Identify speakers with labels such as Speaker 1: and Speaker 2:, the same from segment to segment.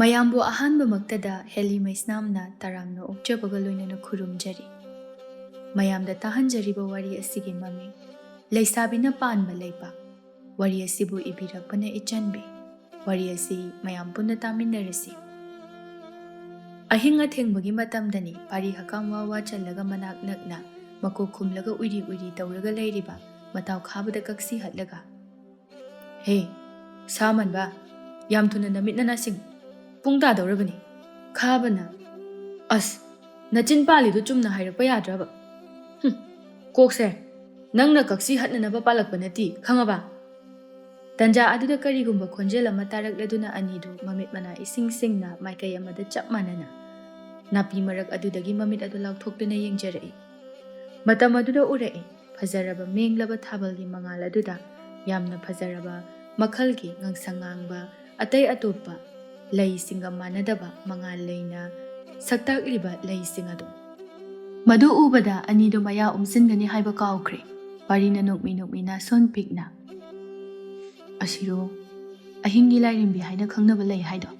Speaker 1: ꯃꯌꯥꯝꯕꯨ ꯑꯍꯥꯟꯕꯃꯛꯇꯗ ꯍꯦꯂꯤ ꯃꯩꯁꯅꯥꯝꯅ ꯇꯔꯥꯝꯅ ꯑꯣꯛꯆꯕꯒ ꯂꯣꯏꯅꯅ ꯈꯨꯔꯨꯝꯖꯔꯤ꯫ ꯃꯌꯥꯝꯗ ꯇꯥꯍꯟꯖꯔꯤꯕ ꯋꯥꯔꯤ ꯑꯁꯤꯒꯤ ꯃꯃꯤꯡ ꯂꯩꯁꯥꯕꯤꯅ ꯄꯥꯟꯕ ꯂꯩꯕꯥꯛ꯫ ꯋꯥꯔꯤ ꯑꯁꯤꯕꯨ ꯏꯕꯤꯔꯛꯄꯅ ꯏꯆꯟꯕꯤ꯫ ꯋꯥꯔꯤ ꯑꯁꯤ ꯃꯌꯥꯝ ꯄꯨꯟꯅ ꯇꯥꯃꯤꯟꯅꯔꯁꯤ꯫ ꯑꯍꯤꯡ ꯑꯊꯦꯡꯕꯒꯤ ꯃꯇꯝꯗꯅꯤ ꯄꯥꯔꯤ ꯍꯀꯥꯝ ꯋꯥ ꯋꯥ ꯆꯜꯂꯒ ꯃꯅꯥꯛ ꯅꯛꯅ ꯃꯀꯣꯛ ꯈꯨꯝꯂꯒ ꯎꯏꯔꯤ ꯎꯏꯔꯤ ꯇꯧꯔꯒ ꯂꯩꯔꯤꯕ ꯃꯇꯥꯎ ꯈꯥꯕꯗ ꯀꯛꯁꯤ ꯍꯠꯂꯒ, "ꯍꯦ ꯁꯥꯃꯟꯕ, ꯌꯥꯝ ꯊꯨꯅ ꯅꯃꯤꯠ ꯅꯅꯥꯁꯤꯡ, ꯄꯨꯡ ꯇꯥꯗꯧꯔꯕꯅꯤ." ꯈꯥꯕꯅ, "ꯑꯁ, ꯅꯆꯤꯟ ꯄꯥꯜꯂꯤꯗꯨ ꯆꯨꯝꯅ ꯍꯥꯏꯔꯛꯄ ꯌꯥꯗ꯭ꯔꯕ? ꯀꯣꯛꯁꯦ ꯅꯪꯅ ꯀꯛꯁꯤ ꯍꯠꯅꯅꯕ ꯄꯥꯜꯂꯛꯄ ꯅꯠꯇꯤ, ꯈꯪꯉꯕ?" ꯇꯟꯖꯥ ꯑꯗꯨꯗ ꯀꯔꯤꯒꯨꯝꯕ ꯈꯣꯟꯖꯦꯜ ꯑꯃ ꯇꯥꯔꯛꯂꯗꯨꯅ ꯑꯅꯤꯗꯨ ꯃꯃꯤꯠ ꯃꯅꯥ ꯏꯁꯤꯡ ꯁꯤꯡꯅ ꯃꯥꯏꯀꯩ ꯑꯃꯗ ꯆꯞ ꯃꯥꯟꯅꯅ ꯅꯥꯄꯤ ꯃꯔꯛ ꯑꯗꯨꯗꯒꯤ ꯃꯃꯤꯠ ꯑꯗꯨ ꯂꯥꯎꯊꯣꯛꯇꯨꯅ ꯌꯦꯡꯖꯔꯛꯏ꯫ ꯃꯇꯝ ꯑꯗꯨꯗ ꯎꯔꯛꯏ ꯐꯖꯔꯕ ꯃꯦꯡꯂꯕ ꯊꯥꯕꯜꯒꯤ ꯃꯉꯥꯜ ꯑꯗꯨꯗ ꯌꯥꯝꯅ ꯐꯖꯔꯕ ꯃꯈꯜꯒꯤ ꯉꯥꯡꯁꯪ ꯉꯥꯡꯕ ꯑꯇꯩ ꯑꯇꯣꯞꯄ ꯂꯩꯁꯤꯡꯒ ꯃꯥꯟꯅꯗꯕ ꯃꯉꯥꯜ ꯂꯩꯅ ꯁꯛꯇꯥꯛꯂꯤꯕ ꯂꯩꯁꯤꯡ ꯑꯗꯨ꯫ ꯃꯗꯨ ꯎꯕꯗ ꯑꯅꯤꯗꯨ ꯃꯌꯥ ꯎꯝꯁꯤꯟꯒꯅꯤ ꯍꯥꯏꯕ ꯀꯥꯎꯈ꯭ꯔꯦ꯫ ꯄꯥꯔꯤꯅ ꯅꯣꯛꯃꯤ ꯅꯣꯛꯃꯤ ꯅꯥꯁꯣꯟ ꯄꯤꯛꯅ, "ꯑꯁꯤꯔꯣ ꯑꯍꯤꯡꯒꯤ ꯂꯥꯏꯔꯦꯝꯕꯤ ꯍꯥꯏꯅ ꯈꯪꯅꯕ ꯂꯩ ꯍꯥꯏꯗꯣ?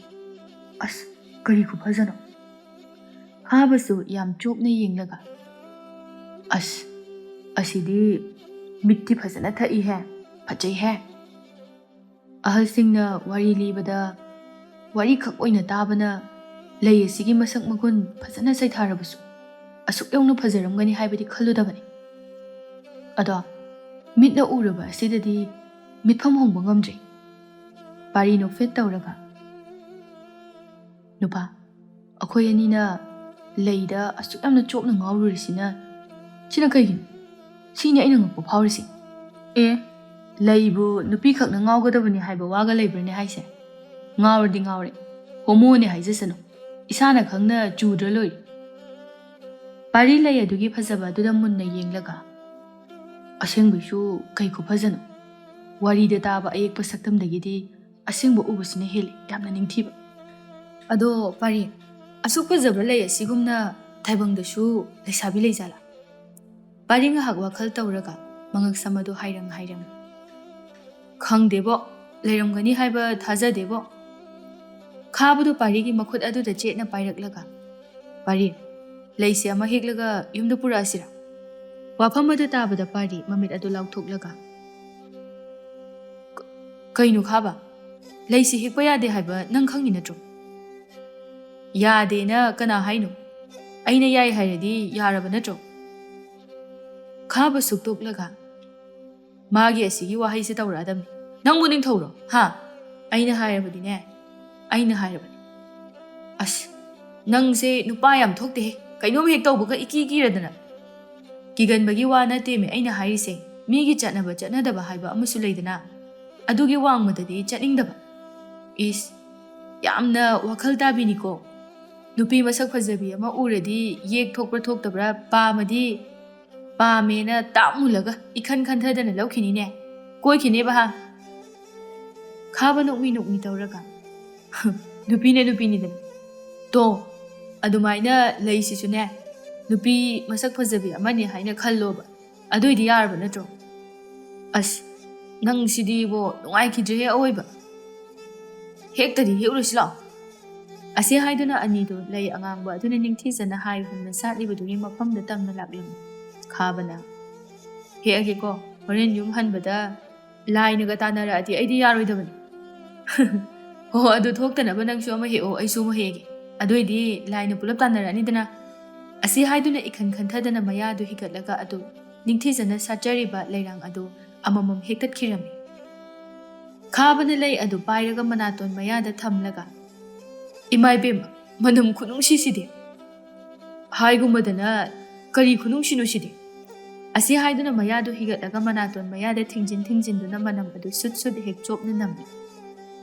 Speaker 1: ꯑꯁ ꯀꯔꯤ ꯈꯨꯐꯖꯅꯣ!" ꯍꯥꯕꯁꯨ ꯌꯥꯝ ꯆꯣꯞꯅ ꯌꯦꯡꯂꯒ, "ꯑꯁ ꯑꯁꯤꯗꯤ ꯃꯤꯠꯇꯤ ꯐꯖꯅ ꯊꯛꯏꯍꯦ, ꯐꯖꯩꯍꯦ꯫ ꯑꯍꯜꯁꯤꯡꯅ ꯋꯥꯔꯤ ꯂꯤꯕꯗ ꯋꯥꯔꯤꯈꯛ ꯑꯣꯏꯅ ꯇꯥꯕꯅ ꯂꯩ ꯑꯁꯤꯒꯤ ꯃꯁꯛ ꯃꯒꯨꯟ ꯐꯖꯅ ꯆꯩꯊꯥꯔꯕꯁꯨ ꯑꯁꯨꯛ ꯌꯧꯅ ꯐꯖꯔꯝꯒꯅꯤ ꯍꯥꯏꯕꯗꯤ ꯈꯜꯂꯨꯗꯕꯅꯤ꯫ ꯑꯗꯣ ꯃꯤꯠꯅ ꯎꯔꯕ ꯑꯁꯤꯗꯗꯤ ꯃꯤꯠꯐꯝ ꯍꯣꯡꯕ ꯉꯝꯗ꯭ꯔꯤ." ꯄꯥꯔꯤ ꯅꯣꯛꯐꯦꯠ ꯇꯧꯔꯒ, "ꯅꯨꯄꯥ, ꯑꯩꯈꯣꯏ ꯑꯅꯤꯅ ꯂꯩꯗ ꯑꯁꯨꯛ ꯌꯥꯝꯅ ꯆꯣꯞꯅ ꯉꯥꯎꯔꯨꯔꯤꯁꯤꯅ ꯁꯤꯅ ꯀꯩꯒꯤꯅꯣ? ꯁꯤꯅꯤ ꯑꯩꯅ ꯉꯛꯄ ꯐꯥꯎꯔꯤꯁꯤ꯫ ꯑꯦ, ꯂꯩꯕꯨ ꯅꯨꯄꯤꯈꯛꯅ ꯉꯥꯎꯒꯗꯕꯅꯤ ꯍꯥꯏꯕ ꯋꯥꯒ ꯂꯩꯕ꯭ꯔꯅꯦ ꯍꯥꯏꯁꯦ? ꯉꯥꯎꯔꯗꯤ ꯉꯥꯎꯔꯦ, ꯍꯣꯃꯣꯅꯦ ꯍꯥꯏꯖꯁꯅꯨ, ꯏꯁꯥꯅ ꯈꯪꯅ ꯆꯨꯗ꯭ꯔ ꯂꯣꯏꯔꯦ." ꯄꯥꯔꯤ ꯂꯩ ꯑꯗꯨꯒꯤ ꯐꯖꯕ ꯑꯗꯨꯗ ꯃꯨꯟꯅ ꯌꯦꯡꯂꯒ, "ꯑꯁꯦꯡꯕꯩꯁꯨ ꯀꯩ ꯈꯨꯐꯖꯅꯣ! ꯋꯥꯔꯤꯗ ꯇꯥꯕ ꯑꯌꯦꯛꯄ ꯁꯛꯇꯝꯗꯒꯤꯗꯤ ꯑꯁꯦꯡꯕ ꯎꯕꯁꯤꯅ ꯍꯦꯜꯂꯤ ꯌꯥꯝꯅ ꯅꯤꯡꯊꯤꯕ." "ꯑꯗꯣ ꯄꯥꯔꯤ, ꯑꯁꯨꯛ ꯐꯖꯕ ꯂꯩ ꯑꯁꯤꯒꯨꯝꯅ ꯇꯥꯏꯕꯪꯗꯁꯨ ꯂꯩꯁꯥꯕꯤ ꯂꯩꯖꯥꯠꯂꯥ?" ꯄꯥꯔꯤ ꯉꯥꯏꯍꯥꯛ ꯋꯥꯈꯜ ꯇꯧꯔꯒ ꯃꯉꯛ ꯁꯝ ꯑꯗꯨ ꯍꯥꯏꯔꯪ ꯍꯥꯏꯔꯪ, "ꯈꯪꯗꯦꯕꯣ, ꯂꯩꯔꯝꯒꯅꯤ ꯍꯥꯏꯕ ꯊꯥꯖꯗꯦꯕꯣ." ꯈꯥꯕꯗꯨ ꯄꯥꯔꯤꯒꯤ ꯃꯈꯨꯠ ꯑꯗꯨꯗ ꯆꯦꯠꯅ ꯄꯥꯏꯔꯛꯂꯒ, "ꯄꯥꯔꯤ, ꯂꯩꯁꯦ ꯑꯃ ꯍꯦꯛꯂꯒ ꯌꯨꯝꯗ ꯄꯨꯔꯛꯑꯁꯤꯔꯥ?" ꯋꯥꯐꯝ ꯑꯗꯨ ꯇꯥꯕꯗ ꯄꯥꯔꯤ ꯃꯃꯤꯠ ꯑꯗꯨ ꯂꯥꯎꯊꯣꯛꯂꯒ, "ꯀꯩꯅꯣ ꯈꯥꯕ, ꯂꯩꯁꯦ ꯍꯦꯛꯄ ꯌꯥꯗꯦ ꯍꯥꯏꯕ ꯅꯪ ꯈꯪꯉꯤ ꯅꯠꯇ꯭ꯔꯣ?" "ꯌꯥꯗꯦꯅ ꯀꯅꯥ ꯍꯥꯏꯅꯣ? ꯑꯩꯅ ꯌꯥꯏ ꯍꯥꯏꯔꯗꯤ ꯌꯥꯔꯕ ꯅꯠꯇ꯭ꯔꯣ?" ꯈꯥꯕ ꯁꯨꯛꯇꯣꯛꯂꯒ, "ꯃꯥꯒꯤ ꯑꯁꯤꯒꯤ ꯋꯥꯍꯩꯁꯦ ꯇꯧꯔꯛꯑꯗꯕꯅꯤ, ꯅꯪꯕꯨ ꯅꯤꯡꯊꯧꯔꯣ ꯍꯥ? ꯑꯩꯅ ꯍꯥꯏꯔꯕꯗꯤꯅꯦ, ꯑꯩꯅ ꯍꯥꯏꯔꯕꯅꯤ." "ꯑꯁ, ꯅꯪꯁꯦ ꯅꯨꯄꯥ ꯌꯥꯝ ꯊꯣꯛꯇꯦꯍꯦ, ꯀꯩꯅꯣꯝ ꯍꯦꯛ ꯇꯧꯕꯒ ꯏꯀꯤ ꯀꯤꯔꯗꯅ." "ꯀꯤꯒꯟꯕꯒꯤ ꯋꯥ ꯅꯠꯇꯦꯃꯦ ꯑꯩꯅ ꯍꯥꯏꯔꯤꯁꯦ, ꯃꯤꯒꯤ ꯆꯠꯅꯕ ꯆꯠꯅꯗꯕ ꯍꯥꯏꯕ ꯑꯃꯁꯨ ꯂꯩꯗꯅ, ꯑꯗꯨꯒꯤ ꯋꯥꯡꯃꯗꯗꯤ ꯆꯠꯅꯤꯡꯗꯕ." "ꯏꯁ, ꯌꯥꯝꯅ ꯋꯥꯈꯜ ꯇꯥꯕꯤꯅꯤꯀꯣ. ꯅꯨꯄꯤ ꯃꯁꯛ ꯐꯖꯕꯤ ꯑꯃ ꯎꯔꯗꯤ ꯌꯦꯛ ꯊꯣꯛꯄ꯭ꯔꯥ ꯊꯣꯛꯇꯕ꯭ꯔꯥ ꯄꯥꯝꯃꯗꯤ ꯄꯥꯝꯃꯦꯅ ꯇꯥꯞ ꯃꯨꯜꯂꯒ ꯏꯈꯟ ꯈꯟꯊꯗꯅ ꯂꯧꯈꯤꯅꯤꯅꯦ, ꯀꯣꯏꯈꯤꯅꯦꯕ ꯍꯥ?" ꯈꯥꯕ ꯅꯣꯛꯃꯤ ꯅꯣꯛꯃꯤ ꯇꯧꯔꯒ, "ꯅꯨꯄꯤꯅ ꯅꯨꯄꯤꯅꯤꯗꯅ. ꯇꯣ, ꯑꯗꯨꯃꯥꯏꯅ ꯂꯩꯁꯤꯁꯨꯅꯦ ꯅꯨꯄꯤ ꯃꯁꯛ ꯐꯖꯕꯤ ꯑꯃꯅꯤ ꯍꯥꯏꯅ ꯈꯜꯂꯣꯕ, ꯑꯗꯨꯏꯗꯤ ꯌꯥꯔꯕ ꯅꯠꯇ꯭ꯔꯣ?" "ꯑꯁ, ꯅꯪ ꯁꯤꯗꯤꯕꯣ ꯅꯨꯡꯉꯥꯏꯈꯤꯗ꯭ꯔꯦꯍꯦ ꯑꯋꯣꯏꯕ. ꯍꯦꯛꯇꯗꯤ ꯍꯦꯛꯎꯔꯁꯤ ꯂꯥꯛꯑꯣ." ꯑꯁꯤ ꯍꯥꯏꯗꯨꯅ ꯑꯅꯤꯗꯨ ꯂꯩ ꯑꯉꯥꯡꯕ ꯑꯗꯨꯅ ꯅꯤꯡꯊꯤꯖꯅ ꯍꯥꯏ ꯍꯨꯝꯅ ꯁꯥꯠꯂꯤꯕꯗꯨꯒꯤ ꯃꯐꯝꯗ ꯇꯝꯅ ꯂꯥꯛꯂꯝꯃꯤ꯫ ꯈꯥꯕꯅ, "ꯍꯦꯛꯑꯒꯦꯀꯣ, ꯍꯣꯔꯦꯟ ꯌꯨꯝ ꯍꯟꯕꯗ ꯂꯥꯏꯅꯒ ꯇꯥꯟꯅꯔꯛꯑꯗꯤ ꯑꯩꯗꯤ ꯌꯥꯔꯣꯏꯗꯕꯅꯤ." "ꯍꯣ ꯑꯗꯨ ꯊꯣꯛꯇꯅꯕ ꯅꯪꯁꯨ ꯑꯃ ꯍꯦꯛꯑꯣ, ꯑꯩꯁꯨ ꯑꯃ ꯍꯦꯛꯑꯒꯦ, ꯑꯗꯨꯏꯗꯤ ꯂꯥꯏꯅ ꯄꯨꯂꯞ ꯇꯥꯟꯅꯔꯛꯑꯅꯤꯗꯅ." ꯑꯁꯤ ꯍꯥꯏꯗꯨꯅ ꯏꯈꯟ ꯈꯟꯊꯗꯅ ꯃꯌꯥꯗꯨ ꯍꯤꯒꯠꯂꯒ ꯑꯗꯨ ꯅꯤꯡꯊꯤꯖꯅ ꯁꯥꯠꯆꯔꯤꯕ ꯂꯩꯔꯥꯡ ꯑꯗꯨ ꯑꯃꯃꯝ ꯍꯦꯛꯇꯠꯈꯤꯔꯝꯃꯤ꯫ ꯈꯥꯕꯅ ꯂꯩ ꯑꯗꯨ ꯄꯥꯏꯔꯒ ꯃꯅꯥꯇꯣꯟ ꯃꯌꯥꯗ ꯊꯝꯂꯒ, "ꯏꯃꯥꯏꯕꯦꯝꯃ, ꯃꯅꯝ ꯈꯨꯅꯨꯡꯁꯤꯁꯤꯗꯤ! ꯍꯥꯏꯒꯨꯝꯕꯗꯅ ꯀꯔꯤ ꯈꯨꯅꯨꯡꯁꯤꯅꯣ ꯁꯤꯗꯤ?" ꯑꯁꯤ ꯍꯥꯏꯗꯨꯅ ꯃꯌꯥꯗꯨ ꯍꯤꯒꯠꯂꯒ ꯃꯅꯥꯇꯣꯟ ꯃꯌꯥꯗ ꯊꯤꯡꯖꯤꯟꯗꯨꯅ ꯃꯅꯝ ꯑꯗꯨ ꯁꯨꯠ ꯁꯨꯠ ꯍꯦꯛ ꯆꯣꯞꯅ ꯅꯝꯃꯤ꯫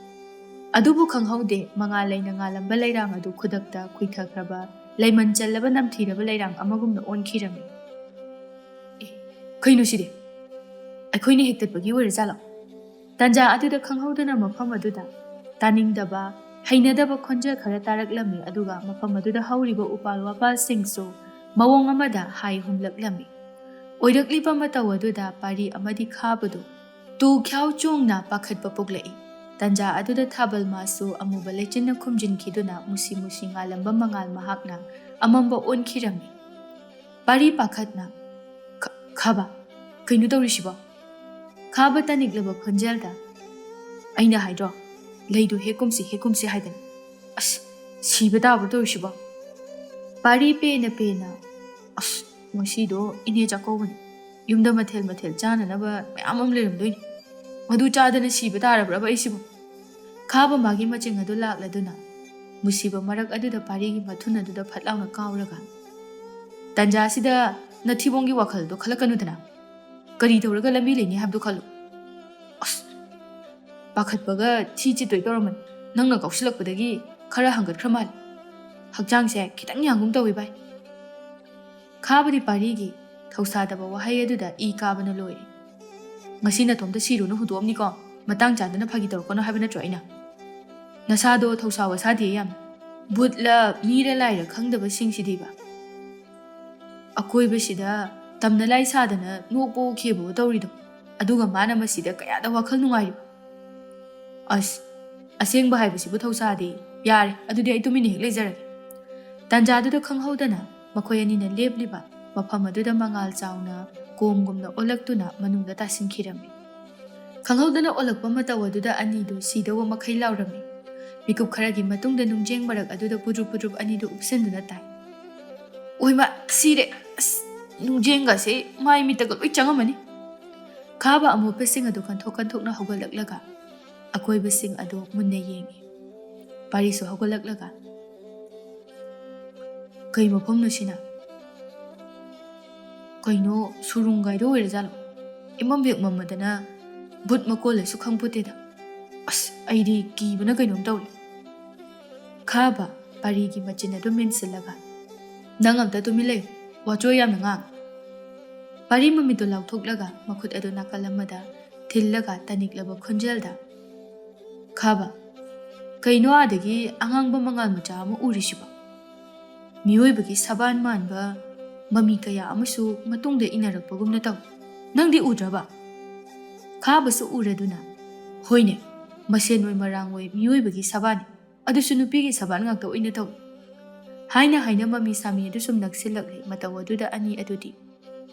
Speaker 1: ꯑꯗꯨꯕꯨ ꯈꯪꯍꯧꯗꯦ ꯃꯉꯥꯜ ꯂꯩꯅ ꯉꯥꯜꯂꯝꯕ ꯂꯩꯔꯥꯡ ꯑꯗꯨ ꯈꯨꯗꯛꯇ ꯈꯨꯏꯊꯈ꯭ꯔꯕ ꯂꯩꯃꯟ ꯆꯜꯂꯕ ꯅꯝꯊꯤꯔꯕ ꯂꯩꯔꯥꯡ ꯑꯃꯒꯨꯝꯅ ꯑꯣꯟꯈꯤꯔꯝꯃꯤ꯫ "ꯑꯦ, ꯀꯩꯅꯣ ꯁꯤꯗꯤ? ꯑꯩꯈꯣꯏꯅ ꯍꯦꯛꯇꯠꯄꯒꯤ ꯑꯣꯏꯔꯖꯥꯠꯂꯣ?" ꯇꯟꯖꯥ ꯑꯗꯨꯗ ꯈꯪꯍꯧꯗꯅ ꯃꯐꯝ ꯑꯗꯨꯗ ꯇꯥꯅꯤꯡꯗꯕ ꯍꯩꯅꯗꯕ ꯈꯣꯟꯖꯦꯜ ꯈꯔ ꯇꯥꯔꯛꯂꯝꯃꯤ, ꯑꯗꯨꯒ ꯃꯐꯝ ꯑꯗꯨꯗ ꯍꯧꯔꯤꯕ ꯎꯄꯥꯜ ꯋꯥꯄꯥꯜꯁꯤꯡꯁꯨ ꯃꯑꯣꯡ ꯑꯃꯗ ꯍꯥꯏ ꯍꯨꯝꯂꯛꯂꯝꯃꯤ꯫ ꯑꯣꯏꯔꯛꯂꯤꯕ ꯃꯇꯧ ꯑꯗꯨꯗ ꯄꯥꯔꯤ ꯑꯃꯗꯤ ꯈꯥꯕꯗꯨ ꯇꯨ ꯈ꯭ꯌꯥꯎ ꯆꯣꯡꯅ ꯄꯥꯈꯠꯄ ꯄꯣꯛꯂꯛꯏ꯫ ꯇꯟꯖꯥ ꯑꯗꯨꯗ ꯊꯥꯕꯜ ꯃꯥꯁꯨ ꯑꯃꯨꯕ ꯂꯩꯆꯤꯟꯅ ꯈꯨꯝꯖꯤꯟꯈꯤꯗꯨꯅ ꯃꯨꯁꯤ ꯃꯨꯁꯤ ꯉꯥꯜꯂꯝꯕ ꯃꯉꯥꯜ ꯃꯍꯥꯛꯅ ꯑꯃꯝꯕ ꯑꯣꯟꯈꯤꯔꯝꯃꯤ꯫ ꯄꯥꯔꯤ ꯄꯥꯈꯠꯅ ꯈꯥꯕ ꯀꯩꯅꯣ ꯇꯧꯔꯤꯁꯤꯕꯣ? ꯈꯥꯕ ꯇꯥꯅꯤꯛꯂꯕ ꯈꯣꯟꯖꯦꯜꯗ ꯑꯩꯅ ꯍꯥꯏꯗ꯭ꯔꯣ ꯂꯩꯗꯨ ꯍꯦꯛ ꯀꯨꯝꯁꯤ ꯍꯥꯏꯗꯅ, ꯑꯁ ꯁꯤꯕ ꯇꯥꯕ꯭ꯔꯣ ꯇꯧꯔꯤꯁꯤꯕꯣ? ꯄꯥꯔꯤ ꯄꯦꯅ ꯑꯁ ꯉꯁꯤꯗꯣ ꯏꯅꯦ ꯆꯥꯛꯀꯧꯕꯅꯤ, ꯌꯨꯝꯗ ꯃꯊꯦꯜ ꯆꯥꯅꯅꯕ ꯃꯌꯥꯝ ꯑꯃ ꯂꯩꯔꯝꯗꯣꯏꯅꯤ, ꯃꯗꯨ ꯆꯥꯗꯅ ꯁꯤꯕ ꯇꯥꯔꯕ꯭ꯔꯕ ꯑꯩꯁꯤꯕꯨ? ꯈꯥꯕ ꯃꯥꯒꯤ ꯃꯆꯤꯡ ꯑꯗꯨ ꯂꯥꯛꯂꯗꯨꯅ ꯃꯨꯁꯤꯕ ꯃꯔꯛ ꯑꯗꯨꯗ ꯄꯥꯔꯤꯒꯤ ꯃꯊꯨꯟ ꯑꯗꯨꯗ ꯐꯠ ꯂꯥꯎꯅ ꯀꯥꯎꯔꯒ ꯇꯟꯖꯥꯁꯤꯗ ꯅꯊꯤꯕꯣꯡꯒꯤ ꯋꯥꯈꯜꯗꯣ ꯈꯜꯂꯛꯀꯅꯨꯗꯅ, ꯀꯔꯤ ꯇꯧꯔꯒ ꯂꯝꯕꯤ ꯂꯩꯅꯤ ꯍꯥꯏꯕꯗꯣ ꯈꯜꯂꯨ꯫ ꯑꯁ ꯄꯥꯈꯠꯄꯒ ꯊꯤ ꯆꯤꯠꯇꯣꯏ ꯇꯧꯔꯝꯃꯅꯤ, ꯅꯪꯅ ꯀꯥꯎꯁꯤꯜꯂꯛꯄꯗꯒꯤ ꯈꯔ ꯍꯪꯒꯠꯈ꯭ꯔ ꯃꯥꯜꯂꯤ, ꯍꯛꯆꯥꯡꯁꯦ ꯈꯤꯇꯪ ꯌꯥꯡꯒꯨꯝ ꯇꯧꯏ ꯚꯥꯏ꯫ ꯈꯥꯕꯗꯤ ꯄꯥꯔꯤꯒꯤ ꯊꯧꯁꯥꯗꯕ ꯋꯥꯍꯩ ꯑꯗꯨꯗ ꯏ ꯀꯥꯕꯅ ꯂꯣꯏꯔꯦ꯫ ꯉꯁꯤ ꯅꯇꯣꯝꯇ ꯁꯤꯔꯨꯅ ꯍꯨꯟꯗꯣꯛꯑꯝꯅꯤꯀꯣ, ꯃꯇꯥꯡ ꯆꯥꯗꯅ ꯐꯥꯒꯤ ꯇꯧꯔꯛꯀꯅꯣ ꯍꯥꯏꯕ ꯅꯠꯇ꯭ꯔꯣ ꯑꯩꯅ? ꯅꯁꯥꯗꯣ ꯊꯧꯁꯥ ꯋꯥꯁꯥꯗꯦ ꯌꯥꯝ, ꯚꯨꯠꯂ ꯃꯤꯔ ꯂꯥꯏꯔ ꯈꯪꯗꯕꯁꯤꯡꯁꯤꯗꯤꯕ ꯑꯀꯣꯏꯕꯁꯤꯗ ꯇꯝꯅ ꯂꯥꯏ ꯁꯥꯗꯅ ꯅꯣꯛꯄꯣ ꯈꯦꯕꯣ ꯇꯧꯔꯤꯗꯣ, ꯑꯗꯨꯒ ꯃꯥꯅ ꯃꯁꯤꯗ ꯀꯌꯥꯗ ꯋꯥꯈꯜ ꯅꯨꯡꯉꯥꯏꯔꯤꯕ? ꯑꯁ ꯑꯁꯦꯡꯕ ꯍꯥꯏꯕꯁꯤꯕꯨ ꯊꯧꯁꯥꯗꯦ, ꯌꯥꯔꯦ ꯑꯗꯨꯗꯤ ꯑꯩ ꯇꯨꯃꯤꯟꯅ ꯍꯦꯛ ꯂꯩꯖꯔꯒꯦ꯫ ꯇꯥꯟꯖꯥꯗꯨꯗ ꯈꯪꯍꯧꯗꯅ ꯃꯈꯣꯏ ꯑꯅꯤꯅ ꯂꯦꯞꯂꯤꯕ ꯃꯐꯝ ꯑꯗꯨꯗ ꯃꯉꯥꯜ ꯆꯥꯎꯅ ꯀꯣꯝꯒꯨꯝꯅ ꯑꯣꯜꯂꯛꯇꯨꯅ ꯃꯅꯨꯡꯗ ꯇꯥꯁꯤꯟꯈꯤꯔꯝꯃꯤ꯫ ꯈꯪꯍꯧꯗꯅ ꯑꯣꯜꯂꯛꯄ ꯃꯇꯧ ꯑꯗꯨꯗ ꯑꯅꯤꯗꯨ ꯁꯤꯗꯧꯕ ꯃꯈꯩ ꯂꯥꯎꯔꯝꯃꯤ꯫ ꯃꯤꯀꯨꯞ ꯈꯔꯒꯤ ꯃꯇꯨꯡꯗ ꯅꯨꯡꯖꯦꯡ ꯃꯔꯛ ꯑꯗꯨꯗ ꯄꯨꯗ꯭ꯔꯨꯞ ꯑꯅꯤꯗꯨ ꯎꯞꯁꯤꯟꯗꯨꯅ ꯇꯥꯏ꯫ ꯑꯣꯏꯃꯥ ꯁꯤꯔꯦ, ꯑꯁ ꯅꯨꯡꯖꯦꯡꯒꯁꯦ ꯃꯥꯏ ꯃꯤꯠꯇꯒ ꯂꯣꯏ ꯆꯪꯉꯝꯃꯅꯤ꯫ ꯈꯥꯕ ꯑꯃꯣꯠꯄꯁꯤꯡ ꯑꯗꯨ ꯀꯟꯊꯣꯛꯅ ꯍꯧꯒꯠꯂꯛꯂꯒ ꯑꯀꯣꯏꯕꯁꯤꯡ ꯑꯗꯨ ꯃꯨꯟꯅ ꯌꯦꯡꯉꯤ꯫ ꯄꯥꯔꯤꯁꯨ ꯍꯧꯒꯠꯂꯛꯂꯒ ꯀꯩ ꯃꯐꯝꯅꯣ ꯁꯤꯅ? ꯀꯩꯅꯣ ꯁꯨꯔꯨꯡꯒꯥꯏꯗ ꯑꯣꯏꯔꯖꯥꯠꯂꯣ? ꯏꯃꯝ ꯍꯦꯛ ꯃꯝꯃꯗꯅ ꯚꯨꯠ ꯃꯀꯣꯜꯂꯁꯨ ꯈꯪꯄꯣꯠꯇꯦꯗ, ꯑꯁ ꯑꯩꯗꯤ ꯀꯤꯕꯅ ꯀꯩꯅꯣꯝ ꯇꯧꯔꯦ꯫ ꯈꯥꯕ ꯄꯥꯔꯤꯒꯤ ꯃꯆꯤꯟ ꯑꯗꯨ ꯃꯦꯟꯁꯤꯜꯂꯒ ꯅꯪ ꯑꯝꯇ ꯇꯨꯃꯤꯟ ꯂꯩꯌꯨ, ꯋꯥꯆꯣꯏ ꯌꯥꯝꯅ ꯉꯥꯡ꯫ ꯄꯥꯔꯤ ꯃꯃꯤꯠꯇꯨ ꯂꯥꯎꯊꯣꯛꯂꯒ ꯃꯈꯨꯠ ꯑꯗꯨ ꯅꯥꯀꯜ ꯑꯃꯗ ꯊꯤꯜꯂꯒ ꯇꯥꯅꯤꯛꯂꯕ ꯈꯣꯟꯖꯦꯜꯗ ꯈꯥꯕ ꯀꯩꯅꯣ ꯑꯥꯗꯒꯤ ꯑꯉꯥꯡꯕ ꯃꯉꯥꯜ ꯃꯆꯥ ꯑꯃ ꯎꯔꯤꯁꯤꯕꯣ? ꯃꯤꯑꯣꯏꯕꯒꯤ ꯁꯕꯥꯟ ꯃꯥꯟꯕ ꯃꯃꯤ ꯀꯌꯥ ꯑꯃꯁꯨ ꯃꯇꯨꯡꯗ ꯏꯟꯅꯔꯛꯄꯒꯨꯝꯅ ꯇꯧꯏ, ꯅꯪꯗꯤ ꯎꯗ꯭ꯔꯕ? ꯈꯥꯕꯁꯨ ꯎꯔꯗꯨꯅ ꯍꯣꯏꯅꯦ, ꯃꯁꯦꯟ ꯃꯔꯥꯡ ꯑꯣꯏ ꯃꯤꯑꯣꯏꯕꯒꯤ ꯁꯕꯥꯟꯅꯤ, ꯑꯗꯨꯁꯨ ꯅꯨꯄꯤꯒꯤ ꯁꯕꯥꯟ ꯉꯥꯛꯇ ꯑꯣꯏꯅ ꯇꯧꯏ꯫ ꯍꯥꯏꯅ ꯃꯃꯤ ꯁꯥꯃꯤ ꯑꯗꯨ ꯁꯨꯝ ꯅꯛꯁꯤꯜꯂꯛꯂꯤ꯫ ꯃꯇꯧ ꯑꯗꯨꯗ ꯑꯅꯤ ꯑꯗꯨꯗꯤ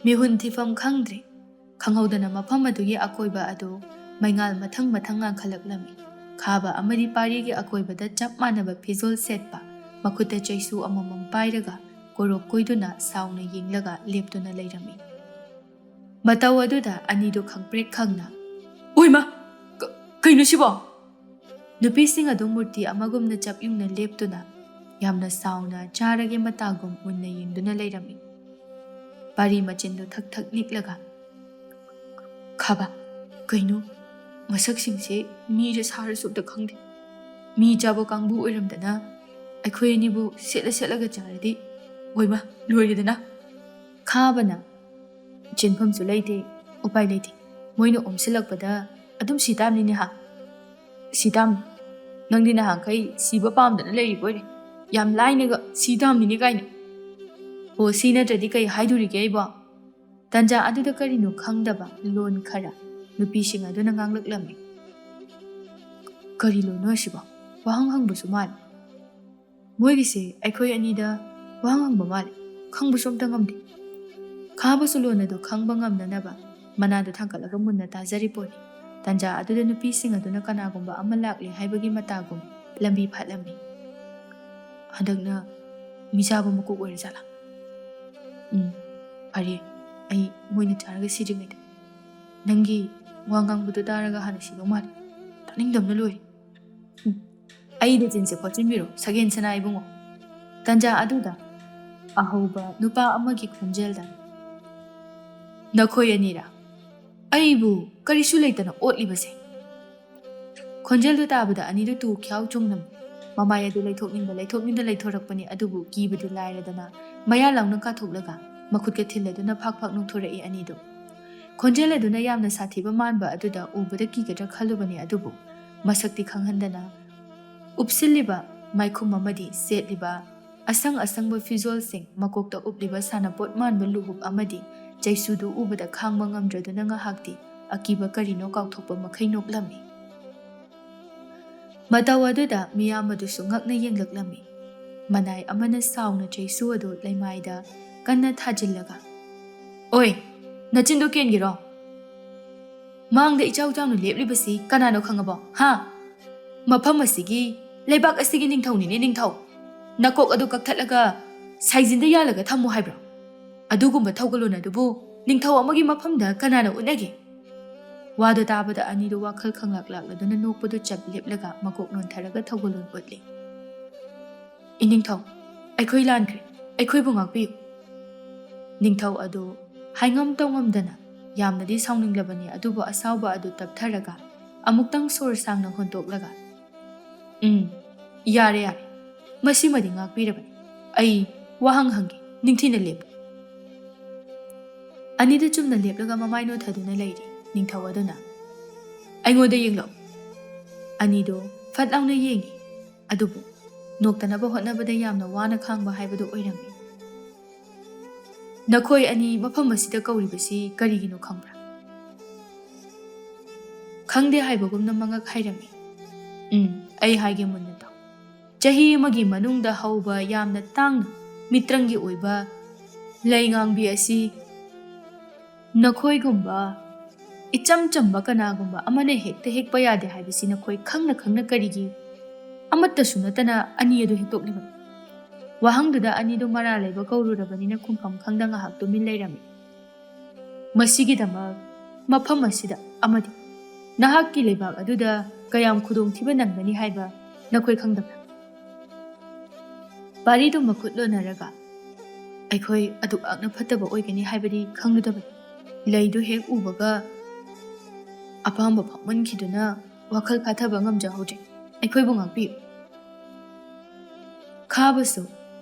Speaker 1: ꯃꯤꯍꯨꯟ ꯊꯤꯐꯝ ꯈꯪꯗ꯭ꯔꯦ꯫ ꯈꯪꯍꯧꯗꯅ ꯃꯐꯝ ꯑꯗꯨꯒꯤ ꯑꯀꯣꯏꯕ ꯑꯗꯨ ꯃꯩꯉꯥꯜ ꯃꯊꯪ ꯉꯥꯟꯈꯠꯂꯛꯂꯝꯃꯤ꯫ ꯈꯥꯕ ꯑꯃꯗꯤ ꯄꯥꯔꯤꯒꯤ ꯑꯀꯣꯏꯕꯗ ꯆꯞ ꯃꯥꯟꯅꯕ ꯐꯤꯖꯣꯜ ꯁꯦꯠꯄ, ꯃꯈꯨꯠꯇ ꯆꯩꯁꯨ ꯑꯃꯃꯝ ꯄꯥꯏꯔꯒ ꯀꯣꯔꯣꯛ ꯀꯣꯏꯗꯨꯅ ꯁꯥꯎꯅ ꯌꯦꯡꯂꯒ ꯂꯦꯞꯇꯨꯅ ꯂꯩꯔꯝꯃꯤ꯫ ꯃꯇꯧ ꯑꯗꯨꯗ ꯑꯅꯤꯗꯨ ꯈꯪꯄ꯭ꯔꯦꯛ ꯈꯪꯅ ꯑꯣꯏꯃꯥ ꯀꯩꯅꯣ ꯁꯤꯕꯣ? ꯅꯨꯄꯤꯁꯤꯡ ꯑꯗꯨ ꯃꯨꯔꯇꯤ ꯑꯃꯒꯨꯝꯅ ꯆꯞ ꯌꯨꯡꯅ ꯂꯦꯞꯇꯨꯅ ꯌꯥꯝꯅ ꯁꯥꯎꯅ ꯆꯥꯔꯒꯦ ꯃꯇꯥꯒꯨꯝ ꯃꯨꯟꯅ ꯌꯦꯡꯗꯨꯅ ꯂꯩꯔꯝꯃꯤ꯫ ꯄꯥꯔꯤ ꯃꯆꯤꯟꯗꯨ ꯊꯛ ꯅꯤꯛꯂꯒ ꯈꯥꯕ ꯀꯩꯅꯣ ꯃꯁꯛꯁꯤꯡꯁꯦ ꯃꯤꯔ ꯁꯥꯔꯁꯨ ꯑꯝꯇ ꯈꯪꯗꯦ, ꯃꯤ ꯆꯥꯕ ꯀꯥꯡꯕꯨ ꯑꯣꯏꯔꯝꯗꯅ ꯑꯩꯈꯣꯏ ꯑꯅꯤꯕꯨ ꯁꯦꯠꯂꯒ ꯆꯥꯔꯗꯤ ꯑꯣꯏꯃꯥ ꯂꯣꯏꯔꯦꯗꯅ꯫ ꯈꯥꯕꯅ ꯆꯦꯟꯐꯝꯁꯨ ꯂꯩꯇꯦ, ꯎꯄꯥꯏ ꯂꯩꯇꯦ, ꯃꯣꯏꯅ ꯑꯣꯝꯁꯤꯜꯂꯛꯄꯗ ꯑꯗꯨꯝ ꯁꯤ ꯇꯥꯝꯅꯤꯅꯦ ꯍꯥ? ꯁꯤ ꯇꯥꯝꯅꯤ, ꯅꯪꯗꯤ ꯅꯍꯥꯟꯈꯩ ꯁꯤꯕ ꯄꯥꯝꯗꯅ ꯂꯩꯔꯤꯕꯣꯏꯔꯦ, ꯌꯥꯝ ꯂꯥꯏꯅꯒ ꯁꯤ ꯇꯥꯝꯅꯤꯅꯦ ꯀꯥꯏꯅ꯫ ꯑꯣ ꯁꯤ ꯅꯠꯇ꯭ꯔꯗꯤ ꯀꯩ ꯍꯥꯏꯗꯣꯔꯤꯒꯦ ꯑꯩꯕꯣ? ꯇꯟꯖꯥ ꯑꯗꯨꯗ ꯀꯔꯤꯅꯣ ꯈꯪꯗꯕ ꯂꯣꯟ ꯈꯔ ꯅꯨꯄꯤꯁꯤꯡ ꯑꯗꯨꯅ ꯉꯥꯡꯂꯛꯂꯝꯃꯤ꯫ ꯀꯔꯤ ꯂꯣꯟꯅꯣ ꯑꯁꯤꯕꯣ? ꯋꯥꯍꯪ ꯍꯪꯕꯁꯨ ꯃꯥꯜꯂꯤ꯫ ꯃꯣꯏꯒꯤꯁꯦ ꯑꯩꯈꯣꯏ ꯑꯅꯤꯗ ꯋꯥꯍꯪ ꯍꯪꯕ ꯃꯥꯜꯂꯤ, ꯈꯪꯕꯁꯨ ꯑꯝꯇ ꯉꯝꯗꯦ꯫ ꯈꯥꯕꯁꯨ ꯂꯣꯟ ꯑꯗꯨ ꯈꯪꯕ ꯉꯝꯅꯅꯕ ꯃꯅꯥꯗꯨ ꯊꯥꯡꯒꯠꯂꯒ ꯃꯨꯟꯅ ꯇꯥꯖꯔꯤ ꯄꯣꯠꯅꯤ꯫ ꯇꯟꯖꯥ ꯑꯗꯨꯗ ꯅꯨꯄꯤꯁꯤꯡ ꯑꯗꯨꯅ ꯀꯅꯥꯒꯨꯝꯕ ꯑꯃ ꯂꯥꯛꯂꯦ ꯍꯥꯏꯕꯒꯤ ꯃꯇꯥꯒꯨꯝ ꯂꯝꯕꯤ ꯐꯥꯠꯂꯝꯃꯤ꯫ ꯍꯟꯗꯛꯅ ꯃꯤꯆꯥꯕ ꯃꯀꯣꯛ ꯑꯣꯏꯔꯖꯥꯠꯂꯥ? ꯐꯔꯦ, ꯑꯩ ꯃꯣꯏꯅ ꯆꯥꯔꯒ ꯁꯤꯗ꯭ꯔꯤꯉꯩꯗ ꯅꯪꯒꯤ ꯋꯥ ꯉꯥꯡꯕꯗꯨ ꯇꯥꯔꯒ ꯍꯥꯟꯅ ꯁꯤꯗꯧ ꯃꯥꯜꯂꯤ, ꯇꯥꯅꯤꯡꯗꯕꯅ ꯂꯣꯏꯔꯦ꯫ ꯑꯩꯗ ꯆꯤꯟꯁꯦ ꯈꯣꯠꯆꯤꯟꯕꯤꯔꯣ ꯁꯒꯦꯟ ꯁꯅꯥ ꯏꯕꯨꯡꯉꯣ꯫ ꯇꯟꯖꯥ ꯑꯗꯨꯗ ꯑꯍꯧꯕ ꯅꯨꯄꯥ ꯑꯃꯒꯤ ꯈꯣꯟꯖꯦꯜꯗ ꯅꯈꯣꯏ ꯑꯅꯤꯔꯥ? ꯑꯩꯕꯨ ꯀꯔꯤꯁꯨ ꯂꯩꯇꯅ ꯑꯣꯠꯂꯤꯕꯁꯦ? ꯈꯣꯟꯖꯦꯜꯗꯨ ꯇꯥꯕꯗ ꯑꯅꯤꯗꯨ ꯇꯨ ꯈ꯭ꯌꯥꯎ ꯆꯨꯡꯅꯝꯃꯤ꯫ ꯃꯃꯥꯏ ꯑꯗꯨ ꯂꯩꯊꯣꯛꯅꯤꯡꯕ ꯂꯩꯊꯣꯔꯛꯄꯅꯤ, ꯑꯗꯨꯕꯨ ꯀꯤꯕꯗꯨ ꯂꯥꯏꯔꯗꯅ ꯃꯌꯥ ꯂꯥꯎꯅ ꯀꯥꯊꯣꯛꯂꯒ ꯃꯈꯨꯠꯀ ꯊꯤꯜꯂꯗꯨꯅ ꯐꯥꯛ ꯅꯣꯛꯊꯣꯔꯛꯏ ꯑꯅꯤꯗꯨ꯫ ꯈꯣꯟꯖꯦꯜ ꯑꯗꯨꯅ ꯌꯥꯝꯅ ꯁꯥꯊꯤꯕ ꯃꯥꯟꯕ ꯑꯗꯨꯗ ꯎꯕꯗ ꯀꯤꯒꯗ꯭ꯔꯥ ꯈꯜꯂꯨꯕꯅꯤ, ꯑꯗꯨꯕꯨ ꯃꯁꯛꯇꯤ ꯈꯪꯍꯟꯗꯅ ꯎꯞꯁꯤꯜꯂꯤꯕ ꯃꯥꯏꯈꯨꯝ ꯑꯃꯗꯤ ꯁꯦꯠꯂꯤꯕ ꯑꯁꯪꯕ ꯐꯤꯖꯣꯜꯁꯤꯡ, ꯃꯀꯣꯛꯇ ꯎꯞꯂꯤꯕ ꯁꯥꯟꯅꯄꯣꯠ ꯃꯥꯟꯕ ꯂꯨꯍꯨꯞ ꯑꯃꯗꯤ ꯆꯩꯁꯨꯗꯨ ꯎꯕꯗ ꯈꯥꯡꯕ ꯉꯝꯗ꯭ꯔꯗꯨꯅ ꯉꯥꯏꯍꯥꯛꯇꯤ ꯑꯀꯤꯕ ꯀꯔꯤꯅꯣ ꯀꯥꯎꯊꯣꯛꯄ ꯃꯈꯩ ꯅꯣꯛꯂꯝꯃꯤ꯫ ꯃꯇꯧ ꯑꯗꯨꯗ ꯃꯤꯌꯥꯝ ꯑꯗꯨꯁꯨ ꯉꯛꯅ ꯌꯦꯡꯂꯛꯂꯝꯃꯤ꯫ ꯃꯅꯥꯏ ꯑꯃꯅ ꯁꯥꯎꯅ ꯆꯩꯁꯨ ꯑꯗꯨ ꯂꯩꯃꯥꯏꯗ ꯀꯟꯅ ꯊꯥꯖꯤꯜꯂꯒ, "ꯑꯣꯏ, ꯅꯆꯤꯟꯗꯨ ꯀꯦꯟꯒꯤꯔꯣ? ꯃꯥꯡꯗ ꯏꯆꯥꯎ ꯆꯥꯎꯅ ꯂꯦꯞꯂꯤꯕꯁꯤ ꯀꯅꯥꯅꯣ ꯈꯪꯉꯕꯣ? ꯍꯥ? ꯃꯐꯝ ꯑꯁꯤꯒꯤ, ꯂꯩꯕꯥꯛ ꯑꯁꯤꯒꯤ ꯅꯤꯡꯊꯧꯅꯤꯅꯦ, ꯅꯤꯡꯊꯧ! ꯅꯀꯣꯛ ꯑꯗꯨ ꯀꯛꯊꯠꯂꯒ ꯁꯥꯏꯖꯤꯟꯗ ꯌꯥꯜꯂꯒ ꯊꯝꯃꯨ ꯍꯥꯏꯕ꯭ꯔꯣ? ꯑꯗꯨꯒꯨꯝꯕ ꯊꯧꯒꯜꯂꯣꯟ ꯑꯗꯨꯕꯨ ꯅꯤꯡꯊꯧ ꯑꯃꯒꯤ ꯃꯐꯝꯗ ꯀꯅꯥꯅ ꯎꯠꯅꯒꯦ?" ꯋꯥꯗꯨ ꯇꯥꯕꯗ ꯑꯅꯤꯗꯨ ꯋꯥꯈꯜ ꯈꯪꯂꯛꯂꯛꯂꯗꯨꯅ ꯅꯣꯛꯄꯗꯨ ꯆꯞ ꯂꯦꯞꯂꯒ ꯃꯀꯣꯛ ꯅꯣꯟꯊꯔꯒ ꯊꯧꯒꯜꯂꯣꯟ ꯎꯠꯂꯤ꯫ "ꯏꯅꯤꯡꯊꯧ, ꯑꯩꯈꯣꯏ ꯂꯥꯟꯈ꯭ꯔꯦ, ꯑꯩꯈꯣꯏꯕꯨ ꯉꯥꯛꯄꯤꯌꯨ." ꯅꯤꯡꯊꯧ ꯑꯗꯨ ꯍꯥꯏꯉꯝ ꯇꯧꯉꯝꯗꯅ ꯌꯥꯝꯅꯗꯤ ꯁꯥꯎꯅꯤꯡꯂꯕꯅꯤ, ꯑꯗꯨꯕꯨ ꯑꯁꯥꯎꯕ ꯑꯗꯨ ꯇꯞꯊꯔꯒ ꯑꯃꯨꯛꯇꯪ ꯁꯣꯔ ꯁꯥꯡꯅ ꯍꯣꯟꯇꯣꯛꯂꯒ, "ꯌꯥꯔꯦ ꯌꯥꯔꯦ, ꯃꯁꯤꯃꯗꯤ ꯉꯥꯛꯄꯤꯔꯕꯅꯤ. ꯑꯩ ꯋꯥꯍꯪ ꯍꯪꯒꯦ, ꯅꯤꯡꯊꯤꯅ ꯂꯦꯞꯄꯨ." ꯑꯅꯤꯗꯨ ꯆꯨꯝꯅ ꯂꯦꯞꯂꯒ ꯃꯃꯥꯏ ꯅꯣꯠꯊꯗꯨꯅ ꯂꯩꯔꯤ꯫ ꯅꯤꯡꯊꯧ ꯑꯗꯨꯅ, "ꯑꯩꯉꯣꯟꯗ ꯌꯦꯡꯂꯛꯎ." ꯑꯅꯤꯗꯨ ꯐꯠ ꯂꯥꯎꯅ ꯌꯦꯡꯉꯤ, ꯑꯗꯨꯕꯨ ꯅꯣꯛꯇꯅꯕ ꯍꯣꯠꯅꯕꯗ ꯌꯥꯝꯅ ꯋꯥꯅ ꯈꯥꯡꯕ ꯍꯥꯏꯕꯗꯨ ꯑꯣꯏꯔꯝꯃꯤ꯫ "ꯅꯈꯣꯏ ꯑꯅꯤ ꯃꯐꯝ ꯑꯁꯤꯗ ꯀꯧꯔꯤꯕꯁꯤ ꯀꯔꯤꯒꯤꯅꯣ ꯈꯪꯕ꯭ꯔꯥ?" ꯈꯪꯗꯦ ꯍꯥꯏꯕꯒꯨꯝꯅ ꯃꯉꯛ ꯍꯥꯏꯔꯝꯃꯤ꯫ "ꯑꯩ ꯍꯥꯏꯒꯦ ꯃꯨꯟꯅ ꯇꯥꯎ꯫ ꯆꯍꯤ ꯑꯃꯒꯤ ꯃꯅꯨꯡꯗ ꯍꯧꯕ ꯌꯥꯝꯅ ꯇꯥꯡꯅ ꯃꯤꯇ꯭ꯔꯪꯒꯤ ꯑꯣꯏꯕ ꯂꯩꯉꯥꯡꯕꯤ ꯑꯁꯤ ꯅꯈꯣꯏꯒꯨꯝꯕ ꯏꯆꯝ ꯆꯝꯕ ꯀꯅꯥꯒꯨꯝꯕ ꯑꯃꯅ ꯍꯦꯛꯇ ꯍꯦꯛꯄ ꯌꯥꯗꯦ ꯍꯥꯏꯕꯁꯤ ꯅꯈꯣꯏ ꯈꯪꯅ ꯈꯪꯅ ꯀꯔꯤꯒꯤ ꯑꯃꯠꯇꯁꯨ ꯅꯠꯇꯅ ꯑꯅꯤ ꯑꯗꯨ ꯍꯦꯛꯇꯣꯛꯂꯤꯕꯅꯤ?" ꯋꯥꯍꯪꯗꯨꯗ ꯑꯅꯤꯗꯨ ꯃꯔꯥ ꯂꯩꯕ ꯀꯧꯔꯨꯔꯕꯅꯤꯅ ꯈꯨꯝꯐꯝ ꯈꯪꯗ ꯉꯥꯏꯍꯥꯛ ꯇꯨꯃꯤꯟ ꯂꯩꯔꯝꯃꯤ꯫ "ꯃꯁꯤꯒꯤꯗꯃꯛ ꯃꯐꯝ ꯑꯁꯤꯗ ꯑꯃꯗꯤ ꯅꯍꯥꯛꯀꯤ ꯂꯩꯕꯥꯛ ꯑꯗꯨꯗ ꯀꯌꯥꯝ ꯈꯨꯗꯣꯡꯊꯤꯕ ꯅꯪꯒꯅꯤ ꯍꯥꯏꯕ ꯅꯈꯣꯏ ꯈꯪꯗꯕ꯭ꯔꯥ?" ꯄꯥꯔꯤꯗꯨ ꯃꯈꯨꯠ ꯂꯣꯟꯅꯔꯒ, "ꯑꯩꯈꯣꯏ ꯑꯗꯨꯛꯌꯥꯝꯅ ꯐꯠꯇꯕ ꯑꯣꯏꯒꯅꯤ ꯍꯥꯏꯕꯗꯤ ꯈꯪꯂꯨꯗꯕꯅꯤ. ꯂꯩꯗꯨ ꯍꯦꯛ ꯎꯕꯒ ꯑꯄꯥꯝꯕ ꯐꯥꯎꯃꯟꯈꯤꯗꯨꯅ ꯋꯥꯈꯜ ꯐꯥꯊꯕ ꯉꯝꯖꯍꯧꯗ꯭ꯔꯦ. ꯑꯩꯈꯣꯏꯕꯨ ꯉꯥꯛꯄꯤꯌꯨ." "ꯈꯥꯕꯁꯨ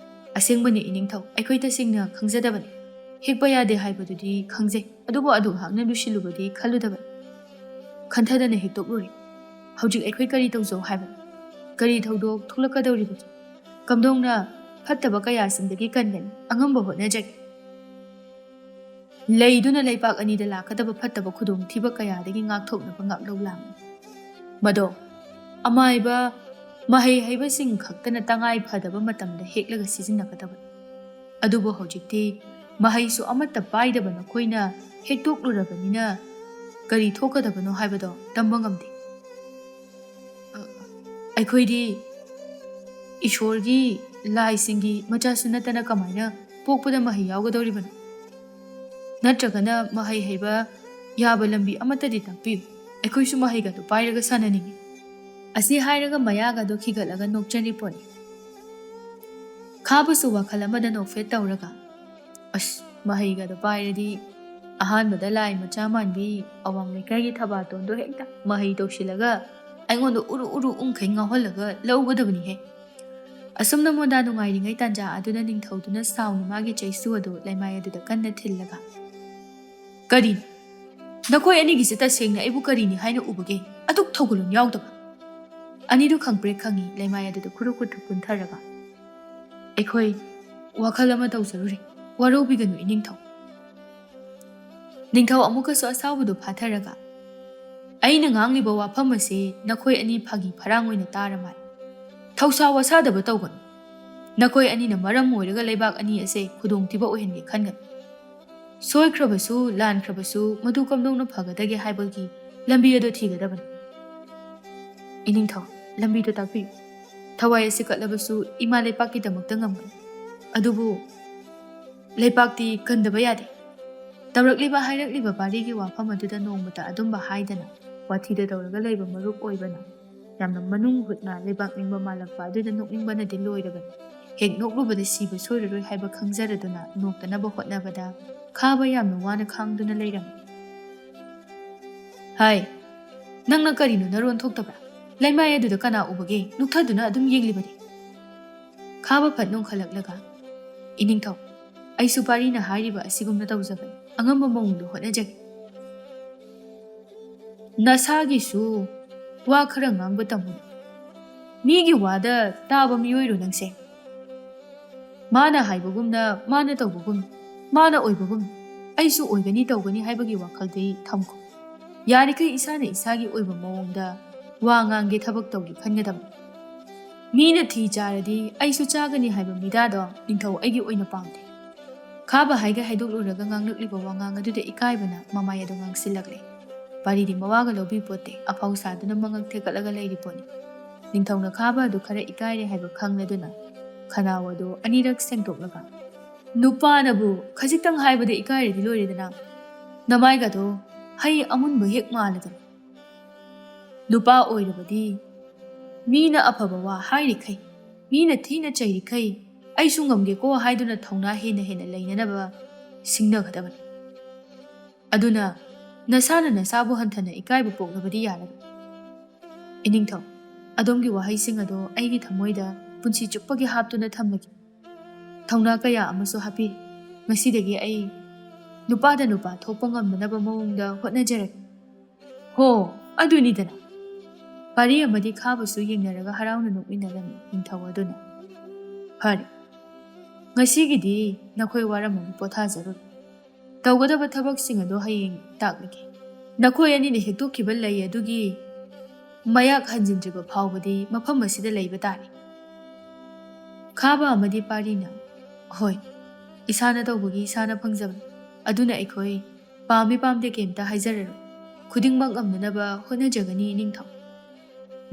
Speaker 1: ꯑꯁꯦꯡꯕꯅꯤ ꯏꯅꯤꯡꯊꯧ, ꯑꯩꯈꯣই ꯇꯁꯦꯡꯅ ꯈꯪꯖꯗꯕꯅꯤ. ꯍꯦꯛꯄ ꯌꯥꯗꯦ ꯍꯥꯏꯕꯗꯨꯗꯤ ꯈꯪꯖꯩ, ꯑꯗꯨꯕꯨ ꯑꯗꯨꯛꯌꯥꯝꯅ ꯂꯨꯁꯤꯜꯂꯨꯕꯗꯤ ꯈꯜꯂꯨꯗꯕꯅꯤ. ꯈꯟꯊꯗꯅ ꯍꯦꯛꯇꯣꯛꯂꯨꯔꯦ꯫ ꯍꯧꯖꯤꯛ ꯑꯩꯈꯣꯏ ꯀꯔꯤ ꯇꯧꯖꯧ ꯍꯥꯏꯕꯅꯣ? ꯀꯔꯤ ꯊꯧꯗꯣꯛ ꯊꯣꯛꯂꯛꯀꯗꯧꯔꯤꯕꯒꯦ? ꯀꯝꯗꯧꯅ ꯐꯠꯇꯕ ꯀꯌꯥꯁꯤꯡꯗꯒꯤ ꯀꯟꯒꯅꯤ? ꯑꯉꯝꯕ ꯍꯣꯠꯅꯖꯒꯦ." ꯂꯩꯗꯨꯅ ꯂꯩꯄꯥꯛ ꯑꯅꯤꯗ ꯂꯥꯛꯀꯗꯕ ꯐꯠꯇꯕ ꯈꯨꯗꯣꯡꯊꯤꯕ ꯀꯌꯥꯗꯒꯤ ꯉꯥꯛꯊꯣꯛꯅꯕ ꯉꯥꯛꯂꯧ ꯂꯥꯡꯏ꯫ ꯃꯗꯣ ꯑꯃꯥꯏꯕ ꯃꯍꯩ ꯍꯩꯕꯁꯤꯡ ꯈꯛꯇꯅ ꯇꯉꯥꯏ ꯐꯗꯕ ꯃꯇꯝꯗ ꯍꯦꯛꯂꯒ ꯁꯤꯖꯤꯟꯅꯒꯗꯕꯅꯤ꯫ ꯑꯗꯨꯕꯨ ꯍꯧꯖꯤꯛꯇꯤ ꯃꯍꯩꯁꯨ ꯑꯃꯠꯇ ꯄꯥꯏꯗꯕ ꯅꯈꯣꯏꯅ ꯍꯦꯛꯇꯣꯛꯂꯨꯔꯕꯅꯤꯅ ꯀꯔꯤ ꯊꯣꯛꯀꯗꯕꯅꯣ ꯍꯥꯏꯕꯗꯣ ꯇꯝꯕ ꯉꯝꯗꯦ꯫ ꯑꯩꯈꯣꯏꯗꯤ ꯏꯁꯣꯔꯒꯤ ꯂꯥꯏꯁꯤꯡꯒꯤ ꯃꯆꯥꯁꯨ ꯅꯠꯇꯅ ꯀꯃꯥꯏꯅ ꯄꯣꯛꯄꯗ ꯃꯍꯩ ꯌꯥꯎꯒꯗꯧꯔꯤꯕꯅꯣ? ꯅꯠꯇ꯭ꯔꯒꯅ ꯃꯍꯩ ꯍꯩꯕ ꯌꯥꯕ ꯂꯝꯕꯤ ꯑꯃꯠꯇꯗꯤ ꯇꯥꯛꯄꯤꯌꯨ. ꯑꯩꯈꯣꯏꯁꯨ ꯃꯍꯩꯒꯗꯨ ꯄꯥꯏꯔꯒ ꯁꯥꯟꯅꯅꯤꯡꯉꯤ." ꯑꯁꯤ ꯍꯥꯏꯔꯒ ꯃꯌꯥꯒꯗꯨ ꯈꯤꯒꯠꯂꯒ ꯅꯣꯛꯆꯔꯤ ꯄꯣꯠꯅꯤ꯫ ꯈꯥꯕꯁꯨ ꯋꯥꯈꯜ ꯑꯃꯗ ꯅꯣꯛꯐꯦꯠ ꯇꯧꯔꯒ, "ꯃꯍꯩꯒꯗꯨ ꯄꯥꯏꯔꯗꯤ ꯑꯍꯥꯟꯕꯗ ꯂꯥꯏ ꯃꯆꯥ ꯃꯥꯟꯕꯤ ꯑꯋꯥꯡ ꯂꯩꯀꯥꯏꯒꯤ ꯊꯕꯥꯇꯣꯟꯗꯣ ꯍꯦꯛꯇ ꯃꯍꯩ ꯇꯧꯁꯤꯜꯂꯒ ꯑꯩꯉꯣꯟꯗ ꯎꯔꯨ ꯎꯔꯨ ꯎꯪꯈꯩ ꯉꯥꯎꯍꯜꯂꯒ ꯂꯧꯒꯗꯕꯅꯤꯍꯦ." ꯑꯁꯨꯝꯅ ꯃꯣꯟꯗꯥ ꯅꯨꯡꯉꯥꯏꯔꯤꯉꯩ ꯇꯥꯟꯖꯥ ꯑꯗꯨꯅ ꯅꯤꯡꯊꯧꯗꯨꯅ ꯁꯥꯎꯅ ꯃꯥꯒꯤ ꯆꯩꯁꯨ ꯑꯗꯨ ꯂꯩꯃꯥꯏ ꯑꯗꯨꯗ ꯀꯟꯅ ꯊꯤꯜꯂꯒ, "ꯀꯔꯤꯅꯣ? ꯅꯈꯣꯏ ꯑꯅꯤꯒꯤꯁꯦ ꯇꯁꯦꯡꯅ ꯑꯩꯕꯨ ꯀꯔꯤꯅꯤ ꯍꯥꯏꯅ ꯎꯕꯒꯦ? ꯑꯗꯨꯛ ꯊꯧꯒꯜꯂꯣꯟ ꯌꯥꯎꯗꯕ?" ꯑꯅꯤꯗꯨ ꯈꯪꯄ꯭ꯔꯦꯛ ꯈꯪꯉꯤ ꯂꯩꯃꯥꯏ ꯑꯗꯨꯗ ꯈꯨꯔꯨ ꯈꯨꯠꯇꯨ ꯀꯨꯟꯊꯔꯒ, "ꯑꯩꯈꯣꯏ ꯋꯥꯈꯜ ꯑꯃ ꯇꯧꯖꯔꯨꯔꯦ, ꯋꯥꯔꯧꯕꯤꯒꯅꯨ ꯏꯅꯤꯡꯊꯧ." ꯅꯤꯡꯊꯧ ꯑꯃꯨꯛꯀꯁꯨ ꯑꯁꯥꯎꯕꯗꯨ ꯐꯥꯊꯔꯒ, "ꯑꯩꯅ ꯉꯥꯡꯂꯤꯕ ꯋꯥꯐꯝ ꯑꯁꯤ ꯅꯈꯣꯏ ꯑꯅꯤ ꯐꯥꯒꯤ ꯐꯔꯥꯡ ꯑꯣꯏꯅ ꯇꯥꯔ ꯃꯥꯜꯂꯦ. ꯊꯧꯁꯥ ꯋꯥꯁꯥꯗꯕ ꯇꯧꯒꯅꯨ. ꯅꯈꯣꯏ ꯑꯅꯤꯅ ꯃꯔꯝ ꯑꯣꯏꯔꯒ ꯂꯩꯕꯥꯛ ꯑꯅꯤ ꯑꯁꯦ ꯈꯨꯗꯣꯡꯊꯤꯕ ꯑꯣꯏꯍꯟꯒꯦ ꯈꯟꯒꯅꯨ. ꯁꯣꯏꯈ꯭ꯔꯕꯁꯨ ꯂꯥꯟꯈ꯭ꯔꯕꯁꯨ ꯃꯗꯨ ꯀꯝꯗꯧꯅ ꯐꯒꯗꯒꯦ ꯍꯥꯏꯕꯒꯤ ꯂꯝꯕꯤ ꯑꯗꯨ ꯊꯤꯒꯗꯕꯅꯤ꯫ ꯏꯅꯤꯡꯊꯧ, ꯂꯝꯕꯤꯗꯨ ꯇꯥꯛꯄꯤꯌꯨ. ꯊꯋꯥꯏ ꯑꯁꯤ ꯀꯠꯂꯕꯁꯨ ꯏꯃꯥ ꯂꯩꯄꯥꯛꯀꯤꯗꯃꯛꯇ ꯉꯝꯒꯅꯤ. ꯑꯗꯨꯕꯨ ꯂꯩꯄꯥꯛꯇꯤ ꯀꯟꯗꯕ ꯌꯥꯗꯦ." ꯇꯧꯔꯛꯂꯤꯕ ꯍꯥꯏꯔꯛꯂꯤꯕ ꯄꯥꯔꯤꯒꯤ ꯋꯥꯐꯝ ꯑꯗꯨꯗ ꯅꯣꯡꯃꯇ ꯑꯗꯨꯝꯕ ꯍꯥꯏꯗꯅ ꯋꯥꯊꯤꯗ ꯇꯧꯔꯒ ꯂꯩꯕ ꯃꯔꯨꯞ ꯑꯣꯏꯕꯅ ꯌꯥꯝꯅ ꯃꯅꯨꯡ ꯍꯨꯠꯅ ꯂꯩꯕꯥꯛ ꯅꯤꯡꯕ ꯃꯥꯜꯂꯛꯄ ꯑꯗꯨꯗ ꯅꯣꯛꯅꯤꯡꯕꯅꯗꯤ ꯂꯣꯏꯔꯕꯅꯤ꯫ ꯍꯦꯛ ꯅꯣꯛꯂꯨꯕꯗ ꯁꯤꯕ ꯁꯣꯏꯔꯔꯣꯏ ꯍꯥꯏꯕ ꯈꯪꯖꯔꯗꯨꯅ ꯅꯣꯛꯇꯅꯕ ꯍꯣꯠꯅꯕꯗ ꯈꯥꯕ ꯌꯥꯝꯅ ꯋꯥꯅ ꯈꯥꯡꯗꯨꯅ ꯂꯩꯔꯝꯃꯤ꯫ "ꯍꯥꯏ, ꯅꯪꯅ ꯀꯔꯤꯅꯣ ꯅꯔꯣꯟ ꯊꯣꯛꯇꯕ꯭ꯔꯥ? ꯂꯩꯃꯥꯏ ꯑꯗꯨꯗ ꯀꯅꯥ ꯎꯕꯒꯦ ꯅꯨꯛꯊꯗꯨꯅ ꯑꯗꯨꯝ ꯌꯦꯡꯂꯤꯕꯗꯤ?" ꯈꯥꯕ ꯐꯠ ꯅꯣꯡꯈꯠꯂꯛꯂꯒ, "ꯏꯅꯤꯡꯊꯧ, ꯑꯩꯁꯨ ꯄꯥꯔꯤꯅ ꯍꯥꯏꯔꯤꯕ ꯑꯁꯤꯒꯨꯝꯅ ꯇꯧꯖꯕꯅꯤ. ꯑꯉꯝꯕ ꯃꯑꯣꯡꯗ ꯍꯣꯠꯅꯖꯒꯦ. ꯅꯁꯥꯒꯤꯁꯨ ꯋꯥ ꯈꯔ ꯉꯥꯡꯕ ꯇꯝꯃꯨ. ꯃꯤꯒꯤ ꯋꯥꯗ ꯇꯥꯕ ꯃꯤꯑꯣꯏꯔꯣ ꯅꯪꯁꯦ? ꯃꯥꯅ ꯍꯥꯏꯕꯒꯨꯝꯅ, ꯃꯥꯅ ꯇꯧꯕꯒꯨꯝꯅ, ꯃꯥꯅ ꯑꯣꯏꯕꯒꯨꯝꯅ ꯑꯩꯁꯨ ꯑꯣꯏꯒꯅꯤ ꯇꯧꯒꯅꯤ ꯍꯥꯏꯕꯒꯤ ꯋꯥꯈꯜꯗꯤ ꯊꯝꯈꯣ. ꯌꯥꯔꯤꯈꯩ ꯏꯁꯥꯅ ꯏꯁꯥꯒꯤ ꯑꯣꯏꯕ ꯃꯑꯣꯡꯗ ꯋꯥ ꯉꯥꯡꯒꯦ ꯊꯕꯛ ꯇꯧꯒꯦ ꯈꯟꯒꯗꯕꯅꯤ ꯃꯤꯅ ꯊꯤ ꯆꯥꯔꯗꯤ ꯑꯩꯁꯨ ꯆꯥꯒꯅꯤ ꯍꯥꯏꯕ ꯃꯤꯗꯥꯗꯣ ꯅꯤꯡꯊꯧ ꯑꯩꯒꯤ ꯑꯣꯏꯅ ꯄꯥꯝꯗꯦ ꯈꯥꯕ ꯍꯥꯏꯒ ꯍꯥꯏꯗꯣꯛꯂꯨꯔꯒ ꯉꯥꯡꯂꯛꯂꯤꯕ ꯋꯥꯉꯥꯡ ꯑꯗꯨꯗ ꯏꯀꯥꯏꯕꯅ ꯃꯃꯥꯏ ꯑꯗꯨ ꯉꯥꯡꯁꯤꯜꯂꯛꯂꯦ ꯄꯥꯔꯤꯗꯤ ꯃꯋꯥꯒ ꯂꯧꯕꯤ ꯄꯣꯠꯇꯦ ꯑꯐꯥꯎ ꯁꯥꯗꯨꯅ ꯃꯉꯛ ꯊꯦꯛꯀꯠꯂꯒ ꯂꯩꯔꯤ ꯄꯣꯠꯅꯤ ꯅꯤꯡꯊꯧꯅ ꯈꯥꯕ ꯑꯗꯨ ꯈꯔ ꯏꯀꯥꯏꯔꯦ ꯍꯥꯏꯕ ꯈꯪꯂꯗꯨꯅ ꯈꯅꯥꯎ ꯑꯗꯨ ꯑꯅꯤꯔꯛ ꯁꯦꯡꯗꯣꯛꯂꯒ ꯅꯨꯄꯥꯅꯕꯨ ꯈꯖꯤꯛꯇꯪ ꯍꯥꯏꯕꯗ ꯏꯀꯥꯏꯔꯗꯤ ꯂꯣꯏꯔꯦꯗꯅ ꯅꯃꯥꯏꯒꯗꯣ ꯍꯩ ꯑꯃꯨꯟꯕ ꯍꯦꯛ ꯃꯥꯜꯂꯗꯅ ꯅꯨꯄꯥ ꯑꯣꯏꯔꯕꯗꯤ ꯃꯤꯅ ꯑꯐꯕ ꯋꯥ ꯍꯥꯏꯔꯤꯈꯩ ꯃꯤꯅ ꯊꯤꯅ ꯆꯩꯔꯤꯈꯩ ꯑꯩꯁꯨ ꯉꯝꯒꯦꯀꯣ ꯍꯥꯏꯗꯨꯅ ꯊꯧꯅꯥ ꯍꯦꯟꯅ ꯂꯩꯅꯅꯕ ꯁꯤꯡꯅꯒꯗꯕꯅꯤ ꯑꯗꯨꯅ ꯅꯁꯥꯅ ꯅꯁꯥꯕꯨ ꯍꯟꯊꯅ ꯏꯀꯥꯏꯕ ꯄꯣꯛꯂꯕꯗꯤ ꯌꯥꯔꯔꯣꯏ ꯏꯅꯤꯡꯊꯧ ꯑꯗꯣꯝꯒꯤ ꯋꯥꯍꯩꯁꯤꯡ ꯑꯗꯣ ꯑꯩꯒꯤ ꯊꯃꯣꯏꯗ ꯄꯨꯟꯁꯤ ꯆꯨꯞꯄꯒꯤ ꯍꯥꯞꯇꯨꯅ ꯊꯝꯂꯒꯦ ꯊꯧꯅꯥ ꯀꯌꯥ ꯑꯃꯁꯨ ꯍꯥꯞꯄꯤꯔꯤ ꯉꯁꯤꯗꯒꯤ ꯑꯩ ꯅꯨꯄꯥꯗ ꯅꯨꯄꯥ ꯊꯣꯛꯄ ꯉꯝꯅꯅꯕ ꯃꯑꯣꯡꯗ ꯍꯣꯠꯅꯖꯔꯒꯦ ꯍꯣ ꯑꯗꯨꯅꯤꯗꯅ ꯄꯥꯔꯤ ꯑꯃꯗꯤ ꯈꯥꯕꯁꯨ ꯌꯦꯡꯅꯔꯒ ꯍꯔꯥꯎꯅ ꯅꯣꯛꯃꯤꯟꯅꯔꯝꯃꯤ ꯅꯤꯡꯊꯧ ꯑꯗꯨꯅ ꯐꯔꯦ ꯉꯁꯤꯒꯤꯗꯤ ꯅꯈꯣꯏ ꯋꯥꯔꯝꯃꯅꯤ ꯄꯣꯊꯥꯖꯔꯨꯔꯣ ꯇꯧꯒꯗꯕ ꯊꯕꯛꯁꯤꯡ ꯑꯗꯣ ꯍꯌꯦꯡ ꯇꯥꯛꯂꯒꯦ ꯅꯈꯣꯏ ꯑꯅꯤꯅ ꯍꯦꯛꯇꯣꯛꯈꯤꯕ ꯂꯩ ꯑꯗꯨꯒꯤ ꯃꯌꯥꯛ ꯍꯟꯖꯤꯟꯗ꯭ꯔꯤꯕ ꯐꯥꯎꯕꯗꯤ ꯃꯐꯝ ꯑꯁꯤꯗ ꯂꯩꯕ ꯇꯥꯔꯦ ꯈꯥꯕ ꯑꯃꯗꯤ ꯄꯥꯔꯤꯅ ꯍꯣꯏ ꯏꯁꯥꯅ ꯇꯧꯕꯒꯤ ꯏꯁꯥꯅ ꯐꯪꯖꯕꯅꯤ ꯑꯗꯨꯅ ꯑꯩꯈꯣꯏ ꯄꯥꯝꯃꯤ ꯄꯥꯝꯗꯦ ꯀꯩꯝꯇ ꯍꯥꯏꯖꯔꯔꯣꯏ ꯈꯨꯗꯤꯡꯃꯛ ꯉꯝꯅꯅꯕ ꯍꯣꯠꯅꯖꯒꯅꯤ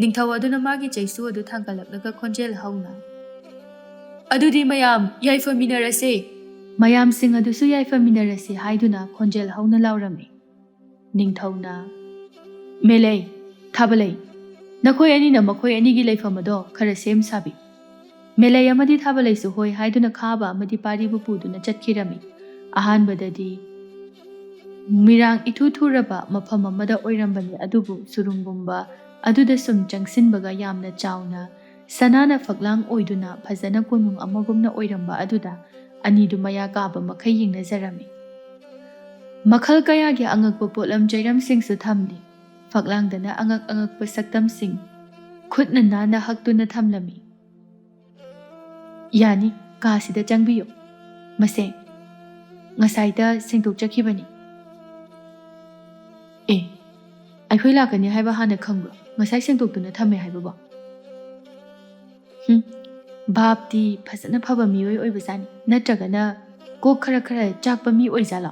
Speaker 1: ꯅꯤꯡꯊꯧ ꯑꯗꯨꯅ ꯃꯥꯒꯤ ꯆꯩꯁꯨ ꯑꯗꯨ ꯊꯥꯡꯒꯠꯂꯛꯂꯒ ꯈꯣꯟꯖꯦꯜ ꯍꯧꯅ ꯑꯗꯨꯗꯤ ꯃꯌꯥꯝ ꯌꯥꯏꯐꯃꯤꯟꯅꯔꯁꯦ ꯃꯌꯥꯝꯁꯤꯡ ꯑꯗꯨꯁꯨ ꯌꯥꯏꯐꯃꯤꯟꯅꯔꯁꯦ ꯍꯥꯏꯗꯨꯅ ꯈꯣꯟꯖꯦꯜ ꯍꯧꯅ ꯂꯥꯎꯔꯝꯃꯤ ꯅꯤꯡꯊꯧꯅ ꯃꯦꯂꯩ ꯊꯥꯕꯂꯩ ꯅꯈꯣꯏ ꯑꯅꯤꯅ ꯃꯈꯣꯏ ꯑꯅꯤꯒꯤ ꯂꯩꯐꯝ ꯑꯗꯣ ꯈꯔ ꯁꯦꯝ ꯁꯥꯕꯤ ꯃꯦꯂꯩ ꯑꯃꯗꯤ ꯊꯥꯕꯂꯩꯁꯨ ꯍꯣꯏ ꯍꯥꯏꯗꯨꯅ ꯈꯥꯕ ꯑꯃꯗꯤ ꯄꯥꯔꯤꯕꯨ ꯄꯨꯗꯨꯅ ꯆꯠꯈꯤꯔꯝꯃꯤ ꯑꯍꯥꯟꯕꯗꯗꯤ ꯃꯤꯔꯥꯡ ꯏꯊꯨ ꯊꯨꯔꯕ ꯃꯐꯝ ꯑꯃꯗ ꯑꯣꯏꯔꯝꯕꯅꯤ ꯑꯗꯨꯕꯨ ꯁꯨꯔꯨꯡꯒꯨꯝꯕ ꯑꯗꯨꯗ ꯁꯨꯝ ꯆꯪꯁꯤꯟꯕꯒ ꯌꯥꯝꯅ ꯆꯥꯎꯅ ꯁꯅꯥꯅ ꯐꯛꯂꯥꯡ ꯑꯣꯏꯗꯨꯅ ꯐꯖꯅ ꯀꯣꯅꯨꯡ ꯑꯃꯒꯨꯝꯅ ꯑꯣꯏꯔꯝꯕ ꯑꯗꯨꯗ ꯑꯅꯤꯗꯨ ꯃꯌꯥ ꯀꯥꯕ ꯃꯈꯩ ꯌꯦꯡꯅꯖꯔꯝꯃꯤ ꯃꯈꯜ ꯀꯌꯥꯒꯤ ꯑꯉꯛꯄ ꯄꯣꯠꯂꯝ ꯆꯩꯔꯝꯁꯤꯡꯁꯨ ꯊꯝꯂꯤ ꯐꯛꯂꯥꯡꯗꯅ ꯑꯉꯛꯄ ꯁꯛꯇꯝꯁꯤꯡ ꯈꯨꯠꯅ ꯅꯥꯟꯅ ꯍꯛꯇꯨꯅ ꯊꯝꯂꯝꯃꯤ ꯌꯥꯅꯤ ꯀꯥꯁꯤꯗ ꯆꯪꯕꯤꯌꯨ ꯃꯁꯦ ꯉꯁꯥꯏꯗ ꯁꯦꯡꯗꯣꯛꯆꯈꯤꯕꯅꯤ ꯑꯩꯈꯣꯏ ꯂꯥꯛꯀꯅꯤ ꯍꯥꯏꯕ ꯍꯥꯟꯅ ꯈꯪꯕ꯭ꯔꯣ ꯉꯁꯥꯏ ꯁꯦꯡꯗꯣꯛꯇꯨꯅ ꯊꯝꯃꯦ ꯍꯥꯏꯕꯕꯣ ꯚꯥꯞꯇꯤ ꯐꯖꯅ ꯐꯕ ꯃꯤꯑꯣꯏ ꯑꯣꯏꯕꯖꯥꯠꯅꯤ ꯅꯠꯇ꯭ꯔꯒꯅ ꯀꯣꯛ ꯈꯔ ꯆꯥꯛꯄ ꯃꯤ ꯑꯣꯏꯖꯥꯠꯂꯣ